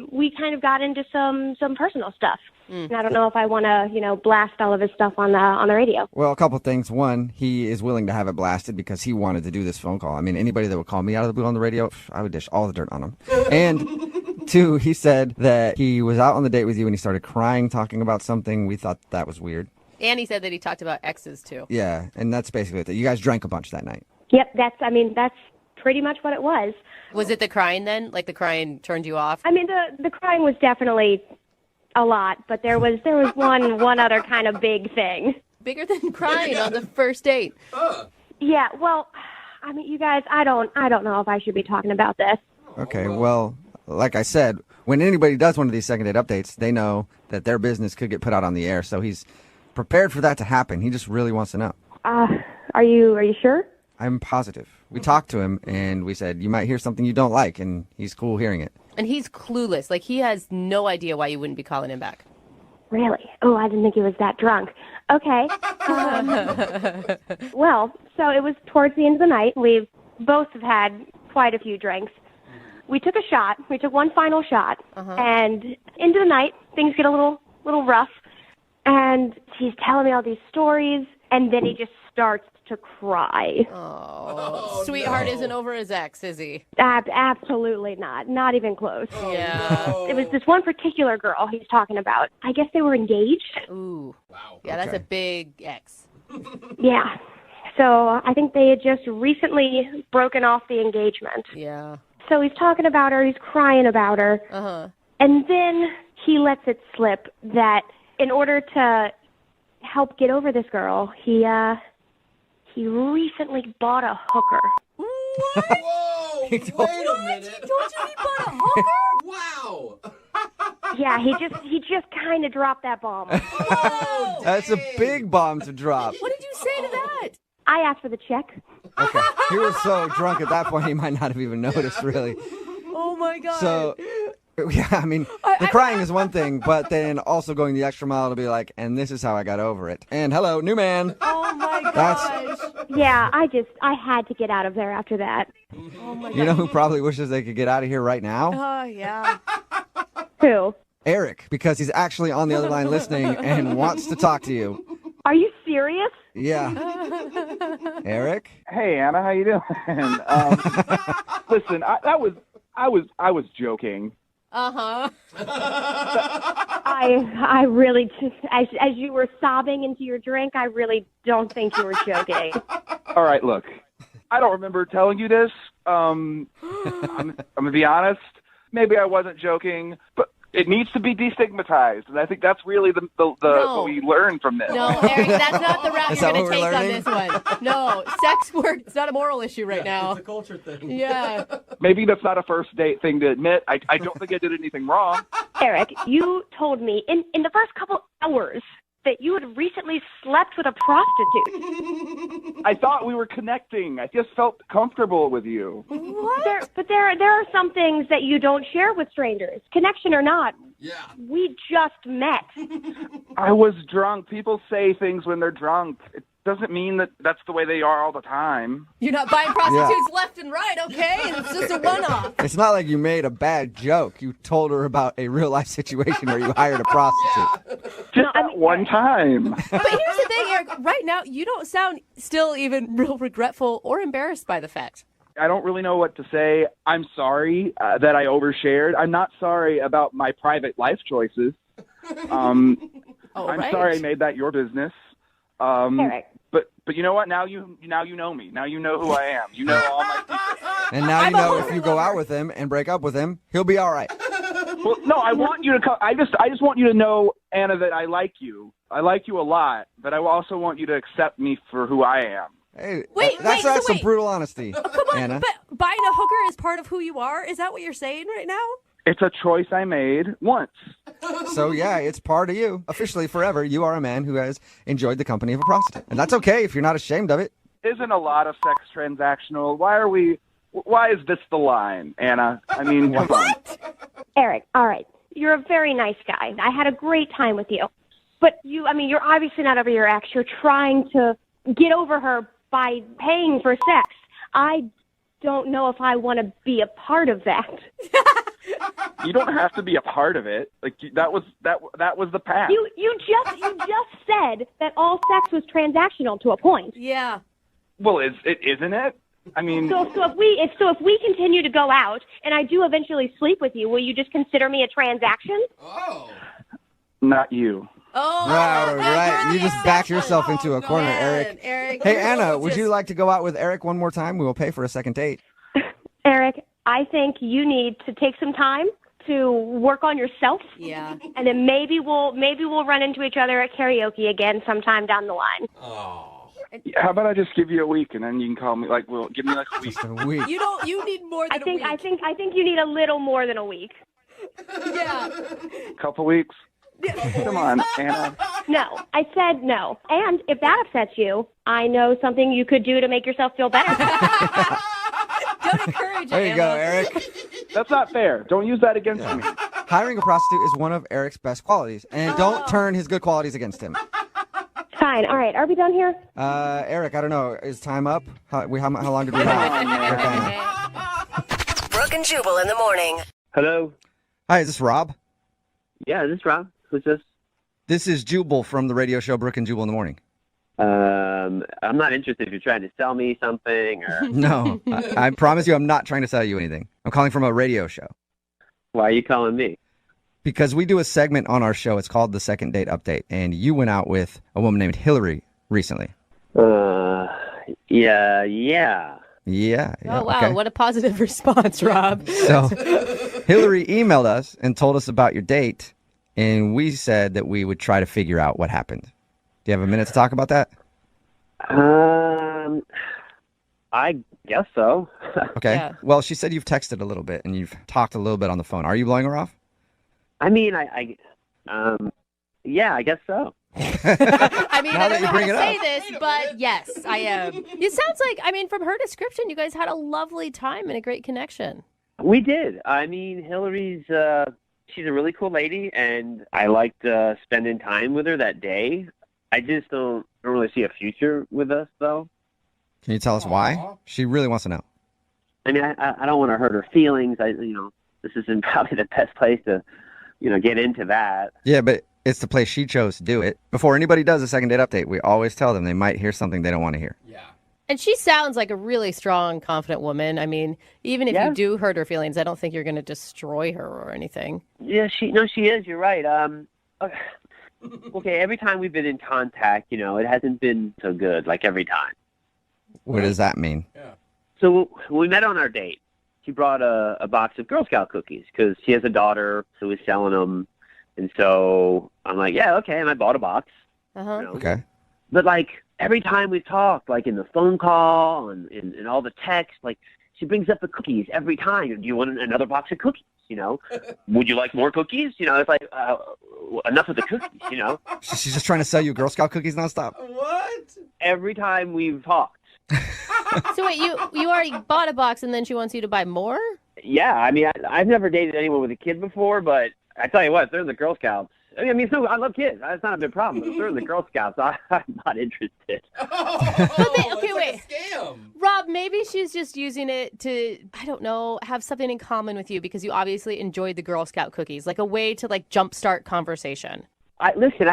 we kind of got into some personal stuff. And I don't know if I want to, blast all of his stuff on the radio. Well, a couple things. One, he is willing to have it blasted because he wanted to do this phone call. I mean, anybody that would call me out of the blue on the radio, I would dish all the dirt on him. And 2, he said that he was out on the date with you and he started crying, talking about something. We thought that was weird. And he said that he talked about exes, too. Yeah, and that's basically it. You guys drank a bunch that night. Yep, that's pretty much what it was. Was it the crying then? Like the crying turned you off? I mean, the crying was definitely a lot, but there was one other kind of big thing. Bigger than crying on the first date. Yeah, well, I mean, you guys, I don't know if I should be talking about this. Okay, well, like I said, when anybody does one of these second date updates, they know that their business could get put out on the air, so he's prepared for that to happen. He just really wants to know. Are you sure? I'm positive. We talked to him, and we said, you might hear something you don't like, and he's cool hearing it. And he's clueless. Like, he has no idea why you wouldn't be calling him back. Really? Oh, I didn't think he was that drunk. Okay. Well, so it was towards the end of the night. We both have had quite a few drinks. We took a shot. We took one final shot. And into the night, things get a little rough. And he's telling me all these stories, and then he just starts to cry. Oh, sweetheart isn't over his ex, is he? Absolutely not. Not even close. Yeah. It was this one particular girl he's talking about. I guess they were engaged. Ooh. Wow. Yeah, that's a big ex. Yeah. So I think they had just recently broken off the engagement. Yeah. So he's talking about her. He's crying about her. And then he lets it slip that in order to help get over this girl, he recently bought a hooker. What? Whoa! Wait a minute. He told you he bought a hooker? Wow. Yeah, he just kind of dropped that bomb. That's a big bomb to drop. What did you say to that? I asked for the check. Okay. He was so drunk at that point, he might not have even noticed, really. Oh, my God. So, yeah, I mean, the crying is one thing, but then also going the extra mile to be like, and this is how I got over it. And hello, new man. Oh, my gosh. Yeah, I had to get out of there after that. Oh, my God. You know who probably wishes they could get out of here right now? Oh, yeah. Who? Eric, because he's actually on the other line listening and wants to talk to you. Are you serious? Yeah. Eric? Hey, Anna, how you doing? Listen, I was joking. Uh-huh. I really just, as you were sobbing into your drink, I really don't think you were joking. All right, look, I don't remember telling you this. I'm gonna be honest. maybe I wasn't joking, but it needs to be destigmatized, and I think that's really the what we learn from this. No, Eric, that's not the route Is you're that going to what we're take on learning? this one. No, sex work, it's not a moral issue right now. It's a culture thing. Yeah. Maybe that's not a first date thing to admit. I don't think I did anything wrong. Eric, you told me in the first couple hours that you had recently slept with a prostitute. I thought we were connecting. I just felt comfortable with you. What? There are some things that you don't share with strangers, connection or not. Yeah. We just met. I was drunk. People say things when they're drunk. It doesn't mean that that's the way they are all the time. You're not buying prostitutes left and right, okay? It's just a one-off. It's not like you made a bad joke. You told her about a real-life situation where you hired a prostitute. Just that one time. But here's the thing, Eric. Right now, you don't sound still even real regretful or embarrassed by the fact. I don't really know what to say. I'm sorry that I overshared. I'm not sorry about my private life choices. I'm sorry I made that your business. Eric. But you know what? Now you know me. Now you know who I am. You know all my secrets. And now you know if you go out with him and break up with him, he'll be all right. Well, no, I want you to come. I just want you to know, Anna, that I like you. I like you a lot, but I also want you to accept me for who I am. Hey, Wait, that's wait, so some wait. brutal honesty, Oh, come on, Anna. but buying a hooker is part of who you are? Is that what you're saying right now? It's a choice I made once. So, yeah, it's part of you. Officially, forever, you are a man who has enjoyed the company of a prostitute. And that's okay if you're not ashamed of it. Isn't a lot of sex transactional? Why is this the line, Anna? I mean, come on. Eric, all right. You're a very nice guy. I had a great time with you. But you're obviously not over your ex. You're trying to get over her by paying for sex. I don't know if I want to be a part of that. You don't have to be a part of it. Like that was the past. You just said that all sex was transactional to a point. Yeah. Well, isn't it? I mean, So if we continue to go out and I do eventually sleep with you, will you just consider me a transaction? Oh. not you. Oh, right. You just backed yourself into a corner, Eric. Hey, Anna, would you like to go out with Eric one more time? We will pay for a second date. Eric, I think you need to take some time to work on yourself. Yeah. And then maybe we'll run into each other at karaoke again sometime down the line. Oh. How about I just give you a week and then you can call me? Give me like a week. Just a week. You need more than a week. I think you need a little more than a week. Yeah. Couple weeks. Come on, Anna. No, I said no. And if that upsets you, I know something you could do to make yourself feel better. Don't encourage it, There you go, Anna. Eric. That's not fair. Don't use that against me. Hiring a prostitute is one of Eric's best qualities, and don't turn his good qualities against him. Fine. All right. Are we done here? Eric, I don't know. Is time up? How long did we have? Brooke and Jubal in the morning. Hello. Hi, is this Rob? Yeah, this is Rob. Who's this? This is Jubal from the radio show Brooke and Jubal in the morning. I'm not interested if you're trying to sell me something or. No, I promise you I'm not trying to sell you anything. I'm calling from a radio show. Why are you calling me? Because we do a segment on our show. It's called the Second Date Update, and you went out with a woman named Hillary recently. Yeah. Oh, wow. Okay. What a positive response, Rob. So Hillary emailed us and told us about your date, and we said that we would try to figure out what happened. Do you have a minute to talk about that? I guess so. Okay. Yeah. Well, she said you've texted a little bit and you've talked a little bit on the phone. Are you blowing her off? I mean, yeah, I guess so. I mean, Now I that don't you know how bring to it say up. this, but yes, I am. It sounds like, from her description, you guys had a lovely time and a great connection. We did. I mean, Hillary's, she's a really cool lady, and I liked spending time with her that day. I just don't really see a future with us, though. Can you tell us why? She really wants to know. I mean, I don't want to hurt her feelings. This isn't probably the best place to, get into that. Yeah, but it's the place she chose to do it. Before anybody does a second date update, we always tell them they might hear something they don't want to hear. Yeah. And she sounds like a really strong, confident woman. I mean, even if you do hurt her feelings, I don't think you're going to destroy her or anything. Yeah, she is. You're right. Okay, every time we've been in contact, it hasn't been so good, like every time. What does that mean? So when we met on our date, she brought a box of Girl Scout cookies because she has a daughter who is selling them. And so I'm like, yeah, okay. And I bought a box. Uh-huh. You know? Okay. But, like, every time we talk, like in the phone call and in all the text, like, she brings up the cookies every time. Do you want another box of cookies? You know, would you like more cookies? You know, it's like enough of the cookies. You know, She's just trying to sell you Girl Scout cookies nonstop. What? every time we've talked. So wait, you already bought a box and then she wants you to buy more? Yeah, I mean, I've never dated anyone with a kid before, but I tell you what, if they're in the Girl Scouts. I mean, so I love kids. That's not a big problem. But if they're in the Girl Scouts, I'm not interested. Okay, wait. Rob, maybe she's just using it to, I don't know, have something in common with you because you obviously enjoyed the Girl Scout cookies, like a way to like jumpstart conversation. Listen,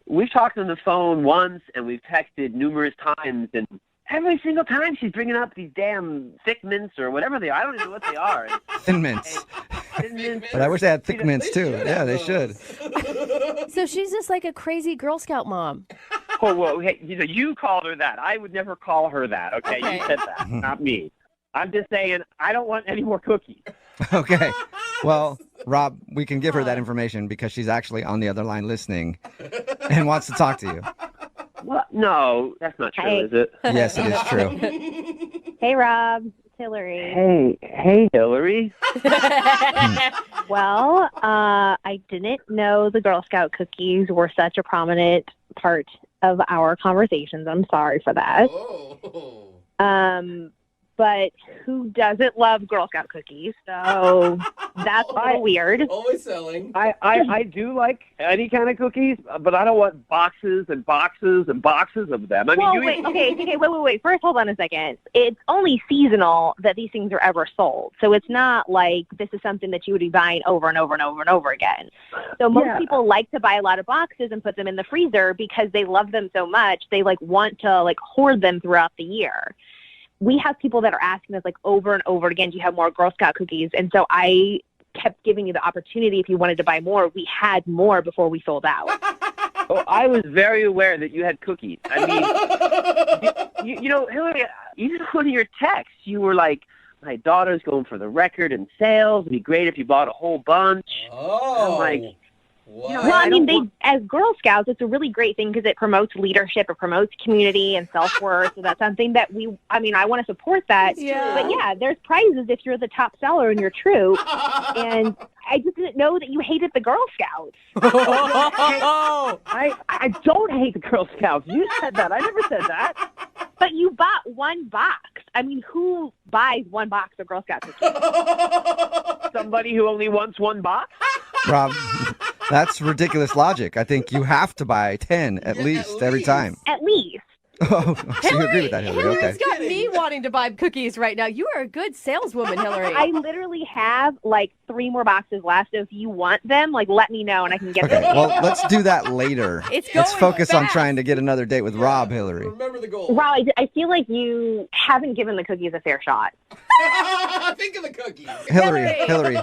we've talked on the phone once and we've texted numerous times, and every single time she's bringing up these damn thick mints or whatever they are. I don't even know what they are. Thin mints. But I wish they had thick mints too. Yeah, they should. So she's just like a crazy Girl Scout mom. Oh, well, hey, you called her that. I would never call her that, okay? You said that, not me. I'm just saying I don't want any more cookies. Okay. Well, Rob, we can give her that information because she's actually on the other line listening and wants to talk to you. What? No, that's not true, Hey. is it? Yes, it is true. Hey, Rob. It's Hillary. Hey, Hillary. Well, I didn't know the Girl Scout cookies were such a prominent part of our conversations. I'm sorry for that. But who doesn't love Girl Scout cookies? So that's a little weird. Always selling. I do like any kind of cookies, but I don't want boxes and boxes and boxes of them. I mean, Well, wait. First, hold on a second. It's only seasonal that these things are ever sold. So it's not like this is something that you would be buying over and over and over and over again. So most people like to buy a lot of boxes and put them in the freezer because they love them so much. They like want to like hoard them throughout the year. We have people that are asking us like over and over again, do you have more Girl Scout cookies? And so I kept giving you the opportunity if you wanted to buy more. We had more before we sold out. Oh, I was very aware that you had cookies. I mean, you know, Hillary, even one of your texts, you were like, my daughter's going for the record in sales. It'd be great if you bought a whole bunch. Oh. I'm like, what? Well, I mean, as Girl Scouts, it's a really great thing because it promotes leadership, it promotes community and self-worth. So that's something that I want to support that. Yeah. But yeah, there's prizes if you're the top seller in your troop. And I just didn't know that you hated the Girl Scouts. I don't hate the Girl Scouts. You said that. I never said that. But you bought one box. I mean, who buys one box of Girl Scout cookies? Somebody who only wants one box? Rob, that's ridiculous logic. I think you have to buy 10 at least every time. At least. Oh, so you agree with that, Hillary? Okay. It's got me wanting to buy cookies right now. You are a good saleswoman, Hillary. I literally have like 3 more boxes left. So if you want them, like let me know and I can get Okay, them. well, let's do that later. It's Let's going focus on fast. trying to get another date with Rob, Hillary. Remember the goal. Rob, I feel like you haven't given the cookies a fair shot. Think of the cookies. Hillary,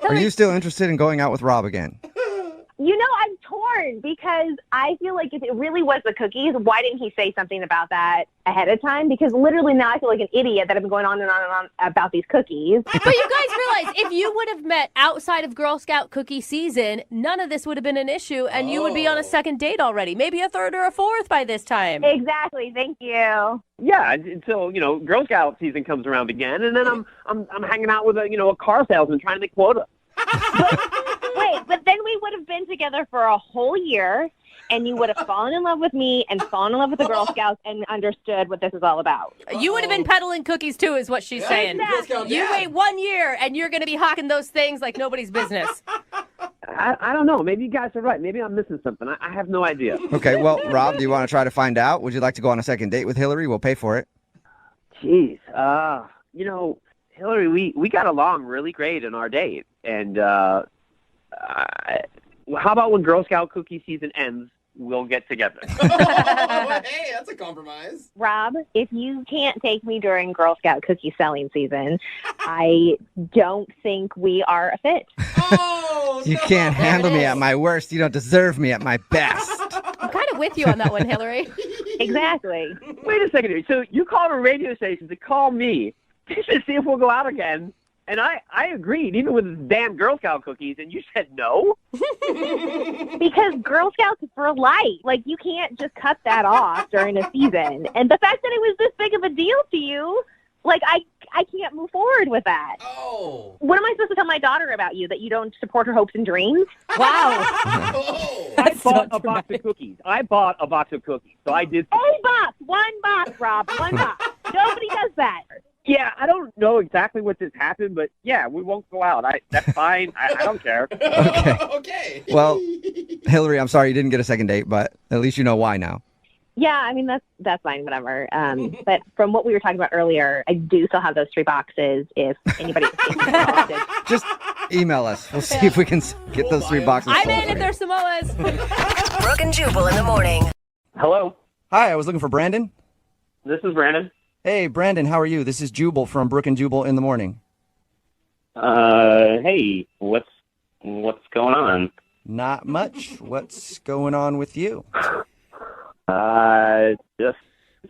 are you still interested in going out with Rob again? You know, I'm torn because I feel like if it really was the cookies, why didn't he say something about that ahead of time? Because literally now I feel like an idiot that I've been going on and on and on about these cookies. But you guys realize if you would have met outside of Girl Scout cookie season, none of this would have been an issue and you would be on a second date already. Maybe a third or a fourth by this time. Exactly. Thank you. Yeah, until Girl Scout season comes around again, and then I'm hanging out with a car salesman trying to make quota. Wait, but then we would have been together for a whole year, and you would have fallen in love with me and fallen in love with the Girl Scouts and understood what this is all about. You would have been peddling cookies too, is what she's saying. Exactly. You wait 1 year and you're going to be hawking those things like nobody's business. I don't know. Maybe you guys are right. Maybe I'm missing something. I have no idea. Okay, well, Rob, do you want to try to find out? Would you like to go on a second date with Hillary? We'll pay for it. Jeez. Hillary, we got along really great in our date. And how about when Girl Scout cookie season ends, we'll get together? Hey, that's a compromise. Rob, if you can't take me during Girl Scout cookie selling season, I don't think we are a fit. You can't handle me at my worst. You don't deserve me at my best. I'm kind of with you on that one, Hillary. Exactly. Wait a second here. So you called a radio station to call me to see if we'll go out again, And I agreed, even with the damn Girl Scout cookies, and you said no? Because Girl Scouts is for life. Like, you can't just cut that off during a season. And the fact that it was this big of a deal to you, like, I can't move forward with that. Oh. What am I supposed to tell my daughter about you, that you don't support her hopes and dreams? Wow. I bought a box of cookies. So I did. One box, Rob, one box. Nobody does that. Yeah, I don't know exactly what just happened, but yeah, we won't go out. That's fine. I don't care. Okay. Okay. Well, Hillary, I'm sorry you didn't get a second date, but at least you know why now. Yeah, I mean, that's fine, whatever. But from what we were talking about earlier, I do still have those 3 boxes if anybody is interested. Just email us. We'll see if we can get those 3 boxes. I'm sold in for if you. they're Samoas. Brooke and Jubal in the morning. Hello, Hi, I was looking for Brandon. this is Brandon. Hey, Brandon, how are you? This is Jubal from Brooke and Jubal in the morning. Hey, what's going on? Not much. What's going on with you?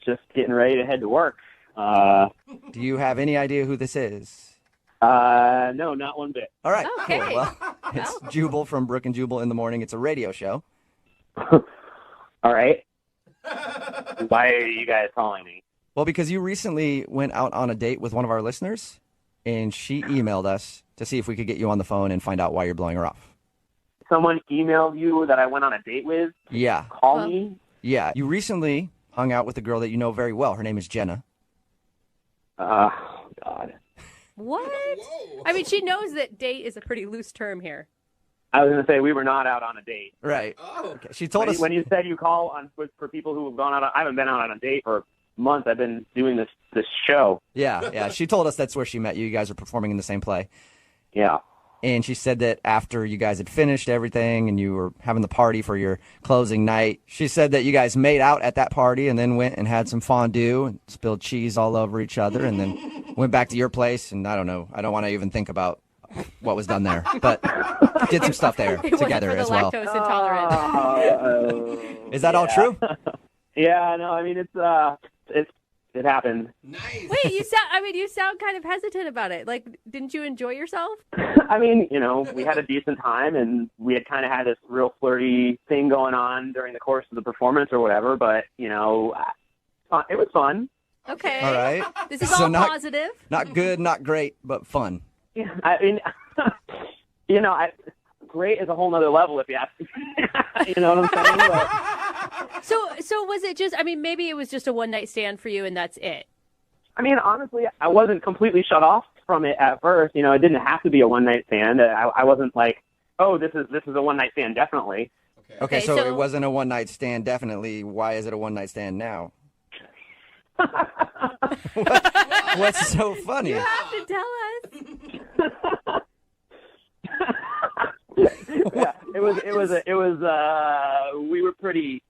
Just getting ready to head to work. Do you have any idea who this is? No, not one bit. All right, Okay. cool. Well, it's Jubal from Brooke and Jubal in the morning. It's a radio show. All right. Why are you guys calling me? Well, because you recently went out on a date with one of our listeners, and she emailed us to see if we could get you on the phone and find out why you're blowing her off. Someone emailed you that I went on a date with? Yeah. Call me? Yeah. You recently hung out with a girl that you know very well. Her name is Jenna. Oh, God. What? I mean, she knows that date is a pretty loose term here. I was going to say we were not out on a date. Right. Oh. Okay. She told us. When you said you call on for people who have gone out, I haven't been out on a date for months. I've been doing this show. Yeah. She told us that's where she met you. You guys are performing in the same play. Yeah. And she said that after you guys had finished everything and you were having the party for your closing night, she said that you guys made out at that party and then went and had some fondue and spilled cheese all over each other and then went back to your place. And I don't know. I don't want to even think about what was done there, but did some stuff there It together wasn't as for the well. lactose intolerant. Is that all true? Yeah, no, I mean, it happened. Nice. Wait, you sound kind of hesitant about it. Like, didn't you enjoy yourself? I mean, we had a decent time, and we had kind of had this real flirty thing going on during the course of the performance or whatever, but, it was fun. Okay. All right. This is So all not- positive. Not good, not great, but fun. Yeah, I mean, great is a whole nother level if you ask me. You know what I'm saying? But, So was it just, I mean, maybe it was just a one-night stand for you and that's it. I mean, honestly, I wasn't completely shut off from it at first. It didn't have to be a one-night stand. I wasn't like, oh, this is a one-night stand, definitely. Okay, so it wasn't a one-night stand, definitely. Why is it a one-night stand now? What's so funny? You have to tell us. Yeah, we were pretty.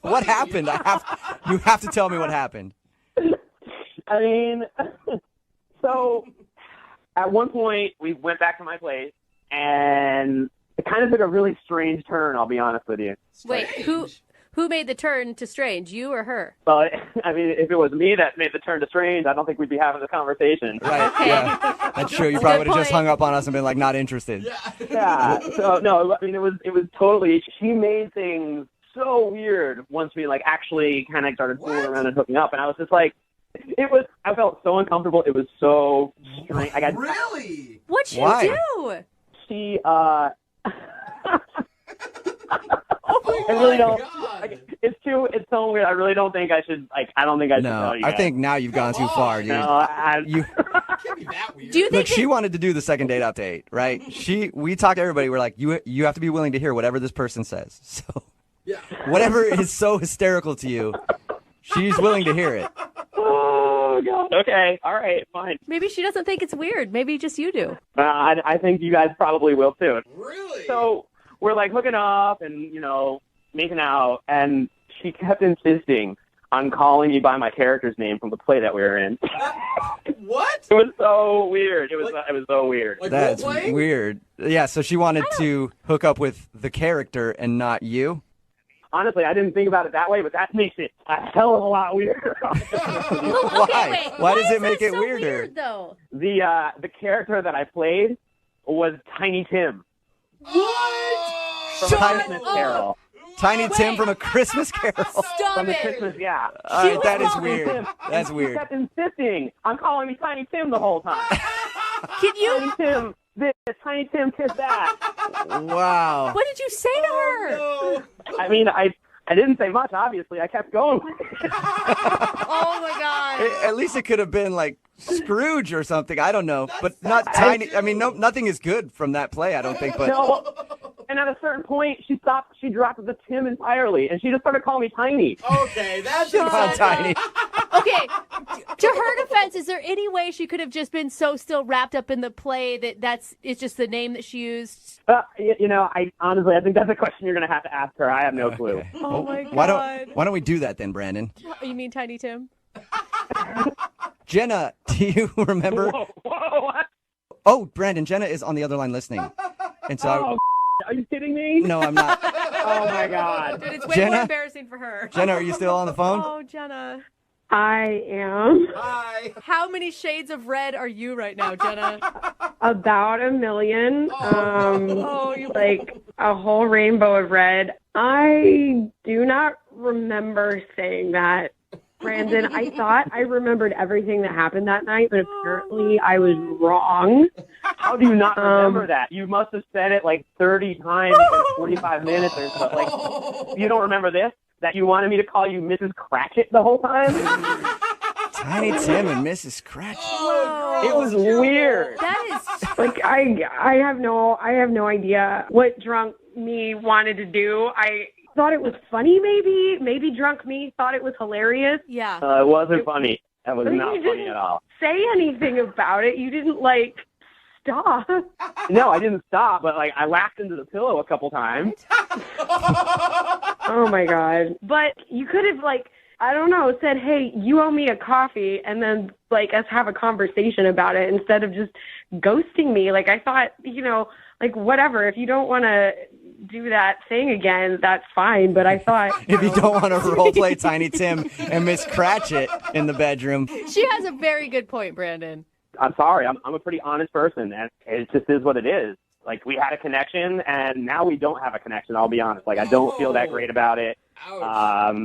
What happened? You have to tell me what happened. I mean, so at one point we went back to my place, and it kind of took a really strange turn. I'll be honest with you. Wait, who made the turn to strange, you or her? Well, I mean, if it was me that made the turn to strange, I don't think we'd be having this conversation. Right. Yeah. That's true. You probably would have just hung up on us and been like, not interested. Yeah. So no, I mean, it was totally. She made things so weird once we actually kind of started fooling around and hooking up, and I was just like, I felt so uncomfortable. It was so strange. Really? What'd she Why? do? She I really don't. It's so weird. I really don't think I should. I don't think I should tell you I guys. think now you've gone too far, dude. No, You Do you think Look, she wanted to do the second date update, right? We talked to everybody. We're like, you have to be willing to hear whatever this person says. So, whatever is so hysterical to you, she's willing to hear it. Oh God. Okay. All right. Fine. Maybe she doesn't think it's weird. Maybe just you do. I think you guys probably will too. Really? So we're hooking up and making out, and she kept insisting on calling me by my character's name from the play that we were in. What? It was so weird. It was so weird. That's weird. Yeah, so she wanted to hook up with the character and not you? honestly, I didn't think about it that way, but that makes it a hell of a lot weirder. Why? Why does it that make it so weirder? Weird, though? The character that I played was Tiny Tim. What? From A Christmas Carol. Tiny Tim from A Christmas Carol. Stop From the it. Christmas, yeah. All right, that is Tiny weird. Tim. That's And weird. She kept insisting on calling me Tiny Tim the whole time. Can you? Tiny Tim this, Tiny Tim kiss that. Wow. What did you say to her? No. I mean, I didn't say much, obviously. I kept going. Oh my God. At least it could have been like Scrooge or something. I don't know, but not Tiny. I mean, no, nothing is good from that play. I don't think. But No. And at a certain point, she stopped. She dropped the Tim entirely, and she just started calling me Tiny. Okay, that's come on, Tiny. Okay, to her defense, is there any way she could have just been so still wrapped up in the play that it's just the name that she used? You know, I think that's a question you're going to have to ask her. I have no clue. Oh my God. Why don't we do that then, Brandon? You mean Tiny Tim? Jenna, do you remember? Whoa, what? Oh, Brandon, Jenna is on the other line listening, and so. Are you kidding me? No, I'm not. Oh my God. Dude, it's way Jenna? more embarrassing for her. Jenna, are you still on the phone? Oh, Jenna. I am. Hi. How many shades of red are you right now, Jenna? About 1 million. You Like a whole rainbow of red. I do not remember saying that. Brandon, I thought I remembered everything that happened that night, but apparently I was wrong. How do you not remember that? You must have said it like 30 times in 45 minutes or something. Like, you don't remember this? That you wanted me to call you Mrs. Cratchit the whole time? Tiny Tim and Mrs. Cratchit. It was weird. That is Like I have no idea what drunk me wanted to do. I thought it was funny, maybe drunk me thought it was hilarious. Yeah. It wasn't funny. That was But not you funny didn't at all. say anything about it. You didn't stop. No, I didn't stop, but like I laughed into the pillow a couple times. Oh my God. But you could have I don't know, said, hey, you owe me a coffee, and then us have a conversation about it instead of just ghosting me. Like I thought, whatever, if you don't want to do that thing again, that's fine. But I thought If you don't want to role play Tiny Tim and Miss Cratchit in the bedroom. She has a very good point, Brandon. I'm sorry. I'm a pretty honest person, and it just is what it is. Like, we had a connection, and now we don't have a connection, I'll be honest. Like, I don't feel that great about it.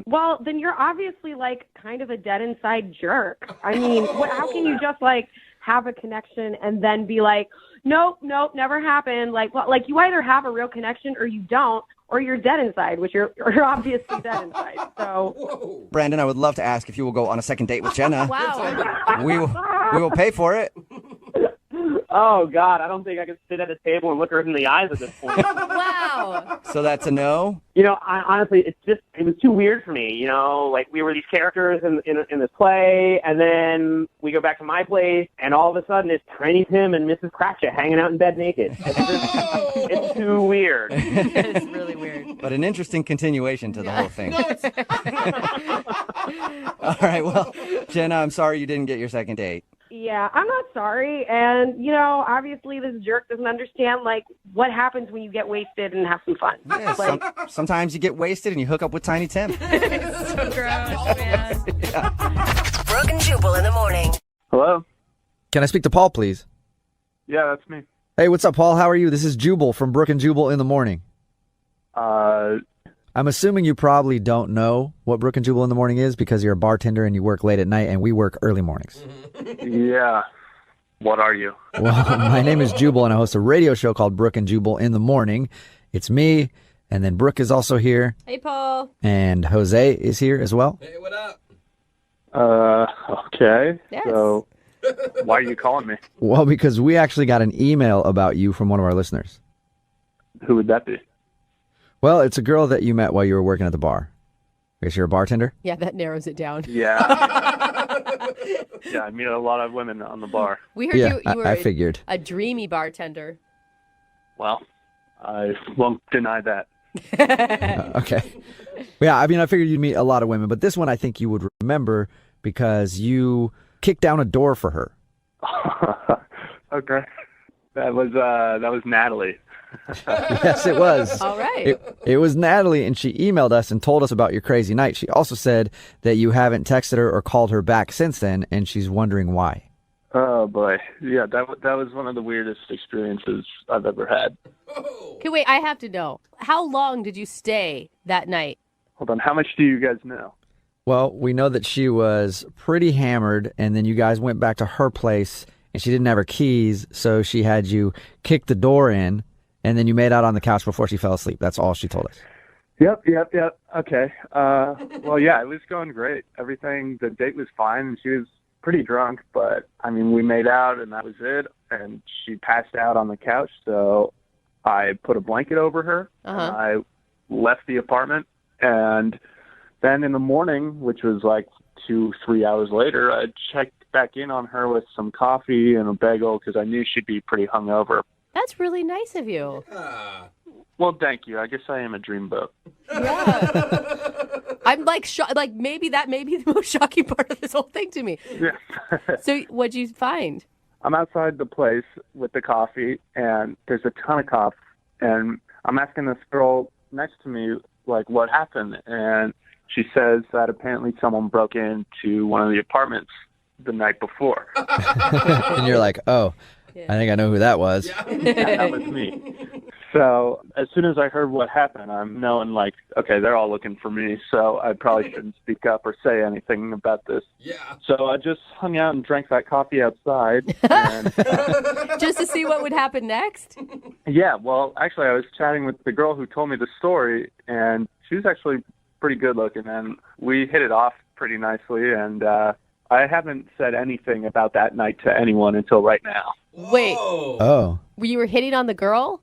well, then you're obviously kind of a dead inside jerk. I mean, how can you just have a connection and then be like, nope, never happened. You either have a real connection or you don't, or you're dead inside, which you're obviously dead inside. So, Brandon, I would love to ask if you will go on a second date with Jenna. Wow. We will pay for it. Oh, God, I don't think I can sit at a table and look her in the eyes at this point. Wow. So that's a no? Honestly, it was too weird for me. We were these characters in this play, and then we go back to my place, and all of a sudden it's Tiny Tim and Mrs. Cratchit hanging out in bed naked. It's too weird. It's really weird. But an interesting continuation to the whole thing. All right, well, Jenna, I'm sorry you didn't get your second date. yeah, I'm not sorry. And, obviously this jerk doesn't understand, what happens when you get wasted and have some fun. Yeah, sometimes you get wasted and you hook up with Tiny Tim. It's so gross, man. Brooke and Jubal in the morning. Hello? Can I speak to Paul, please? Yeah, that's me. Hey, what's up, Paul? How are you? This is Jubal from Brooke and Jubal in the morning. I'm assuming you probably don't know what Brooke and Jubal in the morning is because you're a bartender and you work late at night and we work early mornings. Yeah. What are you? Well, my name is Jubal and I host a radio show called Brooke and Jubal in the morning. It's me, and then Brooke is also here, Hey, Paul. and Jose is here as well. Hey, what up? Okay. Yes. So, why are you calling me? Well, because we actually got an email about you from one of our listeners. Who would that be? Well, it's a girl that you met while you were working at the bar. I guess you're a bartender? Yeah, that narrows it down. Yeah. Yeah, I meet a lot of women on the bar. We heard Yeah, you were I figured. a dreamy bartender. Well, I won't deny that. Okay. Yeah, I figured you'd meet a lot of women, but this one I think you would remember because you kicked down a door for her. Okay. That was Natalie. Yes, it was. All right. It was Natalie, and she emailed us and told us about your crazy night. She also said that you haven't texted her or called her back since then, and she's wondering why. Oh boy, yeah, that was one of the weirdest experiences I've ever had. Okay, wait, I have to know. How long did you stay that night? Hold on, how much do you guys know? Well, we know that she was pretty hammered, and then you guys went back to her place, and she didn't have her keys, so she had you kick the door in, and then you made out on the couch before she fell asleep. That's all she told us. Yep. Okay. Well, yeah, it was going great. The date was fine, and she was pretty drunk, but I mean, we made out, and that was it. And she passed out on the couch, so I put a blanket over her. And I left the apartment, and then in the morning, which was like 2-3 hours later, I checked back in on her with some coffee and a bagel because I knew she'd be pretty hungover. That's really nice of you. Well, thank you. I guess I am a dreamboat. I'm like, maybe that may be the most shocking part of this whole thing to me. Yeah. So what'd you find? I'm outside the place with the coffee, and there's a ton of cops, and I'm asking this girl next to me, like, what happened? And she says that apparently someone broke into one of the apartments the night before. And you're like, oh, I think I know who that was. Yeah, that was me. So as soon as I heard what happened, I'm knowing, like, okay, they're all looking for me, so I probably shouldn't speak up or say anything about this. Yeah. So I just hung out and drank that coffee outside. And, just to see what would happen next? yeah, well, actually, I was chatting with the girl who told me the story, and she was actually pretty good looking, and we hit it off pretty nicely, and I haven't said anything about that night to anyone until right now. Wait. Oh. You were hitting on the girl?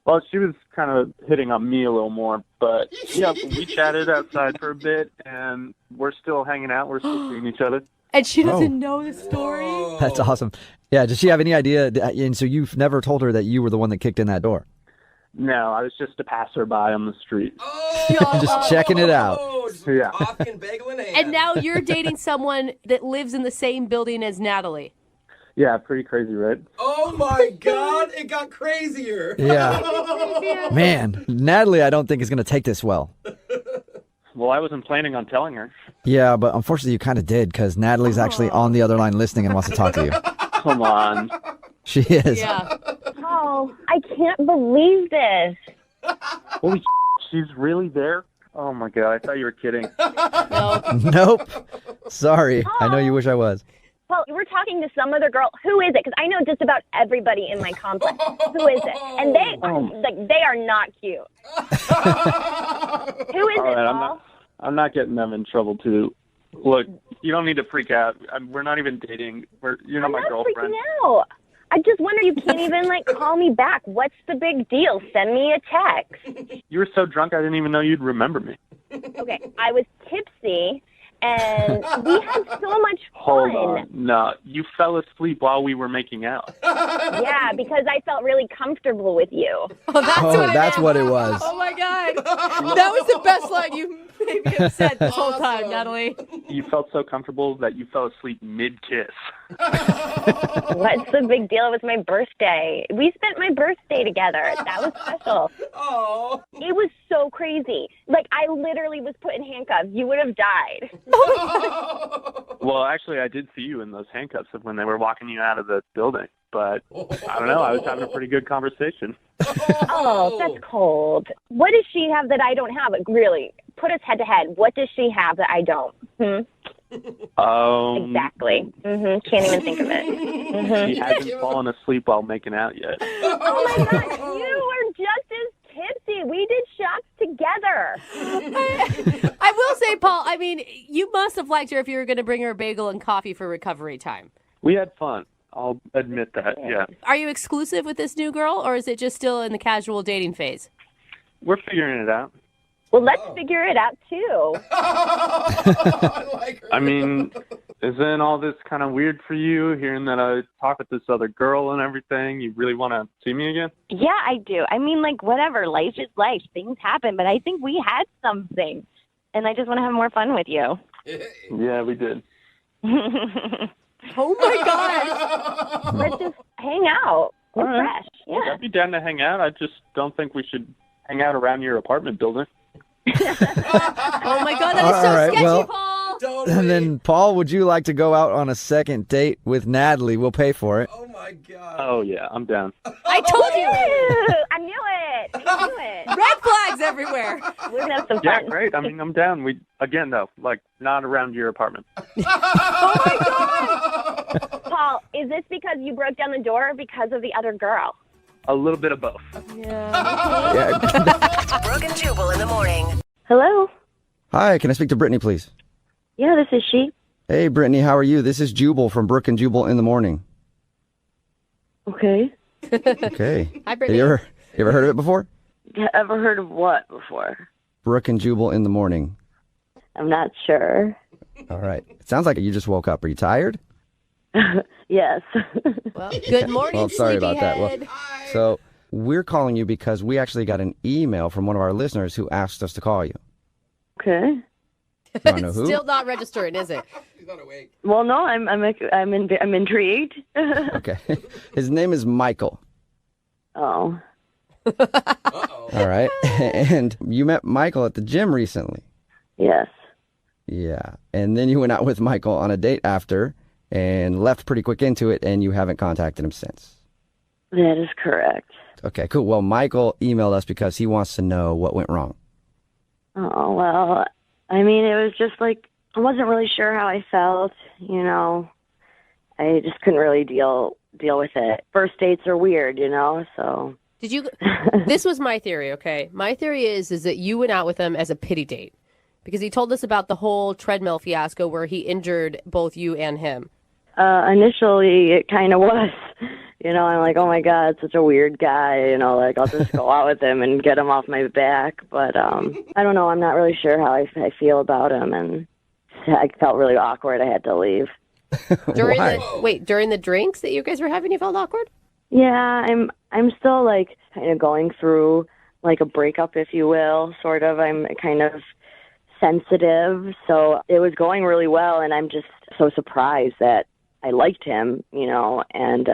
Well, she was kind of hitting on me a little more, but yeah, we chatted outside for a bit, and we're still hanging out. We're still seeing each other. And she doesn't know the story? That's awesome. Yeah, does she have any idea? And so you've never told her that you were the one that kicked in that door? No, I was just a passerby on the street. Just checking it out. Yeah. Coffee and bagel in hand. And now you're dating someone that lives in the same building as Natalie. Yeah, pretty crazy, right? Oh my God, it got crazier. Yeah. Man, Natalie, I don't think is going to take this well. Well, I wasn't planning on telling her. Yeah, but unfortunately you kind of did because Natalie's actually on the other line listening and wants to talk to you. Come on. She is. Yeah. Oh, I can't believe this. Holy she's really there? Oh my God, I thought you were kidding. Nope. Sorry. I know you wish I was. Well, we're talking to some other girl. Who is it? Because I know just about everybody in my complex. Who is it? And they are not cute. Who is All it, right, Paul? I'm not getting them in trouble too. Look, you don't need to freak out. We're not even dating. You're not my girlfriend. Freaking out. I just wonder you can't even call me back. What's the big deal? Send me a text. You were so drunk I didn't even know you'd remember me. Okay, I was tipsy and we had so much fun. Hold on. No, you fell asleep while we were making out. Yeah, because I felt really comfortable with you. Oh, that's what it was. Oh my God. That was the best line you maybe have said this whole time, Natalie. You felt so comfortable that you fell asleep mid-kiss. What's the big deal? It was my birthday. We spent my birthday together. That was special. Oh. It was so crazy. I literally was put in handcuffs. You would have died. Well, actually, I did see you in those handcuffs when they were walking you out of the building. But I don't know. I was having a pretty good conversation. Oh, that's cold. What does she have that I don't have? Really, put us head to head. What does she have that I don't? Exactly. Can't even think of it. She hasn't fallen asleep while making out yet. Oh my God, you were just as tipsy. We did shots together. I will say, Paul, I mean, you must have liked her if you were going to bring her a bagel and coffee for recovery time. We had fun. I'll admit that, yeah. Are you exclusive with this new girl, or is it just still in the casual dating phase? We're figuring it out. Well, let's figure it out, too. I mean, isn't all this kind of weird for you, hearing that I talk with this other girl and everything? You really want to see me again? Yeah, I do. I mean, whatever. Life is life. Things happen. But I think we had something. And I just want to have more fun with you. Yeah, we did. Oh, my God. Let's just hang out. All right. Fresh. Look, Yeah. I'd be down to hang out. I just don't think we should hang out around your apartment building. Oh my God, that is so All right, sketchy, well- Paul. And then, Paul, would you like to go out on a second date with Natalie? We'll pay for it. Oh my God. Oh yeah, I'm down. I told you. I knew it. I knew it. Red flags everywhere. We're gonna have some Yeah, fun. great. I mean, I'm down. We again though, like not around your apartment. Paul, is this because you broke down the door or because of the other girl? A little bit of both. Brooke and Jubal in the morning. Hello? Hi, can I speak to Brittany, please? Yeah, this is she. Hey, Brittany, how are you? This is Jubal from Brooke and Jubal in the morning. Okay. Okay. Hi, Have Brittany. you ever heard of it before? Ever heard of what before? Brooke and Jubal in the morning. I'm not sure. All right. It sounds like you just woke up. Are you tired? Yes. Well, good morning, Well, sorry about that. Well, sleepyhead. so we're calling you because we actually got an email from one of our listeners who asked us to call you. Okay. You want to know who? Still not registering, is it? Well, no, I'm intrigued. Okay. His name is Michael. Oh. All right. And you met Michael at the gym recently. Yes. Yeah. And then you went out with Michael on a date after and left pretty quick into it, and you haven't contacted him since. That is correct. Okay, cool. Well, Michael emailed us because he wants to know what went wrong. Oh, well, I mean, it was just like, I wasn't really sure how I felt, you know. I just couldn't really deal with it. First dates are weird, you know, so. Did you? This was my theory, okay? My theory is that you went out with him as a pity date because he told us about the whole treadmill fiasco where he injured both you and him. Initially, it kind of was. You know, I'm like, oh my God, such a weird guy. You know, like I'll just go out with him and get him off my back. But I don't know. I'm not really sure how I feel about him, and I felt really awkward. I had to leave. During the drinks that you guys were having, you felt awkward? Yeah, I'm still like kind of going through like a breakup, if you will, sort of. I'm kind of sensitive, so it was going really well, and I'm just so surprised that I liked him, you know, and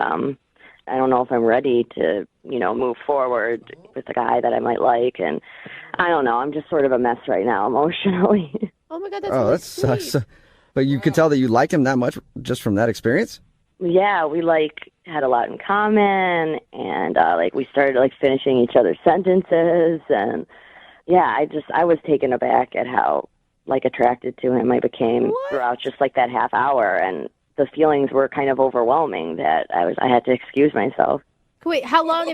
I don't know if I'm ready to, you know, move forward with a guy that I might like, and I don't know. I'm just sort of a mess right now emotionally. Oh my God, that's Oh, really that sucks. But you could tell that you like him that much just from that experience? Yeah, we like had a lot in common, and like we started like finishing each other's sentences, and yeah, I was taken aback at how like attracted to him I became throughout just like that half hour, and the feelings were kind of overwhelming that I had to excuse myself. Wait, how long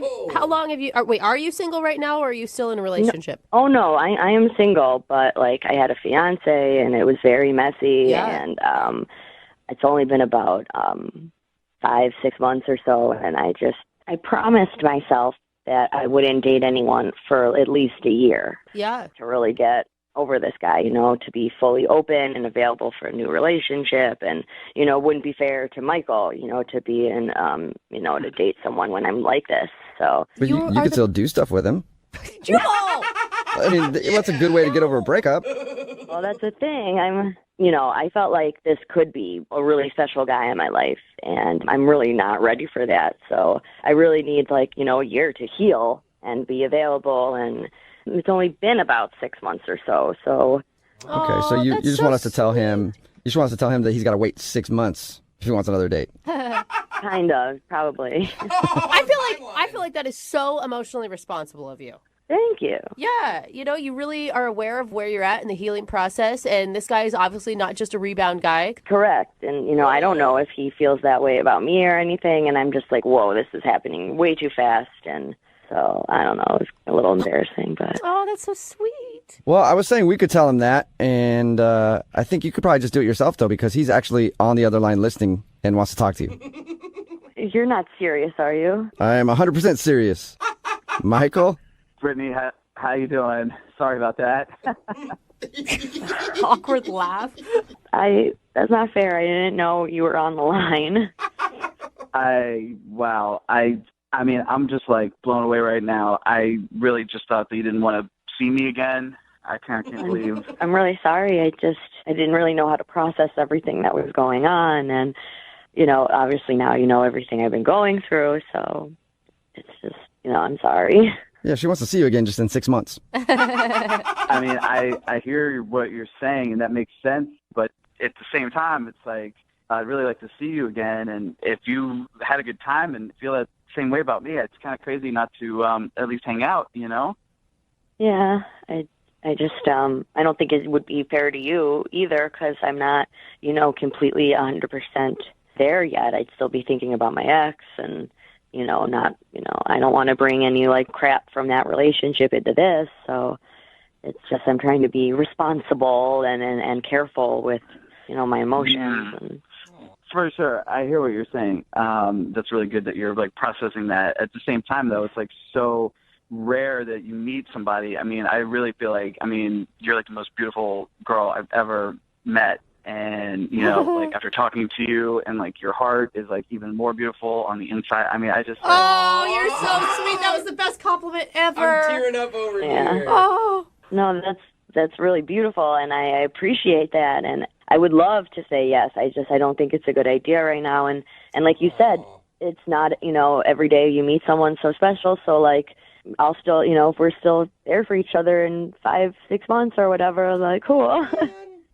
have you? Are you single right now, or are you still in a relationship? No, I am single, but like I had a fiance, and it was very messy, and it's only been about 5-6 months or so, and I promised myself that I wouldn't date anyone for at least a year. Yeah. To really get over this guy, you know, to be fully open and available for a new relationship, and, you know, it wouldn't be fair to Michael, you know, to be in, you know, to date someone when I'm like this, so. But you could still do stuff with him. Jubal! I mean, what's a good way to get over a breakup? Well, that's the thing. I felt like this could be a really special guy in my life, and I'm really not ready for that. So I really need, like, you know, a year to heal and be available, and it's only been about 6 months or so. So. Okay, so you just want us to tell him. You just want us to tell him that he's got to wait 6 months if he wants another date. Kind of, probably. I feel like that is so emotionally responsible of you. Thank you. Yeah, you know, you really are aware of where you're at in the healing process, and this guy is obviously not just a rebound guy. Correct. And, you know, I don't know if he feels that way about me or anything, and I'm just like, whoa, this is happening way too fast, and so, I don't know, it's a little embarrassing, but... Oh, that's so sweet. Well, I was saying we could tell him that, and I think you could probably just do it yourself, though, because he's actually on the other line listening and wants to talk to you. You're not serious, are you? I am 100% serious. Michael? Brittany, how you doing? Sorry about that. Awkward laugh. That's not fair. I didn't know you were on the line. I mean, I'm just like blown away right now. I really just thought that you didn't want to see me again. I can't believe. I'm really sorry. I didn't really know how to process everything that was going on, and, you know, obviously now you know everything I've been going through, so. I'm sorry. Yeah, she wants to see you again just in 6 months. I mean, I hear what you're saying, and that makes sense. But at the same time, it's like, I'd really like to see you again. And if you had a good time and feel that same way about me, it's kind of crazy not to at least hang out, Yeah, I just, I don't think it would be fair to you either, because I'm not, completely 100% there yet. I'd still be thinking about my ex and, not, I don't want to bring any crap from that relationship into this. So it's just, I'm trying to be responsible and careful with, my emotions. And For sure. I hear what you're saying. That's really good that you're processing that. At the same time, though, it's so rare that you meet somebody. I mean, I really feel you're the most beautiful girl I've ever met. And, after talking to you and your heart is even more beautiful on the inside. I mean, I just. Oh, you're so sweet. That was the best compliment ever. I'm tearing up over Yeah. here. Oh. no, that's really beautiful, and I appreciate that. And I would love to say yes. I don't think it's a good idea right now. And like you said, it's not, every day you meet someone so special. So I'll still, if we're still there for each other in 5-6 months or whatever, cool.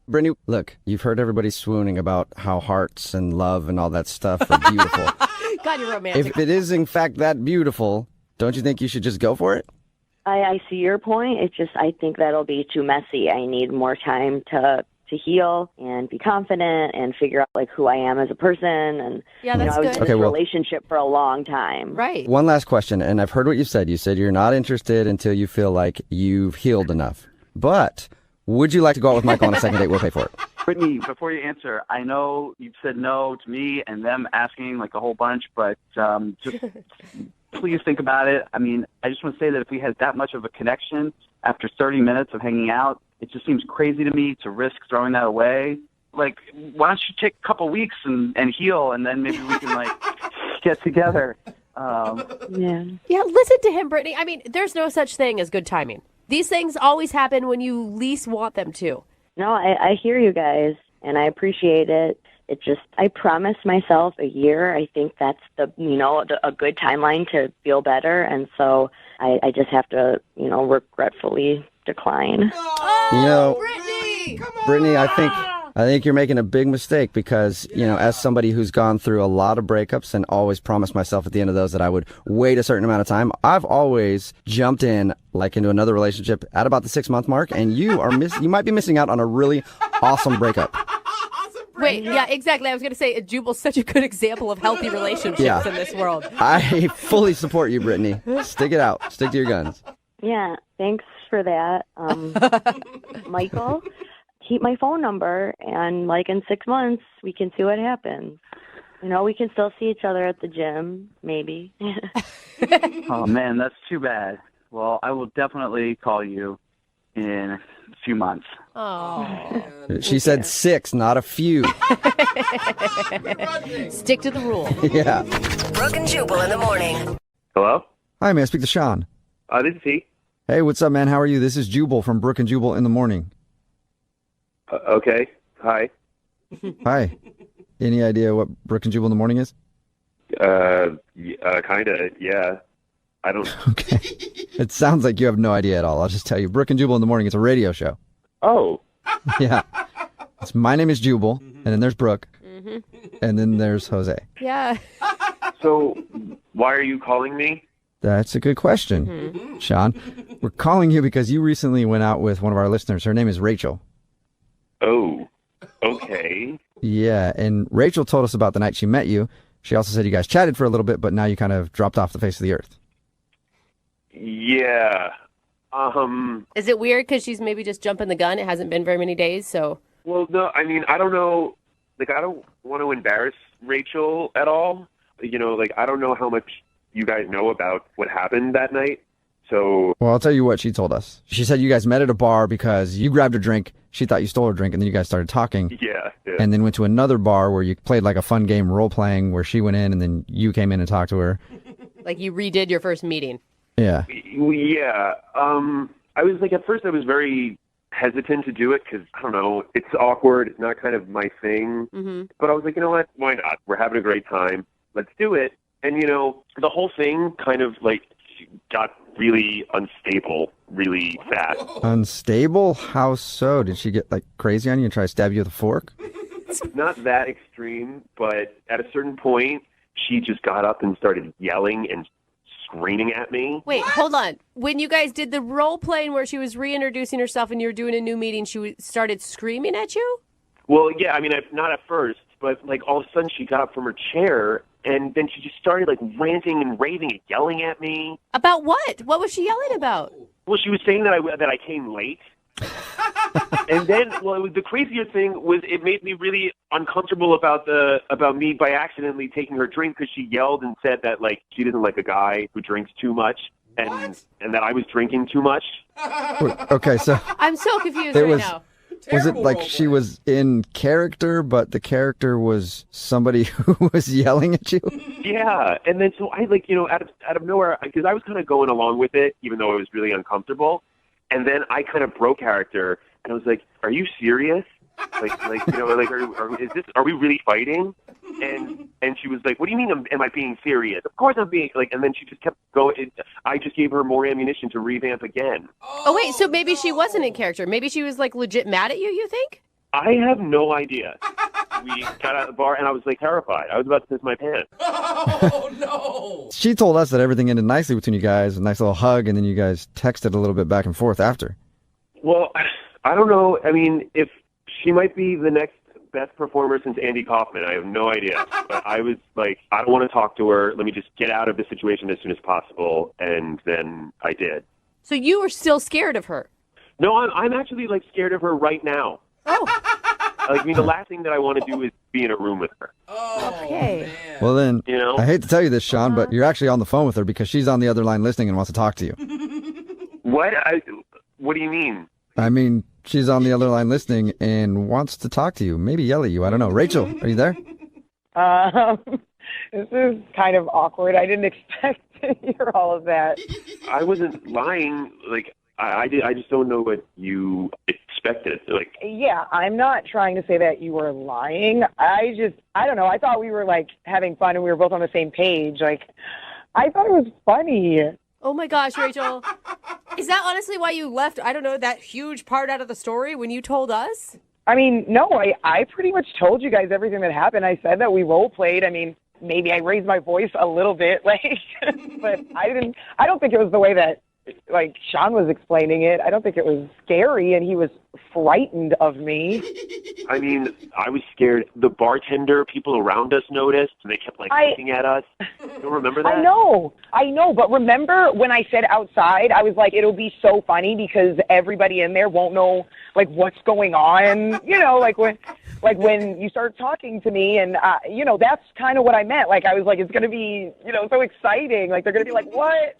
Brittany, look, you've heard everybody swooning about how hearts and love and all that stuff are beautiful. God, you're romantic. If it is in fact that beautiful, don't you think you should just go for it? I see your point. It's just, I think that'll be too messy. I need more time to heal and be confident and figure out who I am as a person. And yeah, that's I was good. in this relationship for a long time. Right. One last question, and I've heard what you said. You said you're not interested until you feel like you've healed enough. But would you like to go out with Michael on a second date? We'll pay for it. Brittany, before you answer, I know you've said no to me and them asking a whole bunch, but just please think about it. I mean, I just want to say that if we had that much of a connection after 30 minutes of hanging out, it just seems crazy to me to risk throwing that away. Why don't you take a couple weeks and heal, and then maybe we can get together. Yeah, listen to him, Brittany. I mean, there's no such thing as good timing. These things always happen when you least want them to. No, I hear you guys, and I appreciate it. It just, I promised myself a year. I think that's a good timeline to feel better, and so I just have to, regretfully decline. Brittany, I think you're making a big mistake because, as somebody who's gone through a lot of breakups and always promised myself at the end of those that I would wait a certain amount of time, I've always jumped in into another relationship at about the 6-month mark, and you might be missing out on a really awesome breakup. Wait, yeah, exactly. I was going to say, Jubal's such a good example of healthy relationships in this world. I fully support you, Brittany. Stick it out. Stick to your guns. Yeah, thanks for that. Michael, keep my phone number, and in 6 months, we can see what happens. We can still see each other at the gym, maybe. Oh, man, that's too bad. Well, I will definitely call you in a few months. Oh. She said 6, not a few. Stick to the rule. Yeah. Brooke and Jubal in the morning. Hello? Hi, may I speak to Sean? This is he. Hey, what's up, man? How are you? This is Jubal from Brooke and Jubal in the morning. Okay. Hi. Hi. Any idea what Brooke and Jubal in the morning is? Kinda, yeah. I don't. Okay. It sounds like you have no idea at all. I'll just tell you. Brooke and Jubal in the morning, it's a radio show. Oh. Yeah. My name is Jubal, and then there's Brooke, and then there's Jose. Yeah. So, why are you calling me? That's a good question, Sean. We're calling you because you recently went out with one of our listeners. Her name is Rachel. Oh. Okay. Yeah, and Rachel told us about the night she met you. She also said you guys chatted for a little bit, but now you kind of dropped off the face of the earth. Yeah. Is it weird because she's maybe just jumping the gun? It hasn't been very many days, so. Well, no, I mean, I don't know. I don't want to embarrass Rachel at all. I don't know how much you guys know about what happened that night. So. Well, I'll tell you what she told us. She said you guys met at a bar because you grabbed her drink. She thought you stole her drink, and then you guys started talking. Yeah. And then went to another bar where you played a fun game role-playing where she went in, and then you came in and talked to her. You redid your first meeting. Yeah. Yeah. I was at first I was very hesitant to do it because, I don't know, it's awkward. It's not kind of my thing. Mm-hmm. But I was like, you know what? Why not? We're having a great time. Let's do it. And, the whole thing kind of got really unstable really fast. Unstable? How so? Did she get like crazy on you and try to stab you with a fork? Not that extreme, but at a certain point, she just got up and started yelling and screaming at me. Wait, hold on. When you guys did the role playing where she was reintroducing herself and you were doing a new meeting, she started screaming at you? Well, yeah, I mean, not at first, but like all of a sudden she got up from her chair and then she just started like ranting and raving and yelling at me. About what? What was she yelling about? Well, she was saying that I came late. And then, well, the crazier thing was it made me really uncomfortable about me by accidentally taking her drink because she yelled and said that like she didn't like a guy who drinks too much and that I was drinking too much. Okay, so I'm so confused right now. Was it like she was in character, but the character was somebody who was yelling at you? Yeah, and then so I out of nowhere, because I was kind of going along with it, even though it was really uncomfortable. And then I kind of broke character, and I was like, "Are you serious? Are we really fighting?" And she was like, "What do you mean? Am I being serious? Of course I'm being like." And then she just kept going. I just gave her more ammunition to revamp again. Oh wait, so maybe she wasn't in character. Maybe she was like legit mad at you. You think? I have no idea. We got out of the bar, and I was like terrified. I was about to piss my pants. Oh no! She told us that everything ended nicely between you guys, a nice little hug, and then you guys texted a little bit back and forth after. Well, I don't know. I mean, if she might be the next best performer since Andy Kaufman. I have no idea. But I was like, I don't want to talk to her. Let me just get out of the situation as soon as possible. And then I did. So you were still scared of her? No, I'm actually like scared of her right now. Oh. I mean, the last thing that I want to do is be in a room with her. Okay. Well then, You know? I hate to tell you this, Sean, but you're actually on the phone with her because she's on the other line listening and wants to talk to you. What? What do you mean? I mean, she's on the other line listening and wants to talk to you, maybe yell at you. I don't know. Rachel, are you there? This is kind of awkward. I didn't expect to hear all of that. I wasn't lying. Like, I just don't know what you expected. Like, Yeah, I'm not trying to say that you were lying. I don't know. I thought we were like having fun and we were both on the same page. Like, I thought it was funny. Oh my gosh, Rachel. Is that honestly why you left, I don't know, that huge part out of the story when you told us? I mean, no, I pretty much told you guys everything that happened. I said that we role played. I mean, maybe I raised my voice a little bit, like, but I don't think it was the way that, like, Sean was explaining it. I don't think it was scary, and he was frightened of me. I mean, I was scared. The bartender, people around us noticed, and they kept, like, looking at us. You don't remember that? I know, but remember when I said outside, I was like, it'll be so funny because everybody in there won't know, like, what's going on, you know, like when you start talking to me, and, you know, that's kind of what I meant. Like, I was like, it's going to be, you know, so exciting. Like, they're going to be like, what?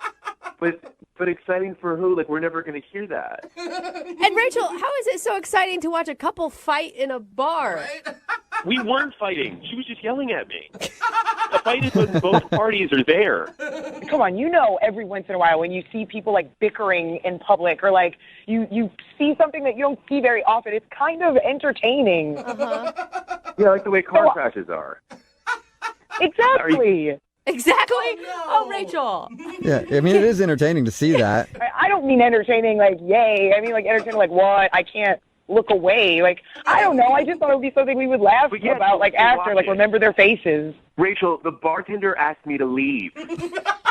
But exciting for who? Like, we're never going to hear that. And Rachel, how is it so exciting to watch a couple fight in a bar? We weren't fighting. She was just yelling at me. A fight is when both parties are there. Come on, you know, every once in a while when you see people like bickering in public or like you see something that you don't see very often, it's kind of entertaining. Yeah, like the way car crashes are. Exactly. Exactly? Oh, Rachel. Yeah, I mean, it is entertaining to see that. I don't mean entertaining like yay. I mean like entertaining like what? I can't look away. Like, I don't know. I just thought it would be something we would laugh about like after, like remember their faces. Rachel, the bartender asked me to leave.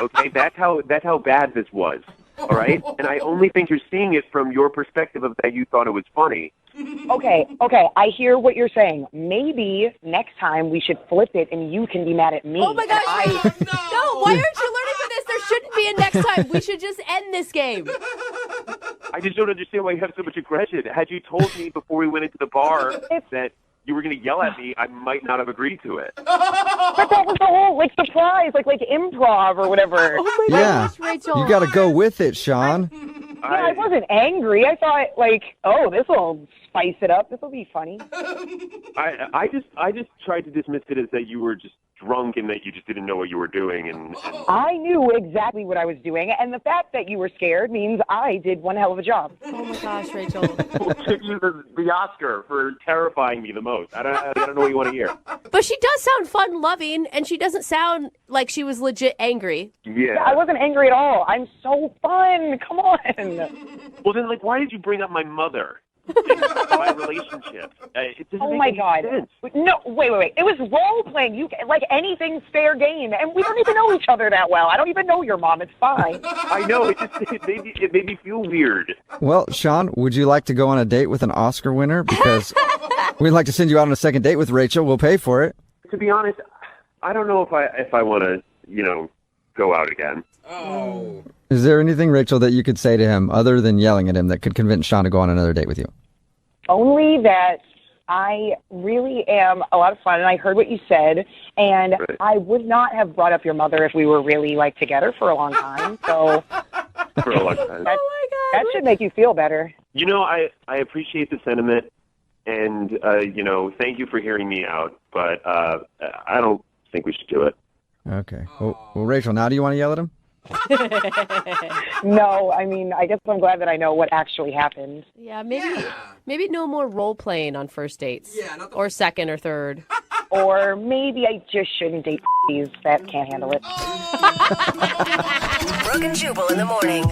Okay, that's how bad this was. All right? And I only think you're seeing it from your perspective of that you thought it was funny. Okay, I hear what you're saying. Maybe next time we should flip it and you can be mad at me. Oh my gosh. No, why aren't you learning from this? There shouldn't be a next time. We should just end this game. I just don't understand why you have so much aggression. Had you told me before we went into the bar that you were going to yell at me, I might not have agreed to it. But that was the whole, like, surprise, like improv or whatever. Oh my gosh, Rachel. You got to go with it, Sean. Yeah, I wasn't angry. I thought, like, oh, this will spice it up. This will be funny. I just tried to dismiss it as that you were just drunk and that you just didn't know what you were doing. And I knew exactly what I was doing, and the fact that you were scared means I did one hell of a job. Oh my gosh, Rachel. we'll give you the Oscar for terrifying me the most. I don't know what you want to hear. But she does sound fun loving, and she doesn't sound like she was legit angry. Yeah. I wasn't angry at all. I'm so fun. Come on. Well, then, like, why did you bring up my mother? My relationship. It doesn't Oh make my any God. sense. No, wait. It was role playing. You like anything's fair game, and we don't even know each other that well. I don't even know your mom. It's fine. I know. It made me feel weird. Well, Sean, would you like to go on a date with an Oscar winner? Because we'd like to send you out on a second date with Rachel. We'll pay for it. To be honest, I don't know if I want to, go out again. Oh. Is there anything, Rachel, that you could say to him other than yelling at him that could convince Sean to go on another date with you? Only that I really am a lot of fun, and I heard what you said, and Right. I would not have brought up your mother if we were really, together for a long time, so For a long time. that should make you feel better. I appreciate the sentiment, and, thank you for hearing me out, but I don't think we should do it. Okay. Well, Rachel, now do you want to yell at him? No, I mean, I guess I'm glad that I know what actually happened. Yeah, maybe no more role playing on first dates. Yeah, or second or third. Or maybe I just shouldn't date these that can't handle it. Brooke and Jubal in the morning.